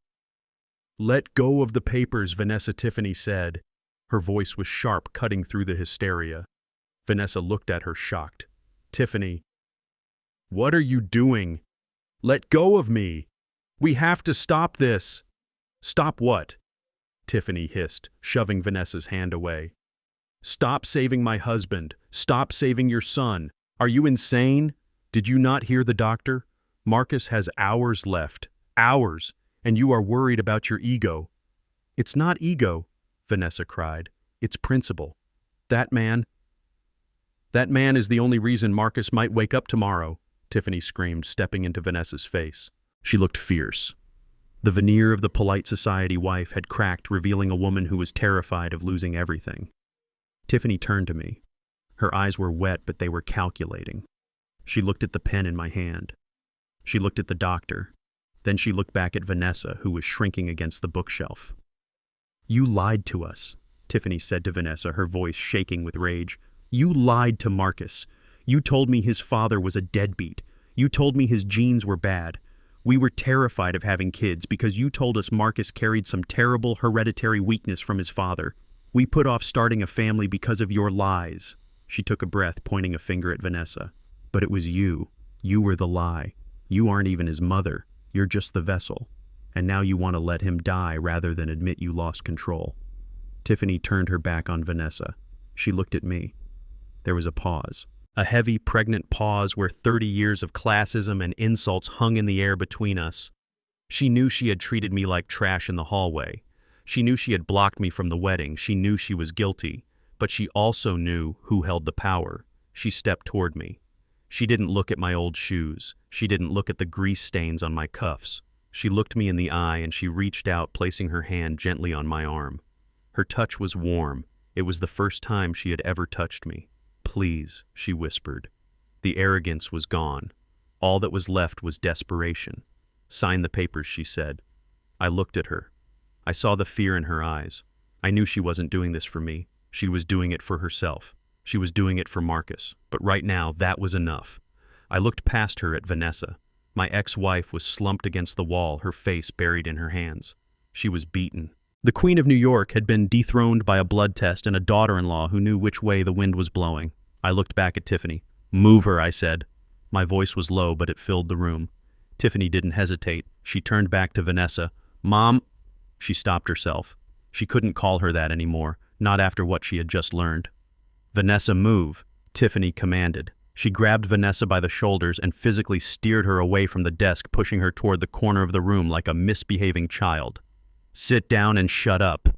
"Let go of the papers," Vanessa Tiffany said. Her voice was sharp, cutting through the hysteria. Vanessa looked at her, shocked. "Tiffany, what are you doing? Let go of me. We have to stop this." "Stop what?" Tiffany hissed, shoving Vanessa's hand away. "Stop saving my husband. Stop saving your son. Are you insane? Did you not hear the doctor? Marcus has hours left. Hours. And you are worried about your ego. It's not ego, Vanessa cried. It's principle. That man is the only reason Marcus might wake up tomorrow, Tiffany screamed, stepping into Vanessa's face. She looked fierce. The veneer of the polite society wife had cracked, revealing a woman who was terrified of losing everything. Tiffany turned to me. Her eyes were wet, but they were calculating. She looked at the pen in my hand. She looked at the doctor. Then she looked back at Vanessa, who was shrinking against the bookshelf. You lied to us, Tiffany said to Vanessa, her voice shaking with rage. You lied to Marcus. You told me his father was a deadbeat. You told me his genes were bad. We were terrified of having kids because you told us Marcus carried some terrible hereditary weakness from his father. We put off starting a family because of your lies. She took a breath, pointing a finger at Vanessa. But it was you. You were the lie. You aren't even his mother. You're just the vessel. And now you want to let him die rather than admit you lost control. Tiffany turned her back on Vanessa. She looked at me. There was a pause. A heavy, pregnant pause where 30 years of classism and insults hung in the air between us. She knew she had treated me like trash in the hallway. She knew she had blocked me from the wedding. She knew she was guilty. But she also knew who held the power. She stepped toward me. She didn't look at my old shoes. She didn't look at the grease stains on my cuffs. She looked me in the eye and she reached out, placing her hand gently on my arm. Her touch was warm. It was the first time she had ever touched me. Please, she whispered. The arrogance was gone. All that was left was desperation. Sign the papers, she said. I looked at her. I saw the fear in her eyes. I knew she wasn't doing this for me. She was doing it for herself. She was doing it for Marcus. But right now, that was enough. I looked past her at Vanessa. My ex-wife was slumped against the wall, her face buried in her hands. She was beaten. The Queen of New York had been dethroned by a blood test and a daughter-in-law who knew which way the wind was blowing. I looked back at Tiffany. Move her, I said. My voice was low, but it filled the room. Tiffany didn't hesitate. She turned back to Vanessa. Mom. She stopped herself. She couldn't call her that anymore, not after what she had just learned. Vanessa, move, Tiffany commanded. She grabbed Vanessa by the shoulders and physically steered her away from the desk, pushing her toward the corner of the room like a misbehaving child. Sit down and shut up.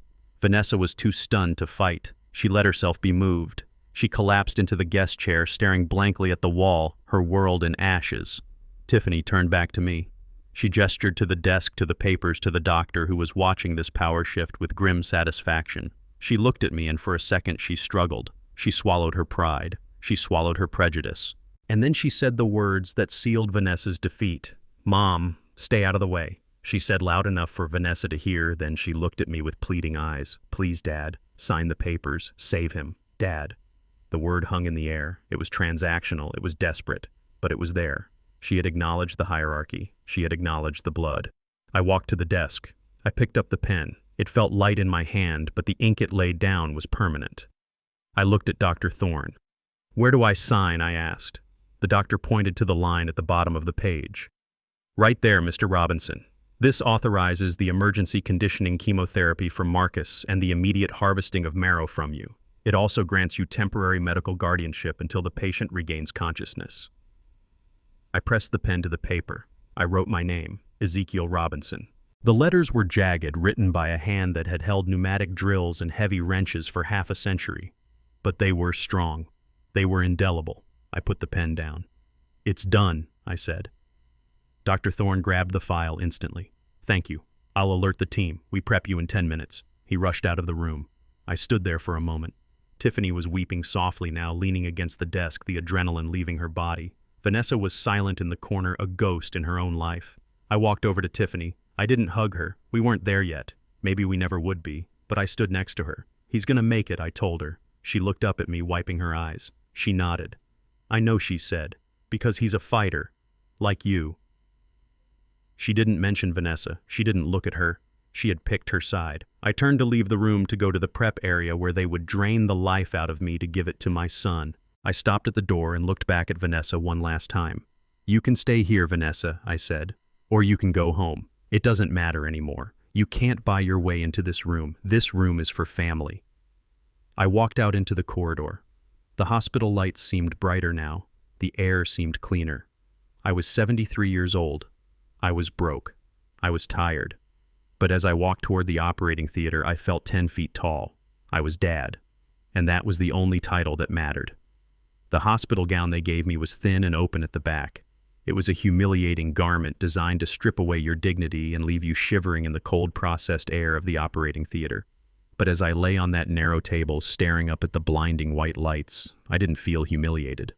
Vanessa was too stunned to fight. She let herself be moved. She collapsed into the guest chair, staring blankly at the wall, her world in ashes. Tiffany turned back to me. She gestured to the desk, to the papers, to the doctor who was watching this power shift with grim satisfaction. She looked at me and for a second she struggled. She swallowed her pride. She swallowed her prejudice. And then she said the words that sealed Vanessa's defeat. Mom, stay out of the way. She said loud enough for Vanessa to hear, then she looked at me with pleading eyes. Please, Dad, sign the papers. Save him. Dad. The word hung in the air. It was transactional. It was desperate. But it was there. She had acknowledged the hierarchy. She had acknowledged the blood. I walked to the desk. I picked up the pen. It felt light in my hand, but the ink it laid down was permanent. I looked at Dr. Thorne. Where do I sign? I asked. The doctor pointed to the line at the bottom of the page. Right there, Mr. Robinson. This authorizes the emergency conditioning chemotherapy for Marcus and the immediate harvesting of marrow from you. It also grants you temporary medical guardianship until the patient regains consciousness. I pressed the pen to the paper. I wrote my name, Ezekiel Robinson. The letters were jagged, written by a hand that had held pneumatic drills and heavy wrenches for half a century. But they were strong. They were indelible. I put the pen down. It's done, I said. Dr. Thorne grabbed the file instantly. Thank you. I'll alert the team. We prep you in 10 minutes. He rushed out of the room. I stood there for a moment. Tiffany was weeping softly now, leaning against the desk, the adrenaline leaving her body. Vanessa was silent in the corner, a ghost in her own life. I walked over to Tiffany. I didn't hug her. We weren't there yet. Maybe we never would be. But I stood next to her. He's gonna make it, I told her. She looked up at me, wiping her eyes. She nodded. I know, she said, because he's a fighter. Like you. She didn't mention Vanessa. She didn't look at her. She had picked her side. I turned to leave the room to go to the prep area where they would drain the life out of me to give it to my son. I stopped at the door and looked back at Vanessa one last time. You can stay here, Vanessa, I said, or you can go home. It doesn't matter anymore. You can't buy your way into this room. This room is for family. I walked out into the corridor. The hospital lights seemed brighter now. The air seemed cleaner. I was 73 years old. I was broke. I was tired. But as I walked toward the operating theater, I felt 10 feet tall. I was Dad. And that was the only title that mattered. The hospital gown they gave me was thin and open at the back. It was a humiliating garment designed to strip away your dignity and leave you shivering in the cold, processed air of the operating theater. But as I lay on that narrow table, staring up at the blinding white lights, I didn't feel humiliated.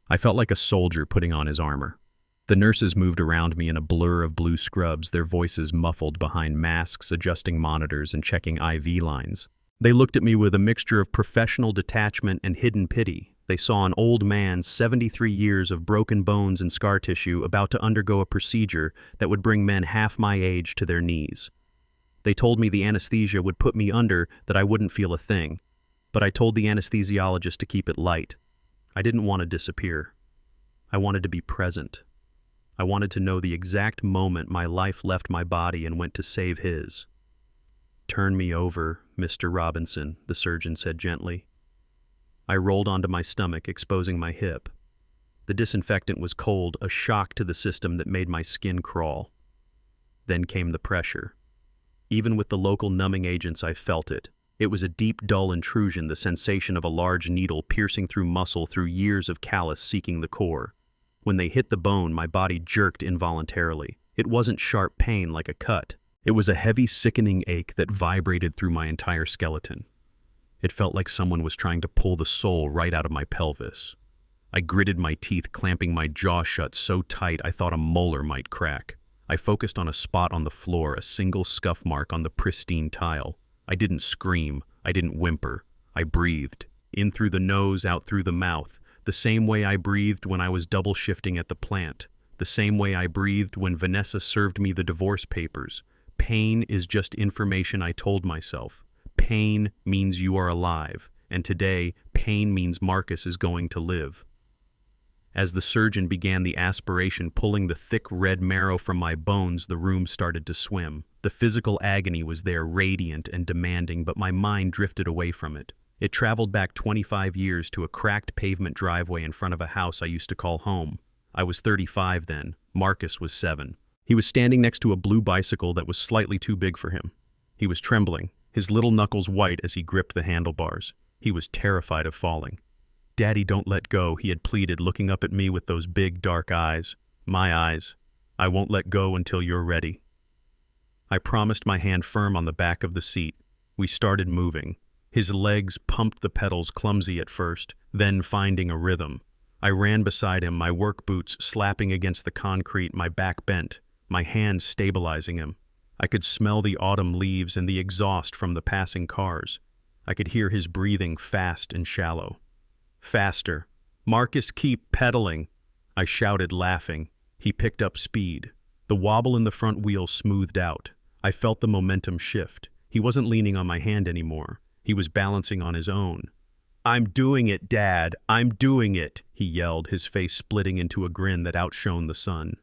I felt like a soldier putting on his armor. The nurses moved around me in a blur of blue scrubs, their voices muffled behind masks, adjusting monitors and checking IV lines. They looked at me with a mixture of professional detachment and hidden pity. They saw an old man, 73 years of broken bones and scar tissue, about to undergo a procedure that would bring men half my age to their knees. They told me the anesthesia would put me under, that I wouldn't feel a thing. But I told the anesthesiologist to keep it light. I didn't want to disappear. I wanted to be present. I wanted to know the exact moment my life left my body and went to save his. "Turn me over, Mr. Robinson," the surgeon said gently. I rolled onto my stomach, exposing my hip. The disinfectant was cold, a shock to the system that made my skin crawl. Then came the pressure. Even with the local numbing agents, I felt it. It was a deep, dull intrusion, the sensation of a large needle piercing through muscle through years of callus seeking the core. When they hit the bone, my body jerked involuntarily. It wasn't sharp pain like a cut. It was a heavy, sickening ache that vibrated through my entire skeleton. It felt like someone was trying to pull the soul right out of my pelvis. I gritted my teeth, clamping my jaw shut so tight I thought a molar might crack. I focused on a spot on the floor, a single scuff mark on the pristine tile. I didn't scream. I didn't whimper. I breathed. In through the nose, out through the mouth. The same way I breathed when I was double shifting at the plant. The same way I breathed when Vanessa served me the divorce papers. Pain is just information, I told myself. Pain means you are alive, and today, pain means Marcus is going to live. As the surgeon began the aspiration, pulling the thick red marrow from my bones, the room started to swim. The physical agony was there, radiant and demanding, but my mind drifted away from it. It traveled back 25 years to a cracked pavement driveway in front of a house I used to call home. I was 35 then. Marcus was 7. He was standing next to a blue bicycle that was slightly too big for him. He was trembling, his little knuckles white as he gripped the handlebars. He was terrified of falling. "Daddy, don't let go," he had pleaded, looking up at me with those big, dark eyes. My eyes. "I won't let go until you're ready." I promised, my hand firm on the back of the seat. We started moving. His legs pumped the pedals, clumsy at first, then finding a rhythm. I ran beside him, my work boots slapping against the concrete, my back bent, my hands stabilizing him. I could smell the autumn leaves and the exhaust from the passing cars. I could hear his breathing, fast and shallow. "Faster. Marcus, keep pedaling," I shouted, laughing. He picked up speed. The wobble in the front wheel smoothed out. I felt the momentum shift. He wasn't leaning on my hand anymore. He was balancing on his own. "I'm doing it, Dad. I'm doing it," he yelled, his face splitting into a grin that outshone the sun.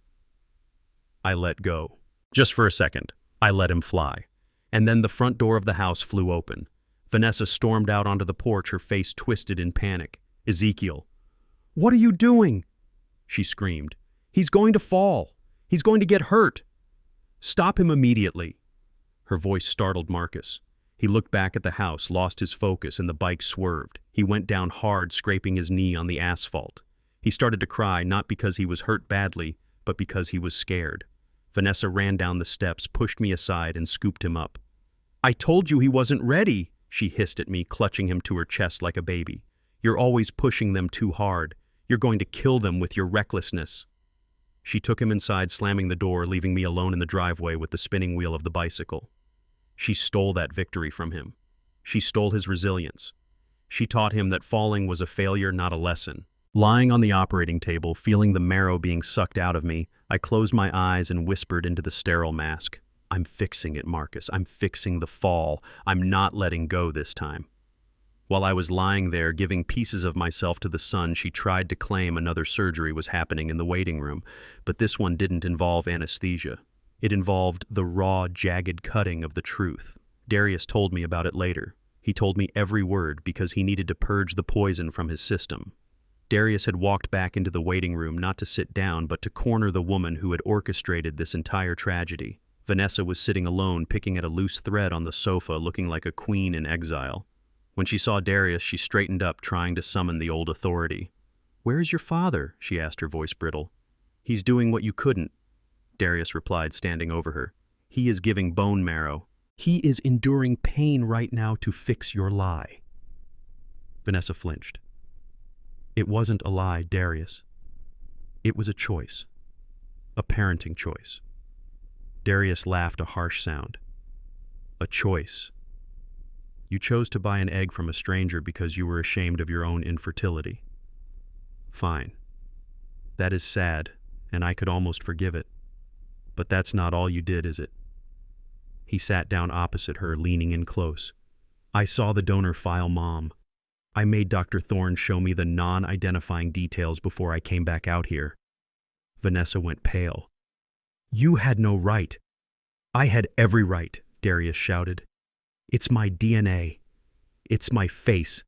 I let go. Just for a second. I let him fly. And then the front door of the house flew open. Vanessa stormed out onto the porch, her face twisted in panic. "Ezekiel." "What are you doing?" she screamed. "He's going to fall. He's going to get hurt. Stop him immediately." Her voice startled Marcus. He looked back at the house, lost his focus, and the bike swerved. He went down hard, scraping his knee on the asphalt. He started to cry, not because he was hurt badly, but because he was scared. Vanessa ran down the steps, pushed me aside, and scooped him up. "I told you he wasn't ready," she hissed at me, clutching him to her chest like a baby. "You're always pushing them too hard. You're going to kill them with your recklessness." She took him inside, slamming the door, leaving me alone in the driveway with the spinning wheel of the bicycle. She stole that victory from him. She stole his resilience. She taught him that falling was a failure, not a lesson. Lying on the operating table, feeling the marrow being sucked out of me, I closed my eyes and whispered into the sterile mask. "I'm fixing it, Marcus. I'm fixing the fall. I'm not letting go this time." While I was lying there, giving pieces of myself to the sun, she tried to claim another surgery was happening in the waiting room, but this one didn't involve anesthesia. It involved the raw, jagged cutting of the truth. Darius told me about it later. He told me every word because he needed to purge the poison from his system. Darius had walked back into the waiting room not to sit down but to corner the woman who had orchestrated this entire tragedy. Vanessa was sitting alone, picking at a loose thread on the sofa, looking like a queen in exile. When she saw Darius, she straightened up, trying to summon the old authority. "Where is your father?" she asked, her voice brittle. "He's doing what you couldn't," Darius replied, standing over her. "He is giving bone marrow. He is enduring pain right now to fix your lie." Vanessa flinched. It wasn't a lie, Darius. It was a choice. A parenting choice. Darius laughed, a harsh sound. "A choice. You chose to buy an egg from a stranger because you were ashamed of your own infertility. Fine. That is sad, and I could almost forgive it. But that's not all you did, is it?" He sat down opposite her, leaning in close. "I saw the donor file, Mom. I made Dr. Thorne show me the non-identifying details before I came back out here." Vanessa went pale. "You had no right." "I had every right," Darius shouted. "It's my DNA. It's my face.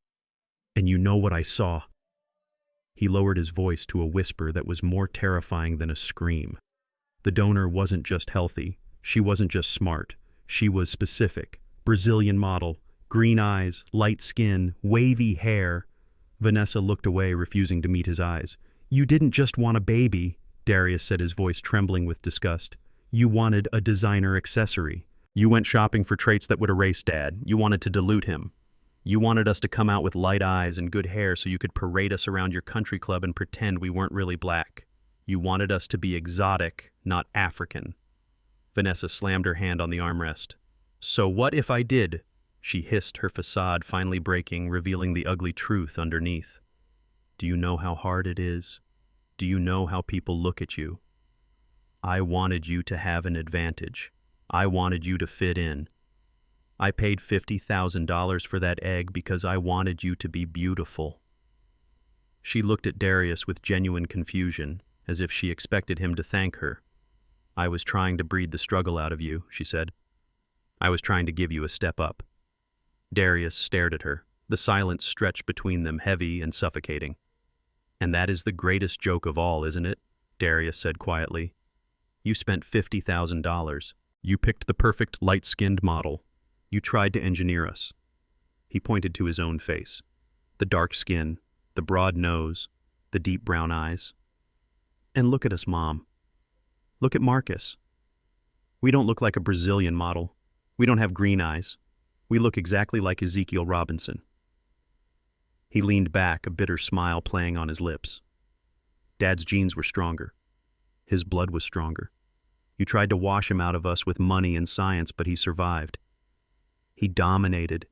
And you know what I saw." He lowered his voice to a whisper that was more terrifying than a scream. The donor wasn't just healthy. She wasn't just smart. She was specific. Brazilian model. Green eyes, light skin, wavy hair. Vanessa looked away, refusing to meet his eyes. "You didn't just want a baby," Darius said, his voice trembling with disgust. "You wanted a designer accessory. You went shopping for traits that would erase Dad. You wanted to dilute him. You wanted us to come out with light eyes and good hair so you could parade us around your country club and pretend we weren't really black. You wanted us to be exotic, not African." Vanessa slammed her hand on the armrest. "So what if I did?" she hissed, her facade finally breaking, revealing the ugly truth underneath. "Do you know how hard it is? Do you know how people look at you? I wanted you to have an advantage. I wanted you to fit in. I paid $50,000 for that egg because I wanted you to be beautiful." She looked at Darius with genuine confusion, as if she expected him to thank her. "I was trying to breed the struggle out of you," she said. "I was trying to give you a step up." Darius stared at her. The silence stretched between them, heavy and suffocating. "And that is the greatest joke of all, isn't it?" Darius said quietly. "You spent $50,000. You picked the perfect light-skinned model. You tried to engineer us." He pointed to his own face. The dark skin, the broad nose, the deep brown eyes. "And look at us, Mom. Look at Marcus. We don't look like a Brazilian model. We don't have green eyes. We look exactly like Ezekiel Robinson." He leaned back, a bitter smile playing on his lips. "Dad's genes were stronger. His blood was stronger. You tried to wash him out of us with money and science, but he survived. He dominated.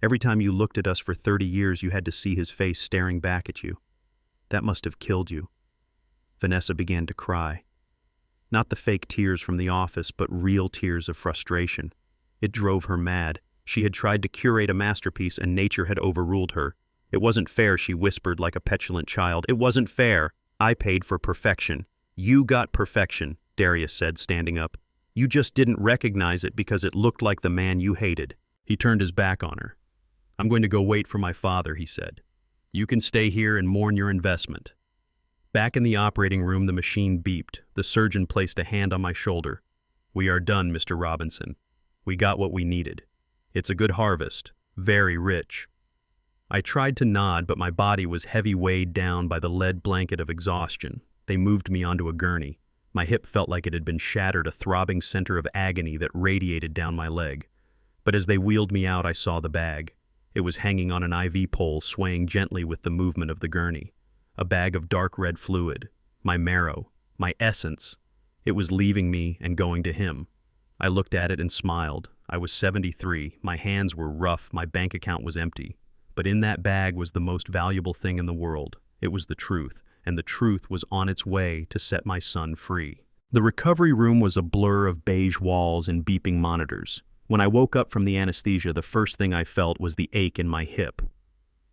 Every time you looked at us for 30 years, you had to see his face staring back at you. That must have killed you." Vanessa began to cry. Not the fake tears from the office, but real tears of frustration. It drove her mad. She had tried to curate a masterpiece, and nature had overruled her. "It wasn't fair," she whispered like a petulant child. "It wasn't fair. I paid for perfection." "You got perfection," Darius said, standing up. "You just didn't recognize it because it looked like the man you hated." He turned his back on her. "I'm going to go wait for my father," he said. "You can stay here and mourn your investment." Back in the operating room, the machine beeped. The surgeon placed a hand on my shoulder. "We are done, Mr. Robinson. We got what we needed. It's a good harvest, very rich." I tried to nod, but my body was heavy, weighed down by the lead blanket of exhaustion. They moved me onto a gurney. My hip felt like it had been shattered, a throbbing center of agony that radiated down my leg. But as they wheeled me out, I saw the bag. It was hanging on an IV pole, swaying gently with the movement of the gurney. A bag of dark red fluid. My marrow. My essence. It was leaving me and going to him. I looked at it and smiled. I was 73. My hands were rough. My bank account was empty. But in that bag was the most valuable thing in the world. It was the truth, and the truth was on its way to set my son free. The recovery room was a blur of beige walls and beeping monitors. When I woke up from the anesthesia, the first thing I felt was the ache in my hip.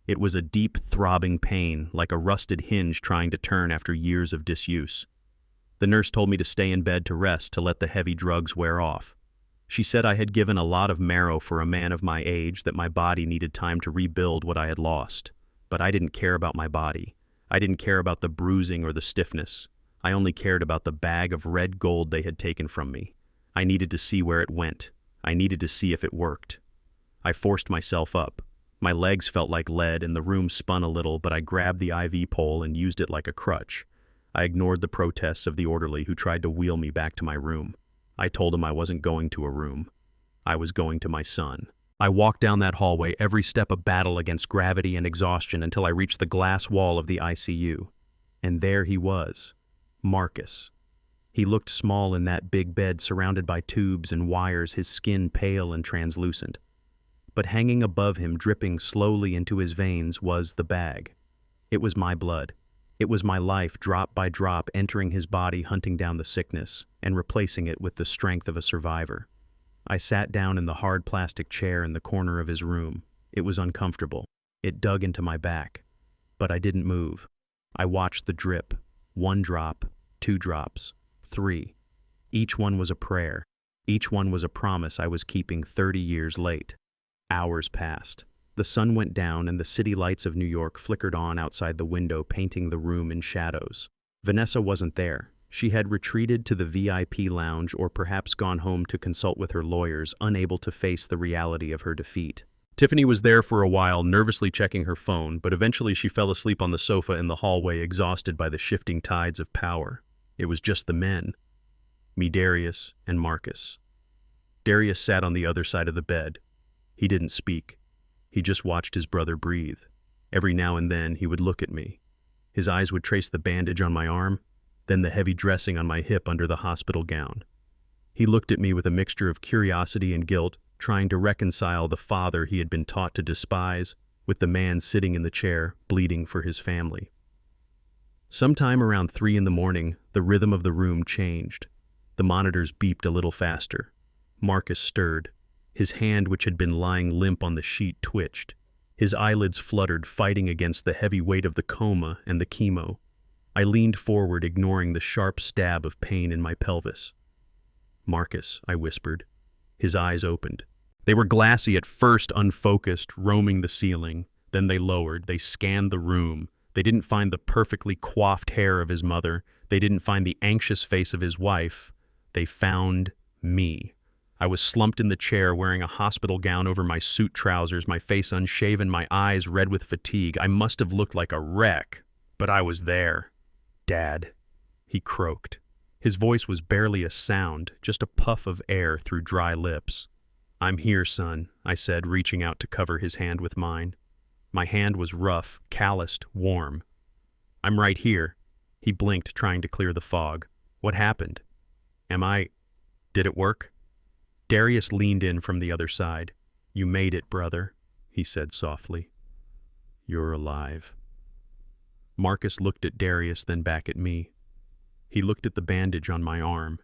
It was a deep, throbbing pain, like a rusted hinge trying to turn after years of disuse. The nurse told me to stay in bed to rest, to let the heavy drugs wear off. She said I had given a lot of marrow for a man of my age, that my body needed time to rebuild what I had lost. But I didn't care about my body. I didn't care about the bruising or the stiffness. I only cared about the bag of red gold they had taken from me. I needed to see where it went. I needed to see if it worked. I forced myself up. My legs felt like lead and the room spun a little, but I grabbed the IV pole and used it like a crutch. I ignored the protests of the orderly who tried to wheel me back to my room. I told him I wasn't going to a room. I was going to my son. I walked down that hallway, every step a battle against gravity and exhaustion, until I reached the glass wall of the ICU. And there he was, Marcus. He looked small in that big bed surrounded by tubes and wires, his skin pale and translucent. But hanging above him, dripping slowly into his veins, was the bag. It was my blood. It was my life, drop by drop, entering his body, hunting down the sickness, and replacing it with the strength of a survivor. I sat down in the hard plastic chair in the corner of his room. It was uncomfortable. It dug into my back. But I didn't move. I watched the drip. 1 drop, 2 drops, 3. Each one was a prayer. Each one was a promise I was keeping 30 years late. Hours passed. The sun went down and the city lights of New York flickered on outside the window, painting the room in shadows. Vanessa wasn't there. She had retreated to the VIP lounge or perhaps gone home to consult with her lawyers, unable to face the reality of her defeat. Tiffany was there for a while, nervously checking her phone, but eventually she fell asleep on the sofa in the hallway, exhausted by the shifting tides of power. It was just the men. Me, Darius, and Marcus. Darius sat on the other side of the bed. He didn't speak. He just watched his brother breathe. Every now and then he would look at me. His eyes would trace the bandage on my arm, then the heavy dressing on my hip under the hospital gown. He looked at me with a mixture of curiosity and guilt, trying to reconcile the father he had been taught to despise with the man sitting in the chair, bleeding for his family. Sometime around 3 a.m, the rhythm of the room changed. The monitors beeped a little faster. Marcus stirred. His hand, which had been lying limp on the sheet, twitched. His eyelids fluttered, fighting against the heavy weight of the coma and the chemo. I leaned forward, ignoring the sharp stab of pain in my pelvis. "Marcus," I whispered. His eyes opened. They were glassy at first, unfocused, roaming the ceiling. Then they lowered. They scanned the room. They didn't find the perfectly coiffed hair of his mother. They didn't find the anxious face of his wife. They found me. I was slumped in the chair, wearing a hospital gown over my suit trousers, my face unshaven, my eyes red with fatigue. I must have looked like a wreck, but I was there. "Dad," he croaked. His voice was barely a sound, just a puff of air through dry lips. "I'm here, son," I said, reaching out to cover his hand with mine. My hand was rough, calloused, warm. "I'm right here." He blinked, trying to clear the fog. "What happened? Did it work?" Darius leaned in from the other side. "You made it, brother," he said softly. "You're alive." Marcus looked at Darius, then back at me. He looked at the bandage on my arm.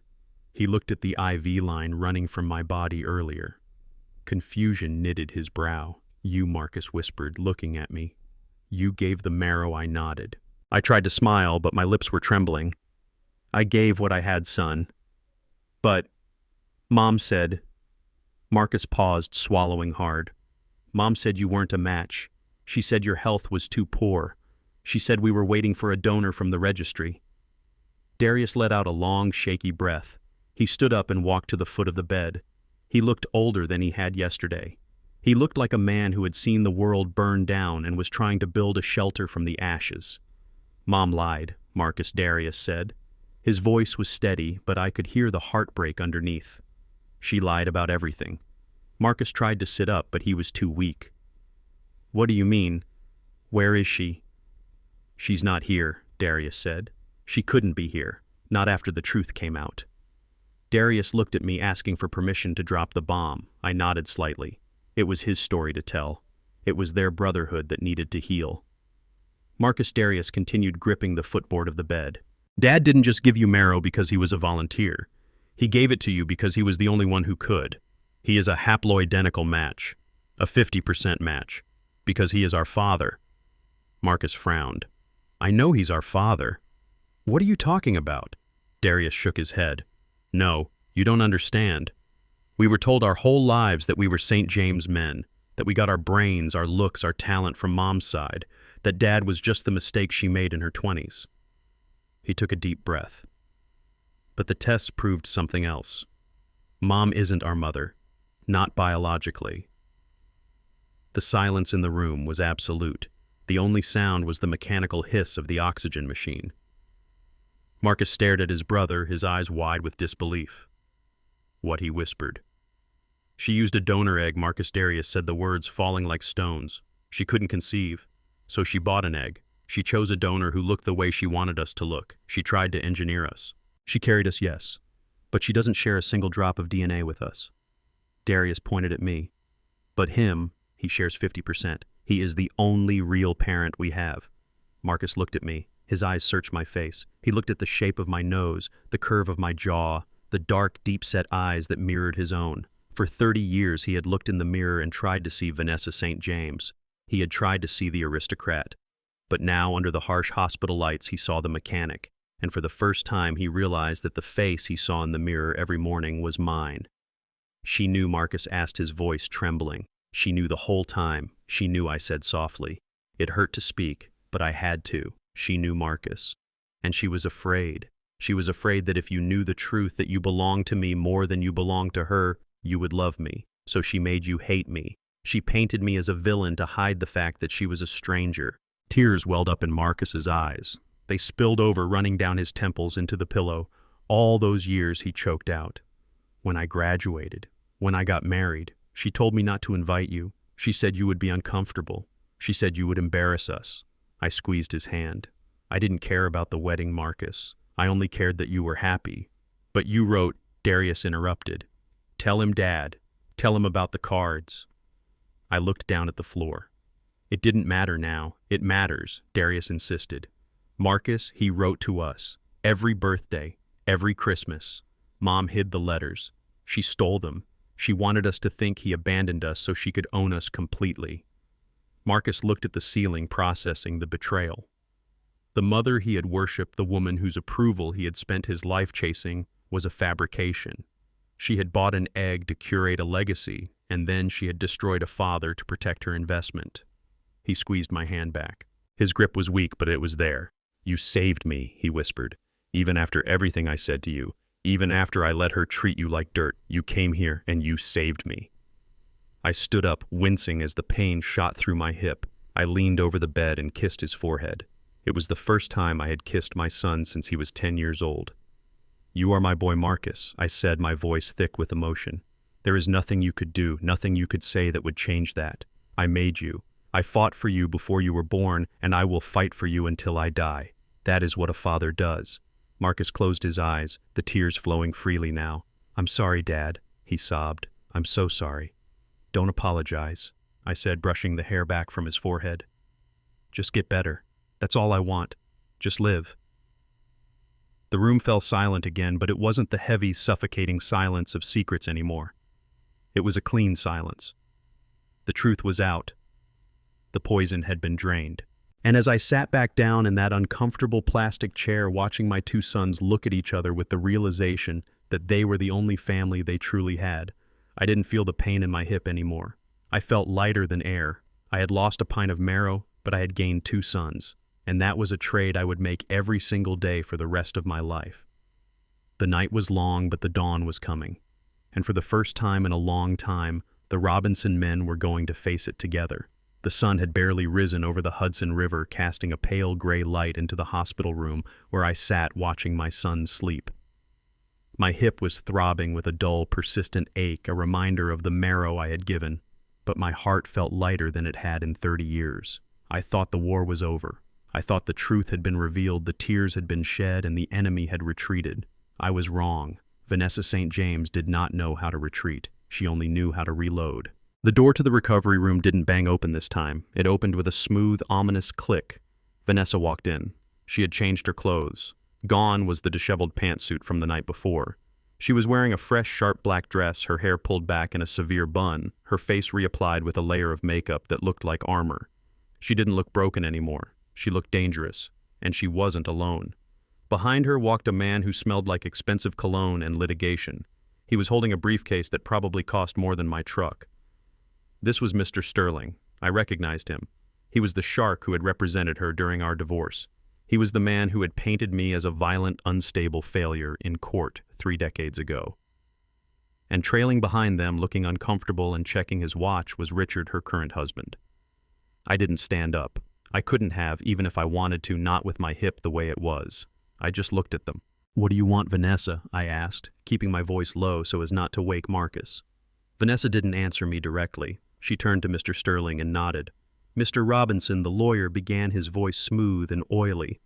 He looked at the IV line running from my body earlier. Confusion knitted his brow. "You," Marcus whispered, looking at me. "You gave the marrow." I nodded. I tried to smile, but my lips were trembling. "I gave what I had, son. But Mom said..." Marcus paused, swallowing hard. "Mom said you weren't a match. She said your health was too poor. She said we were waiting for a donor from the registry." Darius let out a long, shaky breath. He stood up and walked to the foot of the bed. He looked older than he had yesterday. He looked like a man who had seen the world burn down and was trying to build a shelter from the ashes. "Mom lied," Marcus Darius said. His voice was steady, but I could hear the heartbreak underneath. "She lied about everything." Marcus tried to sit up, but he was too weak. "What do you mean? Where is she?" "She's not here," Darius said. "She couldn't be here, not after the truth came out." Darius looked at me, asking for permission to drop the bomb. I nodded slightly. It was his story to tell. It was their brotherhood that needed to heal. Marcus Darius continued gripping the footboard of the bed. "Dad didn't just give you marrow because he was a volunteer. He gave it to you because he was the only one who could. He is a haploidentical match, a 50% match, because he is our father." Marcus frowned. "I know he's our father." "What are you talking about?" Darius shook his head. "No, you don't understand. We were told our whole lives that we were St. James men, that we got our brains, our looks, our talent from Mom's side. that Dad was just the mistake she made in her 20s. He took a deep breath. But the tests proved something else. Mom isn't our mother, not biologically. The silence in the room was absolute. The only sound was the mechanical hiss of the oxygen machine. Marcus stared at his brother, his eyes wide with disbelief. What he whispered. She used a donor egg, Marcus Darius said, the words falling like stones. She couldn't conceive, so she bought an egg. She chose a donor who looked the way she wanted us to look. She tried to engineer us. She carried us, yes, but she doesn't share a single drop of DNA with us. Darius pointed at me. But him, he shares 50%. He is the only real parent we have. Marcus looked at me. His eyes searched my face. He looked at the shape of my nose, the curve of my jaw, the dark, deep-set eyes that mirrored his own. For 30 years he had looked in the mirror and tried to see Vanessa St. James. He had tried to see the aristocrat. But now, under the harsh hospital lights, he saw the mechanic. And for the first time he realized that the face he saw in the mirror every morning was mine. She knew, Marcus asked, his voice trembling. She knew the whole time. She knew, I said softly. It hurt to speak, but I had to. She knew, Marcus. And she was afraid. She was afraid that if you knew the truth, that you belonged to me more than you belonged to her, you would love me. So she made you hate me. She painted me as a villain to hide the fact that she was a stranger. Tears welled up in Marcus's eyes. They spilled over, running down his temples into the pillow. All those years, he choked out. When I graduated, when I got married, she told me not to invite you. She said you would be uncomfortable. She said you would embarrass us. I squeezed his hand. I didn't care about the wedding, Marcus. I only cared that you were happy. But you wrote, Darius interrupted. Tell him, Dad. Tell him about the cards. I looked down at the floor. It didn't matter now. It matters, Darius insisted. Marcus, he wrote to us. Every birthday, every Christmas. Mom hid the letters. She stole them. She wanted us to think he abandoned us so she could own us completely. Marcus looked at the ceiling, processing the betrayal. The mother he had worshipped, the woman whose approval he had spent his life chasing, was a fabrication. She had bought an egg to curate a legacy, and then she had destroyed a father to protect her investment. He squeezed my hand back. His grip was weak, but it was there. You saved me, he whispered. Even after everything I said to you, even after I let her treat you like dirt, you came here and you saved me. I stood up, wincing as the pain shot through my hip. I leaned over the bed and kissed his forehead. It was the first time I had kissed my son since he was 10 years old. You are my boy Marcus, I said, my voice thick with emotion. There is nothing you could do, nothing you could say that would change that. I made you. I fought for you before you were born, and I will fight for you until I die. That is what a father does. Marcus closed his eyes, the tears flowing freely now. I'm sorry, Dad, he sobbed. I'm so sorry. Don't apologize, I said, brushing the hair back from his forehead. Just get better. That's all I want. Just live. The room fell silent again, but it wasn't the heavy, suffocating silence of secrets anymore. It was a clean silence. The truth was out. The poison had been drained. And as I sat back down in that uncomfortable plastic chair watching my two sons look at each other with the realization that they were the only family they truly had, I didn't feel the pain in my hip anymore. I felt lighter than air. I had lost a pint of marrow, but I had gained 2 sons, and that was a trade I would make every single day for the rest of my life. The night was long, but the dawn was coming. And for the first time in a long time, the Robinson men were going to face it together. The sun had barely risen over the Hudson River, casting a pale gray light into the hospital room where I sat watching my son sleep. My hip was throbbing with a dull, persistent ache, a reminder of the marrow I had given, but my heart felt lighter than it had in 30 years. I thought the war was over. I thought the truth had been revealed, the tears had been shed, and the enemy had retreated. I was wrong. Vanessa St. James did not know how to retreat. She only knew how to reload. The door to the recovery room didn't bang open this time. It opened with a smooth, ominous click. Vanessa walked in. She had changed her clothes. Gone was the disheveled pantsuit from the night before. She was wearing a fresh, sharp black dress, her hair pulled back in a severe bun, her face reapplied with a layer of makeup that looked like armor. She didn't look broken anymore. She looked dangerous, and she wasn't alone. Behind her walked a man who smelled like expensive cologne and litigation. He was holding a briefcase that probably cost more than my truck. This was Mr. Sterling. I recognized him. He was the shark who had represented her during our divorce. He was the man who had painted me as a violent, unstable failure in court 3 decades ago. And trailing behind them, looking uncomfortable and checking his watch, was Richard, her current husband. I didn't stand up. I couldn't have, even if I wanted to, not with my hip the way it was. I just looked at them. "What do you want, Vanessa?" I asked, keeping my voice low so as not to wake Marcus. Vanessa didn't answer me directly. She turned to Mr. Sterling and nodded. Mr. Robinson, the lawyer, began, his voice smooth and oily.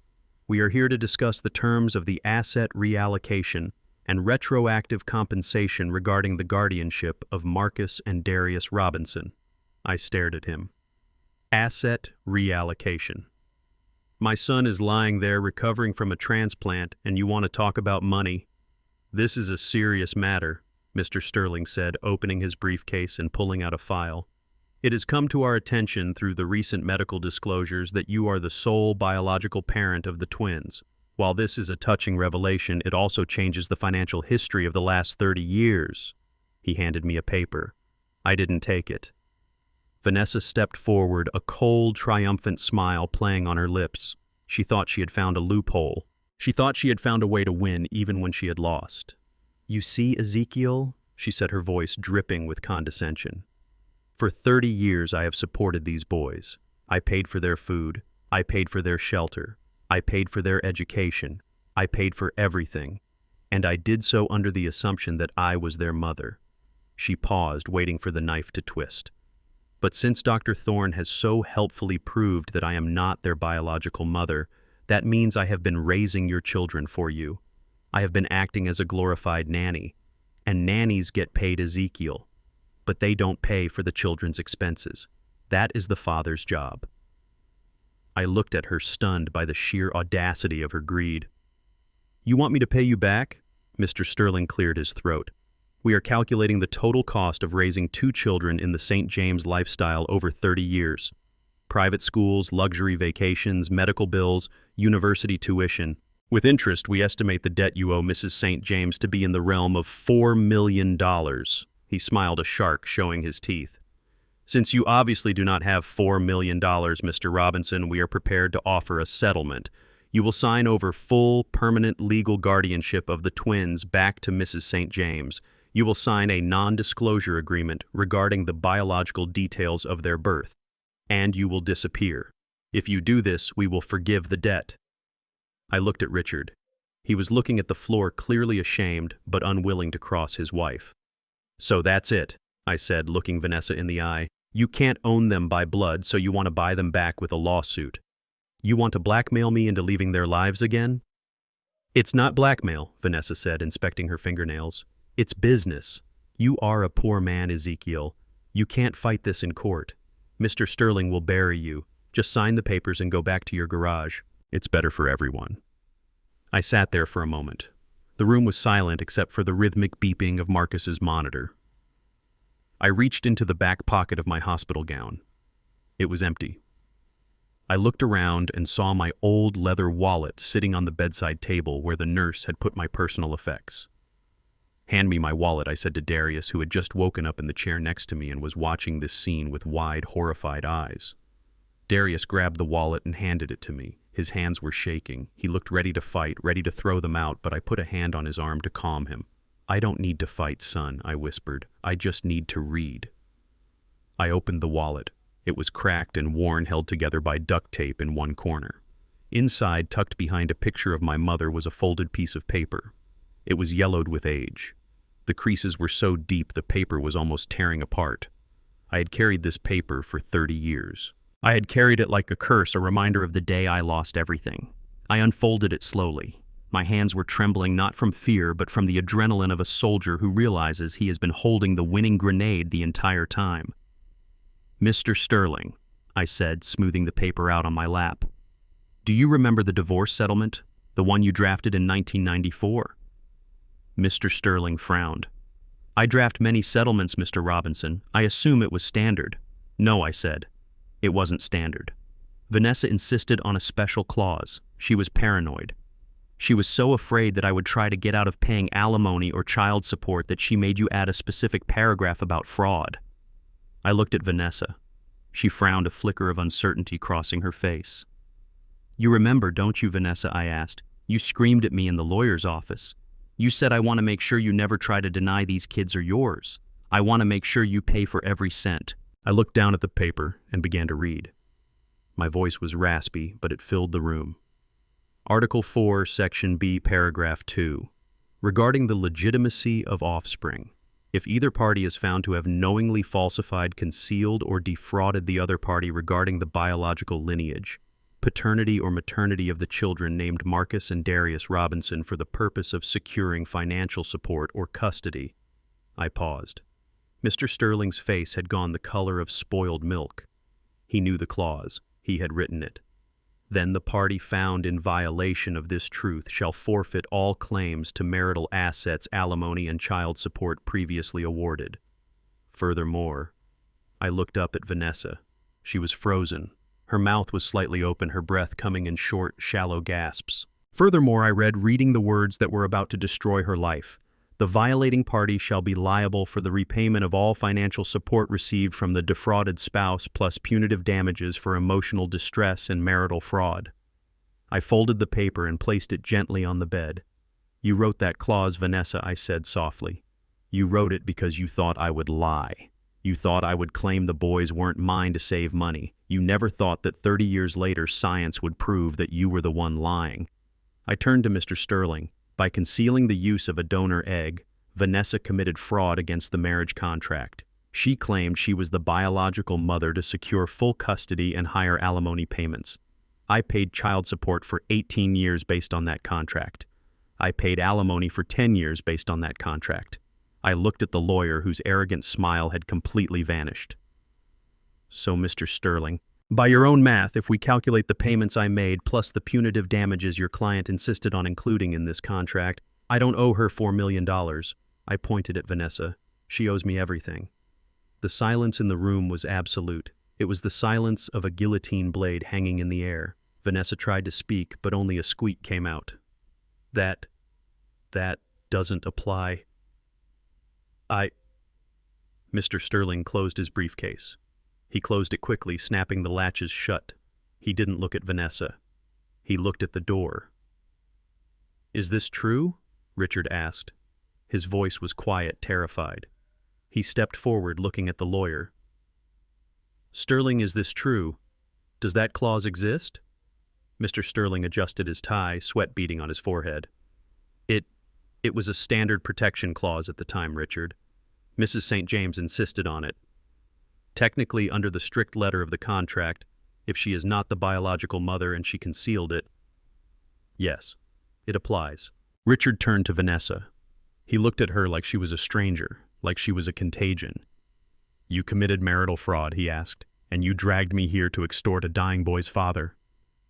"We are here to discuss the terms of the asset reallocation and retroactive compensation regarding the guardianship of Marcus and Darius Robinson." I stared at him. Asset reallocation. "My son is lying there recovering from a transplant, and you want to talk about money? This is a serious matter," Mr. Sterling said, opening his briefcase and pulling out a file. "It has come to our attention through the recent medical disclosures that you are the sole biological parent of the twins. While this is a touching revelation, it also changes the financial history of the last 30 years. He handed me a paper. I didn't take it. Vanessa stepped forward, a cold, triumphant smile playing on her lips. She thought she had found a loophole. She thought she had found a way to win even when she had lost. "You see, Ezekiel," she said, her voice dripping with condescension. "For 30 years I have supported these boys. I paid for their food. I paid for their shelter. I paid for their education. I paid for everything. And I did so under the assumption that I was their mother." She paused, waiting for the knife to twist. "But since Dr. Thorne has so helpfully proved that I am not their biological mother, that means I have been raising your children for you. I have been acting as a glorified nanny. And nannies get paid, Ezekiel. But they don't pay for the children's expenses. That is the father's job." I looked at her, stunned by the sheer audacity of her greed. "You want me to pay you back?" Mr. Sterling cleared his throat. "We are calculating the total cost of raising 2 children in the St. James lifestyle over 30 years. Private schools, luxury vacations, medical bills, university tuition. With interest, we estimate the debt you owe Mrs. St. James to be in the realm of $4 million. He smiled, a shark, showing his teeth. "Since you obviously do not have $4 million, Mr. Robinson, we are prepared to offer a settlement. You will sign over full, permanent legal guardianship of the twins back to Mrs. St. James. You will sign a non-disclosure agreement regarding the biological details of their birth. And you will disappear. If you do this, we will forgive the debt." I looked at Richard. He was looking at the floor, clearly ashamed, but unwilling to cross his wife. "So that's it," I said, looking Vanessa in the eye. "You can't own them by blood, so you want to buy them back with a lawsuit. You want to blackmail me into leaving their lives again?" "It's not blackmail," Vanessa said, inspecting her fingernails. "It's business. You are a poor man, Ezekiel. You can't fight this in court. Mr. Sterling will bury you. Just sign the papers and go back to your garage. It's better for everyone." I sat there for a moment. The room was silent except for the rhythmic beeping of Marcus's monitor. I reached into the back pocket of my hospital gown. It was empty. I looked around and saw my old leather wallet sitting on the bedside table where the nurse had put my personal effects. "Hand me my wallet," I said to Darius, who had just woken up in the chair next to me and was watching this scene with wide, horrified eyes. Darius grabbed the wallet and handed it to me. His hands were shaking. He looked ready to fight, ready to throw them out, but I put a hand on his arm to calm him. "I don't need to fight, son," I whispered. "I just need to read." I opened the wallet. It was cracked and worn, held together by duct tape in one corner. Inside, tucked behind a picture of my mother, was a folded piece of paper. It was yellowed with age. The creases were so deep the paper was almost tearing apart. I had carried this paper for 30 years. I had carried it like a curse, a reminder of the day I lost everything. I unfolded it slowly. My hands were trembling not from fear, but from the adrenaline of a soldier who realizes he has been holding the winning grenade the entire time. "Mr. Sterling," I said, smoothing the paper out on my lap. "Do you remember the divorce settlement, the one you drafted in 1994? Mr. Sterling frowned. "I draft many settlements, Mr. Robinson. I assume it was standard." "No," I said. It wasn't standard. Vanessa insisted on a special clause. She was paranoid. She was so afraid that I would try to get out of paying alimony or child support that she made you add a specific paragraph about fraud. I looked at Vanessa. She frowned, a flicker of uncertainty crossing her face. "You remember, don't you, Vanessa?" I asked. "You screamed at me in the lawyer's office. You said, 'I want to make sure you never try to deny these kids are yours. I want to make sure you pay for every cent.'" I looked down at the paper and began to read. My voice was raspy, but it filled the room. Article 4, Section B, Paragraph 2. Regarding the legitimacy of offspring. If either party is found to have knowingly falsified, concealed, or defrauded the other party regarding the biological lineage, paternity or maternity of the children named Marcus and Darius Robinson for the purpose of securing financial support or custody. I paused. Mr. Sterling's face had gone the color of spoiled milk. He knew the clause. He had written it. Then the party found in violation of this truth shall forfeit all claims to marital assets, alimony, and child support previously awarded. Furthermore, I looked up at Vanessa. She was frozen. Her mouth was slightly open, her breath coming in short, shallow gasps. Furthermore, I read, reading the words that were about to destroy her life. The violating party shall be liable for the repayment of all financial support received from the defrauded spouse plus punitive damages for emotional distress and marital fraud. I folded the paper and placed it gently on the bed. "You wrote that clause, Vanessa," I said softly. "You wrote it because you thought I would lie. You thought I would claim the boys weren't mine to save money. You never thought that 30 years later science would prove that you were the one lying." I turned to Mr. Sterling. By concealing the use of a donor egg, Vanessa committed fraud against the marriage contract. She claimed she was the biological mother to secure full custody and higher alimony payments. I paid child support for 18 years based on that contract. I paid alimony for 10 years based on that contract. I looked at the lawyer, whose arrogant smile had completely vanished. "So, Mr. Sterling, by your own math, if we calculate the payments I made plus the punitive damages your client insisted on including in this contract, I don't owe her $4 million. I pointed at Vanessa. "She owes me everything." The silence in the room was absolute. It was the silence of a guillotine blade hanging in the air. Vanessa tried to speak, but only a squeak came out. That doesn't apply. Mr. Sterling closed his briefcase. He closed it quickly, snapping the latches shut. He didn't look at Vanessa. He looked at the door. "Is this true?" Richard asked. His voice was quiet, terrified. He stepped forward, looking at the lawyer. "Sterling, is this true? Does that clause exist?" Mr. Sterling adjusted his tie, sweat beading on his forehead. It was a standard protection clause at the time, Richard. Mrs. St. James insisted on it. Technically, under the strict letter of the contract, if she is not the biological mother and she concealed it, yes, it applies. Richard turned to Vanessa. He looked at her like she was a stranger, like she was a contagion. "You committed marital fraud," he asked, "and you dragged me here to extort a dying boy's father."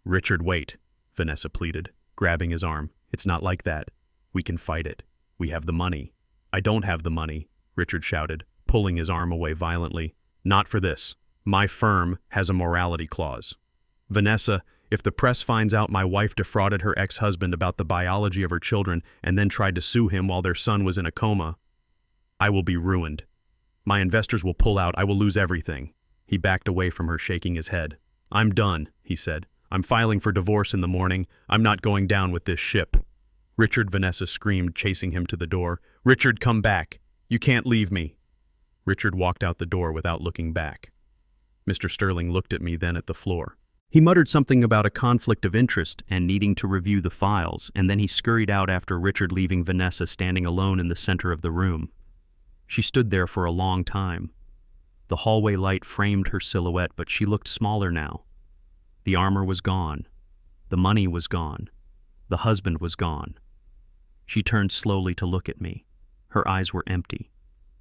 "Richard, wait," Vanessa pleaded, grabbing his arm. "It's not like that. We can fight it. We have the money." "I don't have the money," Richard shouted, pulling his arm away violently. "Not for this. My firm has a morality clause. Vanessa, if the press finds out my wife defrauded her ex-husband about the biology of her children and then tried to sue him while their son was in a coma, I will be ruined. My investors will pull out. I will lose everything." He backed away from her, shaking his head. "I'm done," he said. "I'm filing for divorce in the morning. I'm not going down with this ship." "Richard," Vanessa screamed, chasing him to the door. "Richard, come back. You can't leave me." Richard walked out the door without looking back. Mr. Sterling looked at me, then at the floor. He muttered something about a conflict of interest and needing to review the files, and then he scurried out after Richard, leaving Vanessa standing alone in the center of the room. She stood there for a long time. The hallway light framed her silhouette, but she looked smaller now. The armor was gone. The money was gone. The husband was gone. She turned slowly to look at me. Her eyes were empty.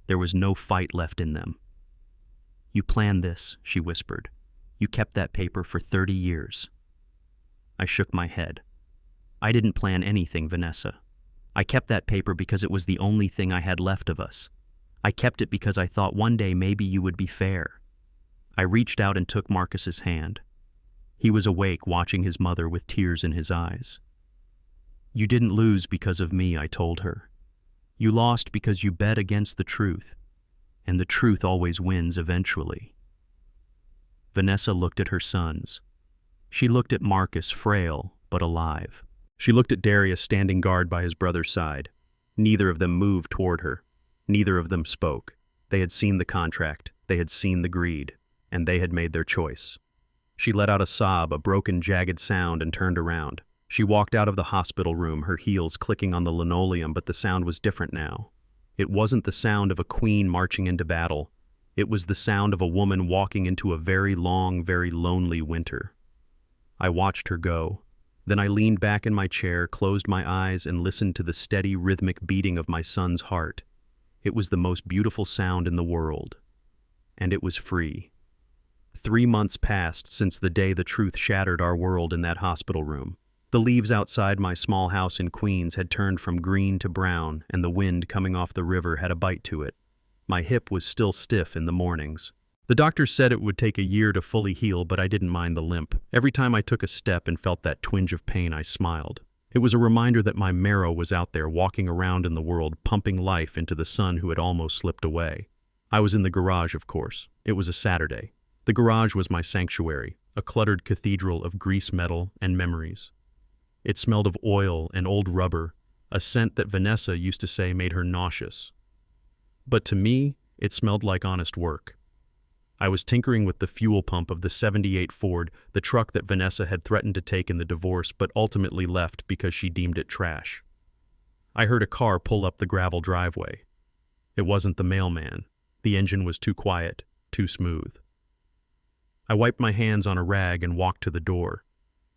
There was no fight left in them. "You planned this," she whispered. "You kept that paper for 30 years. I shook my head. "I didn't plan anything, Vanessa. I kept that paper because it was the only thing I had left of us. I kept it because I thought one day maybe you would be fair." I reached out and took Marcus's hand. He was awake, watching his mother with tears in his eyes. "You didn't lose because of me," I told her. "You lost because you bet against the truth, and the truth always wins eventually." Vanessa looked at her sons. She looked at Marcus, frail but alive. She looked at Darius standing guard by his brother's side. Neither of them moved toward her. Neither of them spoke. They had seen the contract, they had seen the greed, and they had made their choice. She let out a sob, a broken, jagged sound, and turned around. She walked out of the hospital room, her heels clicking on the linoleum, but the sound was different now. It wasn't the sound of a queen marching into battle. It was the sound of a woman walking into a very long, very lonely winter. I watched her go. Then I leaned back in my chair, closed my eyes, and listened to the steady, rhythmic beating of my son's heart. It was the most beautiful sound in the world. And it was free. 3 months passed since the day the truth shattered our world in that hospital room. The leaves outside my small house in Queens had turned from green to brown, and the wind coming off the river had a bite to it. My hip was still stiff in the mornings. The doctors said it would take a year to fully heal, but I didn't mind the limp. Every time I took a step and felt that twinge of pain, I smiled. It was a reminder that my marrow was out there walking around in the world, pumping life into the son who had almost slipped away. I was in the garage, of course. It was a Saturday. The garage was my sanctuary, a cluttered cathedral of grease metal and memories. It smelled of oil and old rubber, a scent that Vanessa used to say made her nauseous. But to me, it smelled like honest work. I was tinkering with the fuel pump of the '78 Ford, the truck that Vanessa had threatened to take in the divorce but ultimately left because she deemed it trash. I heard a car pull up the gravel driveway. It wasn't the mailman. The engine was too quiet, too smooth. I wiped my hands on a rag and walked to the door.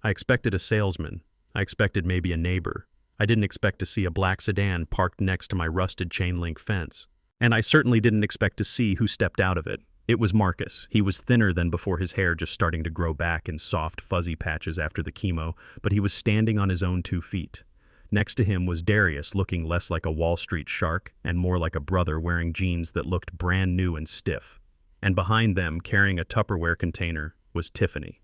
I expected a salesman. I expected maybe a neighbor. I didn't expect to see a black sedan parked next to my rusted chain-link fence. And I certainly didn't expect to see who stepped out of it. It was Marcus. He was thinner than before, his hair just starting to grow back in soft, fuzzy patches after the chemo, but he was standing on his own 2 feet. Next to him was Darius, looking less like a Wall Street shark and more like a brother wearing jeans that looked brand new and stiff. And behind them, carrying a Tupperware container, was Tiffany.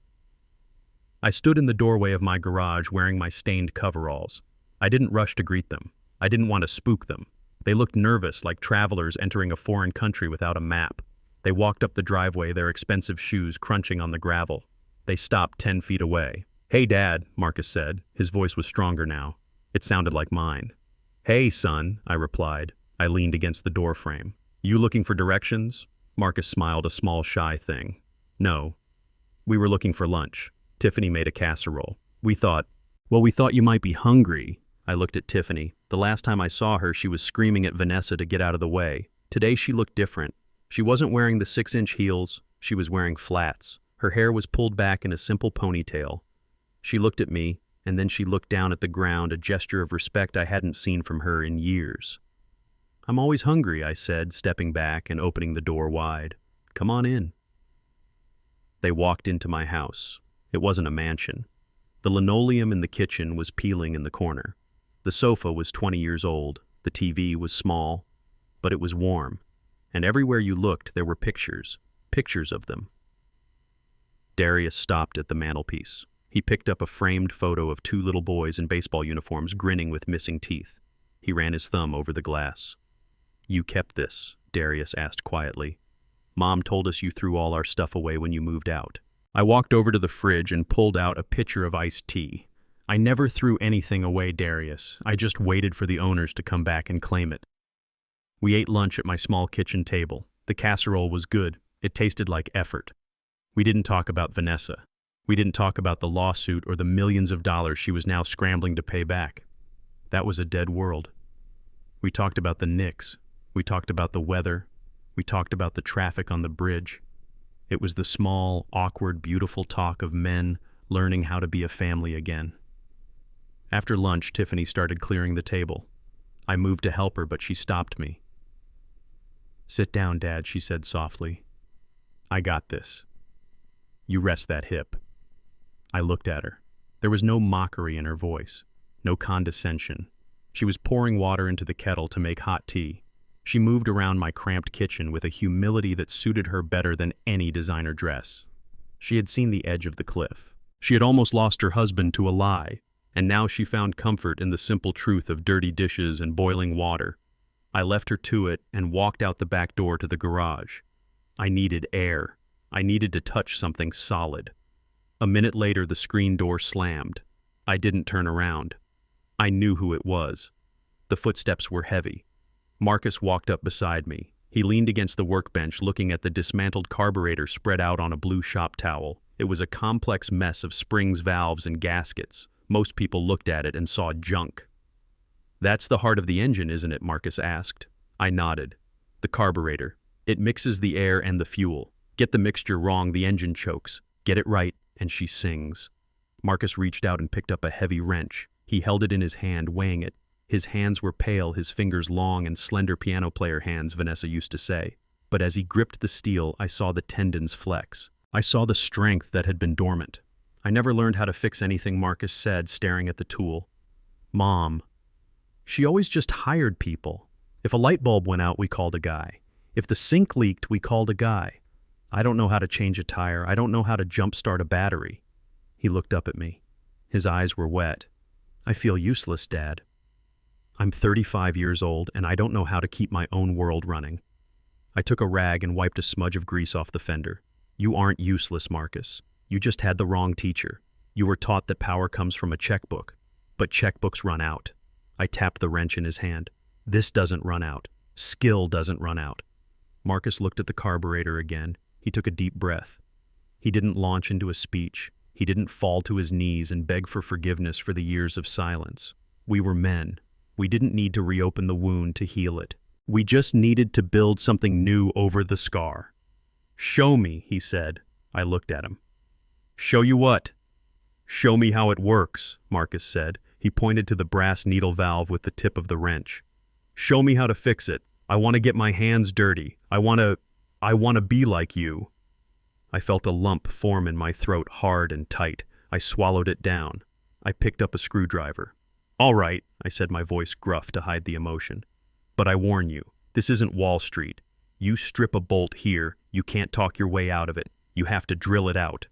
I stood in the doorway of my garage wearing my stained coveralls. I didn't rush to greet them. I didn't want to spook them. They looked nervous, like travelers entering a foreign country without a map. They walked up the driveway, their expensive shoes crunching on the gravel. They stopped 10 feet away. "Hey, Dad," Marcus said. His voice was stronger now. It sounded like mine. "Hey, son," I replied. I leaned against the doorframe. "You looking for directions?" Marcus smiled, a small, shy thing. "No. We were looking for lunch." Tiffany made a casserole. We thought you might be hungry." I looked at Tiffany. The last time I saw her, she was screaming at Vanessa to get out of the way. Today she looked different. She wasn't wearing the 6-inch heels, she was wearing flats. Her hair was pulled back in a simple ponytail. She looked at me, and then she looked down at the ground, a gesture of respect I hadn't seen from her in years. "I'm always hungry," I said, stepping back and opening the door wide. "Come on in." They walked into my house. It wasn't a mansion. The linoleum in the kitchen was peeling in the corner. The sofa was 20 years old. The TV was small, but it was warm. And everywhere you looked, there were pictures of them. Darius stopped at the mantelpiece. He picked up a framed photo of 2 little boys in baseball uniforms grinning with missing teeth. He ran his thumb over the glass. "You kept this?" Darius asked quietly. "Mom told us you threw all our stuff away when you moved out." I walked over to the fridge and pulled out a pitcher of iced tea. "I never threw anything away, Darius. I just waited for the owners to come back and claim it." We ate lunch at my small kitchen table. The casserole was good. It tasted like effort. We didn't talk about Vanessa. We didn't talk about the lawsuit or the millions of dollars she was now scrambling to pay back. That was a dead world. We talked about the Knicks. We talked about the weather. We talked about the traffic on the bridge. It was the small, awkward, beautiful talk of men learning how to be a family again. After lunch, Tiffany started clearing the table. I moved to help her, but she stopped me. "Sit down, Dad," she said softly. "I got this. You rest that hip." I looked at her. There was no mockery in her voice, no condescension. She was pouring water into the kettle to make hot tea. She moved around my cramped kitchen with a humility that suited her better than any designer dress. She had seen the edge of the cliff. She had almost lost her husband to a lie, and now she found comfort in the simple truth of dirty dishes and boiling water. I left her to it and walked out the back door to the garage. I needed air. I needed to touch something solid. A minute later, the screen door slammed. I didn't turn around. I knew who it was. The footsteps were heavy. Marcus walked up beside me. He leaned against the workbench, looking at the dismantled carburetor spread out on a blue shop towel. It was a complex mess of springs, valves, and gaskets. Most people looked at it and saw junk. "That's the heart of the engine, isn't it?" Marcus asked. I nodded. "The carburetor. It mixes the air and the fuel. Get the mixture wrong, the engine chokes. Get it right, and she sings." Marcus reached out and picked up a heavy wrench. He held it in his hand, weighing it. His hands were pale, his fingers long and slender piano player hands, Vanessa used to say. But as he gripped the steel, I saw the tendons flex. I saw the strength that had been dormant. "I never learned how to fix anything," Marcus said, staring at the tool. "Mom. She always just hired people. If a light bulb went out, we called a guy. If the sink leaked, we called a guy. I don't know how to change a tire. I don't know how to jump-start a battery." He looked up at me. His eyes were wet. "I feel useless, Dad. I'm 35 years old, and I don't know how to keep my own world running." I took a rag and wiped a smudge of grease off the fender. "You aren't useless, Marcus. You just had the wrong teacher. You were taught that power comes from a checkbook. But checkbooks run out." I tapped the wrench in his hand. "This doesn't run out. Skill doesn't run out." Marcus looked at the carburetor again. He took a deep breath. He didn't launch into a speech. He didn't fall to his knees and beg for forgiveness for the years of silence. We were men. We didn't need to reopen the wound to heal it. We just needed to build something new over the scar. "Show me," he said. I looked at him. "Show you what?" "Show me how it works," Marcus said. He pointed to the brass needle valve with the tip of the wrench. "Show me how to fix it. I want to get my hands dirty. I want to be like you." I felt a lump form in my throat, hard and tight. I swallowed it down. I picked up a screwdriver. "All right," I said, my voice gruff to hide the emotion. "But I warn you, this isn't Wall Street. You strip a bolt here, you can't talk your way out of it. You have to drill it out."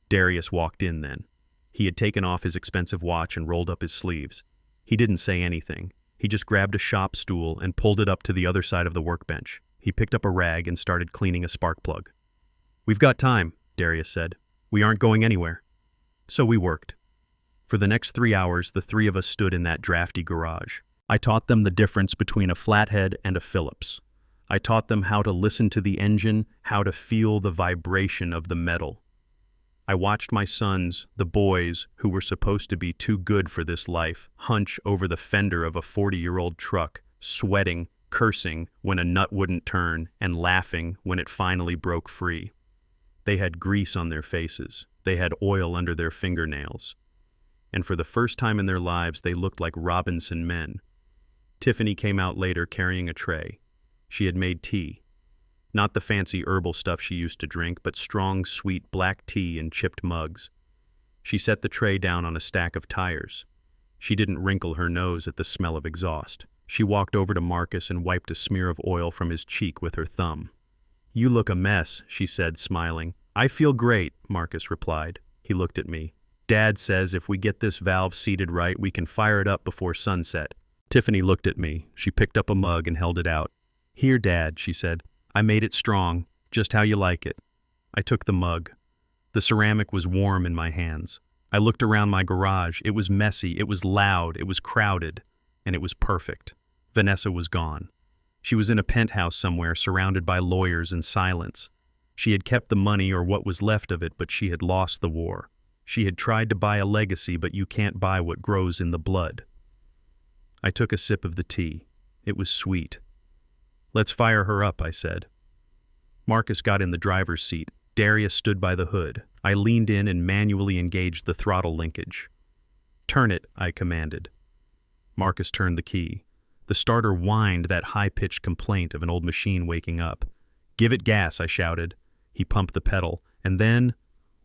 Darius walked in then. He had taken off his expensive watch and rolled up his sleeves. He didn't say anything. He just grabbed a shop stool and pulled it up to the other side of the workbench. He picked up a rag and started cleaning a spark plug. "We've got time," Darius said. "We aren't going anywhere." So we worked. For the next 3 hours, the three of us stood in that drafty garage. I taught them the difference between a flathead and a Phillips. I taught them how to listen to the engine, how to feel the vibration of the metal. I watched my sons, the boys, who were supposed to be too good for this life, hunch over the fender of a 40-year-old truck, sweating, cursing when a nut wouldn't turn, and laughing when it finally broke free. They had grease on their faces. They had oil under their fingernails. And for the first time in their lives, they looked like Robinson men. Tiffany came out later carrying a tray. She had made tea. Not the fancy herbal stuff she used to drink, but strong, sweet black tea in chipped mugs. She set the tray down on a stack of tires. She didn't wrinkle her nose at the smell of exhaust. She walked over to Marcus and wiped a smear of oil from his cheek with her thumb. "You look a mess," she said, smiling. "I feel great," Marcus replied. He looked at me. "Dad says if we get this valve seated right, we can fire it up before sunset." Tiffany looked at me. She picked up a mug and held it out. "Here, Dad," she said. "I made it strong, just how you like it." I took the mug. The ceramic was warm in my hands. I looked around my garage. It was messy, it was loud, it was crowded, and it was perfect. Vanessa was gone. She was in a penthouse somewhere, surrounded by lawyers and silence. She had kept the money or what was left of it, but she had lost the war. She had tried to buy a legacy, but you can't buy what grows in the blood. I took a sip of the tea. It was sweet. "Let's fire her up," I said. Marcus got in the driver's seat. Darius stood by the hood. I leaned in and manually engaged the throttle linkage. "Turn it," I commanded. Marcus turned the key. The starter whined, that high-pitched complaint of an old machine waking up. "Give it gas," I shouted. He pumped the pedal, and then,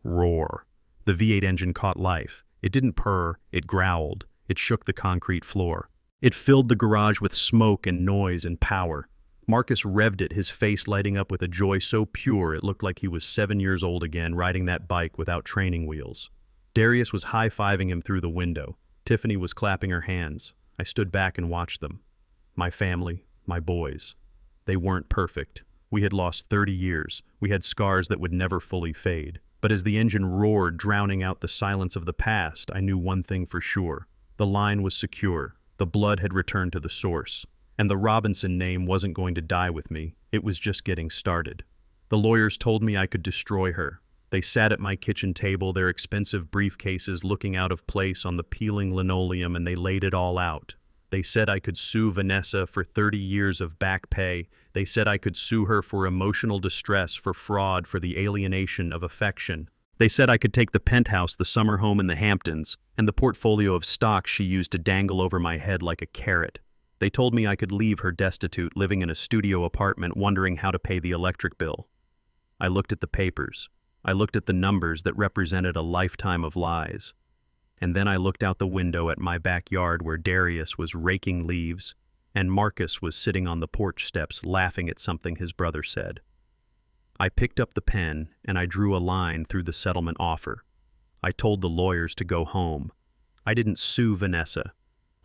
roar. The V8 engine caught life. It didn't purr, it growled. It shook the concrete floor. It filled the garage with smoke and noise and power. Marcus revved it, his face lighting up with a joy so pure it looked like he was 7 years old again, riding that bike without training wheels. Darius was high-fiving him through the window. Tiffany was clapping her hands. I stood back and watched them. My family, my boys. They weren't perfect. We had lost 30 years. We had scars that would never fully fade. But as the engine roared, drowning out the silence of the past, I knew one thing for sure. The line was secure. The blood had returned to the source. And the Robinson name wasn't going to die with me. It was just getting started. The lawyers told me I could destroy her. They sat at my kitchen table, their expensive briefcases looking out of place on the peeling linoleum, and they laid it all out. They said I could sue Vanessa for 30 years of back pay. They said I could sue her for emotional distress, for fraud, for the alienation of affection. They said I could take the penthouse, the summer home in the Hamptons, and the portfolio of stocks she used to dangle over my head like a carrot. They told me I could leave her destitute, living in a studio apartment, wondering how to pay the electric bill. I looked at the papers. I looked at the numbers that represented a lifetime of lies. And then I looked out the window at my backyard where Darius was raking leaves, and Marcus was sitting on the porch steps laughing at something his brother said. I picked up the pen and I drew a line through the settlement offer. I told the lawyers to go home. I didn't sue Vanessa.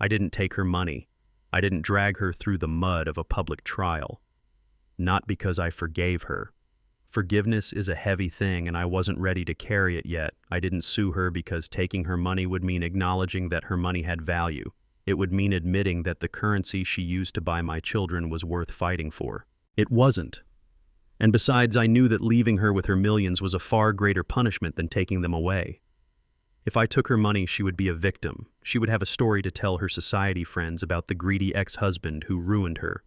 I didn't take her money. I didn't drag her through the mud of a public trial. Not because I forgave her. Forgiveness is a heavy thing, and I wasn't ready to carry it yet. I didn't sue her because taking her money would mean acknowledging that her money had value. It would mean admitting that the currency she used to buy my children was worth fighting for. It wasn't. And besides, I knew that leaving her with her millions was a far greater punishment than taking them away. If I took her money, she would be a victim. She would have a story to tell her society friends about the greedy ex-husband who ruined her.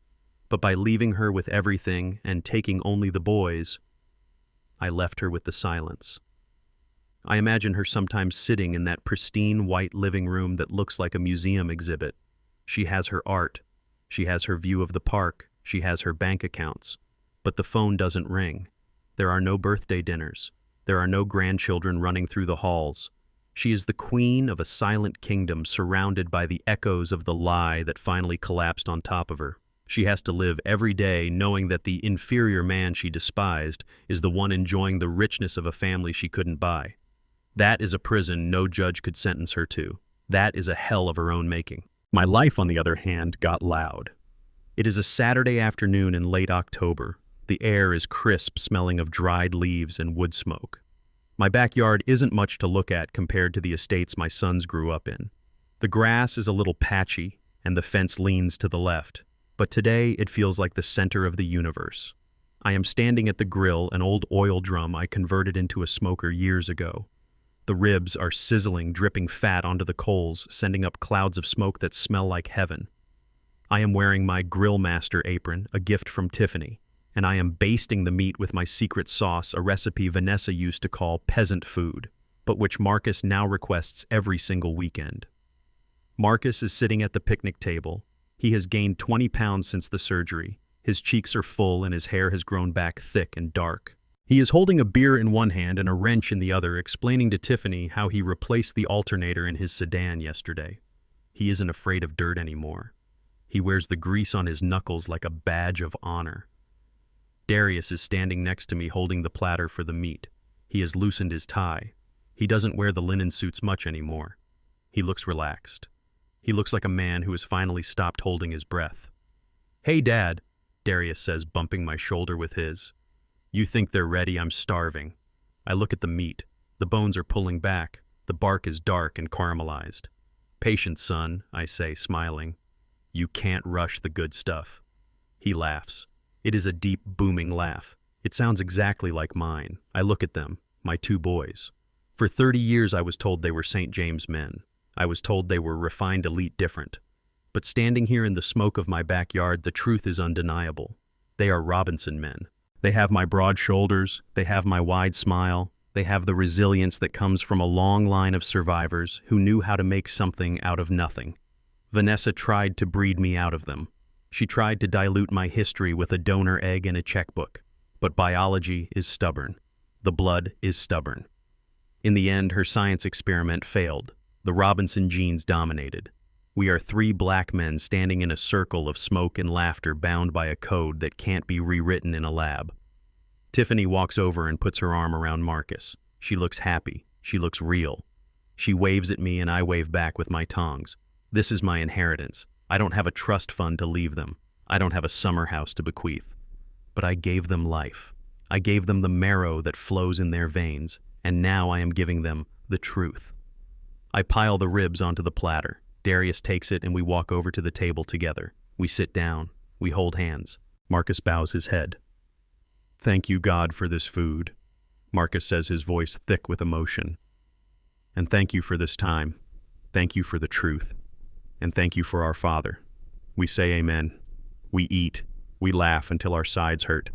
But by leaving her with everything and taking only the boys, I left her with the silence. I imagine her sometimes sitting in that pristine white living room that looks like a museum exhibit. She has her art. She has her view of the park. She has her bank accounts. But the phone doesn't ring. There are no birthday dinners. There are no grandchildren running through the halls. She is the queen of a silent kingdom surrounded by the echoes of the lie that finally collapsed on top of her. She has to live every day knowing that the inferior man she despised is the one enjoying the richness of a family she couldn't buy. That is a prison no judge could sentence her to. That is a hell of her own making. My life, on the other hand, got loud. It is a Saturday afternoon in late October. The air is crisp, smelling of dried leaves and wood smoke. My backyard isn't much to look at compared to the estates my sons grew up in. The grass is a little patchy, and the fence leans to the left. But today it feels like the center of the universe. I am standing at the grill, an old oil drum I converted into a smoker years ago. The ribs are sizzling, dripping fat onto the coals, sending up clouds of smoke that smell like heaven. I am wearing my grill master apron, a gift from Tiffany, and I am basting the meat with my secret sauce, a recipe Vanessa used to call peasant food, but which Marcus now requests every single weekend. Marcus is sitting at the picnic table. He has gained 20 pounds since the surgery. His cheeks are full and his hair has grown back thick and dark. He is holding a beer in one hand and a wrench in the other, explaining to Tiffany how he replaced the alternator in his sedan yesterday. He isn't afraid of dirt anymore. He wears the grease on his knuckles like a badge of honor. Darius is standing next to me holding the platter for the meat. He has loosened his tie. He doesn't wear the linen suits much anymore. He looks relaxed. He looks like a man who has finally stopped holding his breath. "Hey, Dad," Darius says, bumping my shoulder with his. "You think they're ready? I'm starving." I look at the meat. The bones are pulling back. The bark is dark and caramelized. "Patience, son," I say, smiling. "You can't rush the good stuff." He laughs. It is a deep, booming laugh. It sounds exactly like mine. I look at them, my two boys. For 30 years I was told they were St. James men. I was told they were refined elite different. But standing here in the smoke of my backyard, the truth is undeniable. They are Robinson men. They have my broad shoulders. They have my wide smile. They have the resilience that comes from a long line of survivors who knew how to make something out of nothing. Vanessa tried to breed me out of them. She tried to dilute my history with a donor egg and a checkbook. But biology is stubborn. The blood is stubborn. In the end, her science experiment failed. The Robinson genes dominated. We are 3 black men standing in a circle of smoke and laughter bound by a code that can't be rewritten in a lab. Tiffany walks over and puts her arm around Marcus. She looks happy. She looks real. She waves at me and I wave back with my tongs. This is my inheritance. I don't have a trust fund to leave them. I don't have a summer house to bequeath. but I gave them life. I gave them the marrow that flows in their veins, and now I am giving them the truth. I pile the ribs onto the platter. Darius takes it and we walk over to the table together. We sit down. We hold hands. Marcus bows his head. "Thank you, God, for this food," Marcus says, his voice thick with emotion. "And thank you for this time. Thank you for the truth. And thank you for our Father." We say amen. We eat. We laugh until our sides hurt.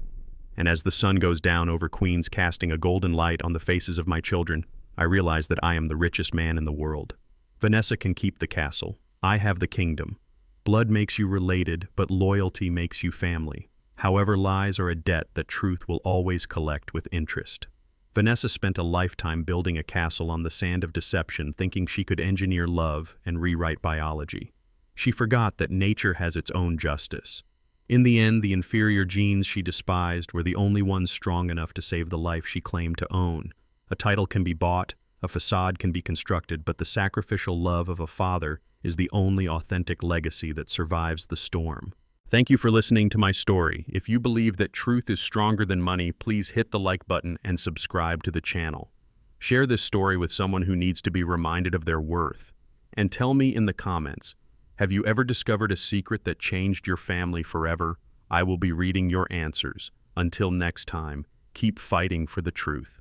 And as the sun goes down over Queens, casting a golden light on the faces of my children, I realize that I am the richest man in the world. Vanessa can keep the castle. I have the kingdom. Blood makes you related, but loyalty makes you family. However, lies are a debt that truth will always collect with interest. Vanessa spent a lifetime building a castle on the sand of deception, thinking she could engineer love and rewrite biology. She forgot that nature has its own justice. In the end, the inferior genes she despised were the only ones strong enough to save the life she claimed to own. A title can be bought, a facade can be constructed, but the sacrificial love of a father is the only authentic legacy that survives the storm. Thank you for listening to my story. If you believe that truth is stronger than money, please hit the like button and subscribe to the channel. Share this story with someone who needs to be reminded of their worth. And tell me in the comments, have you ever discovered a secret that changed your family forever? I will be reading your answers. Until next time, keep fighting for the truth.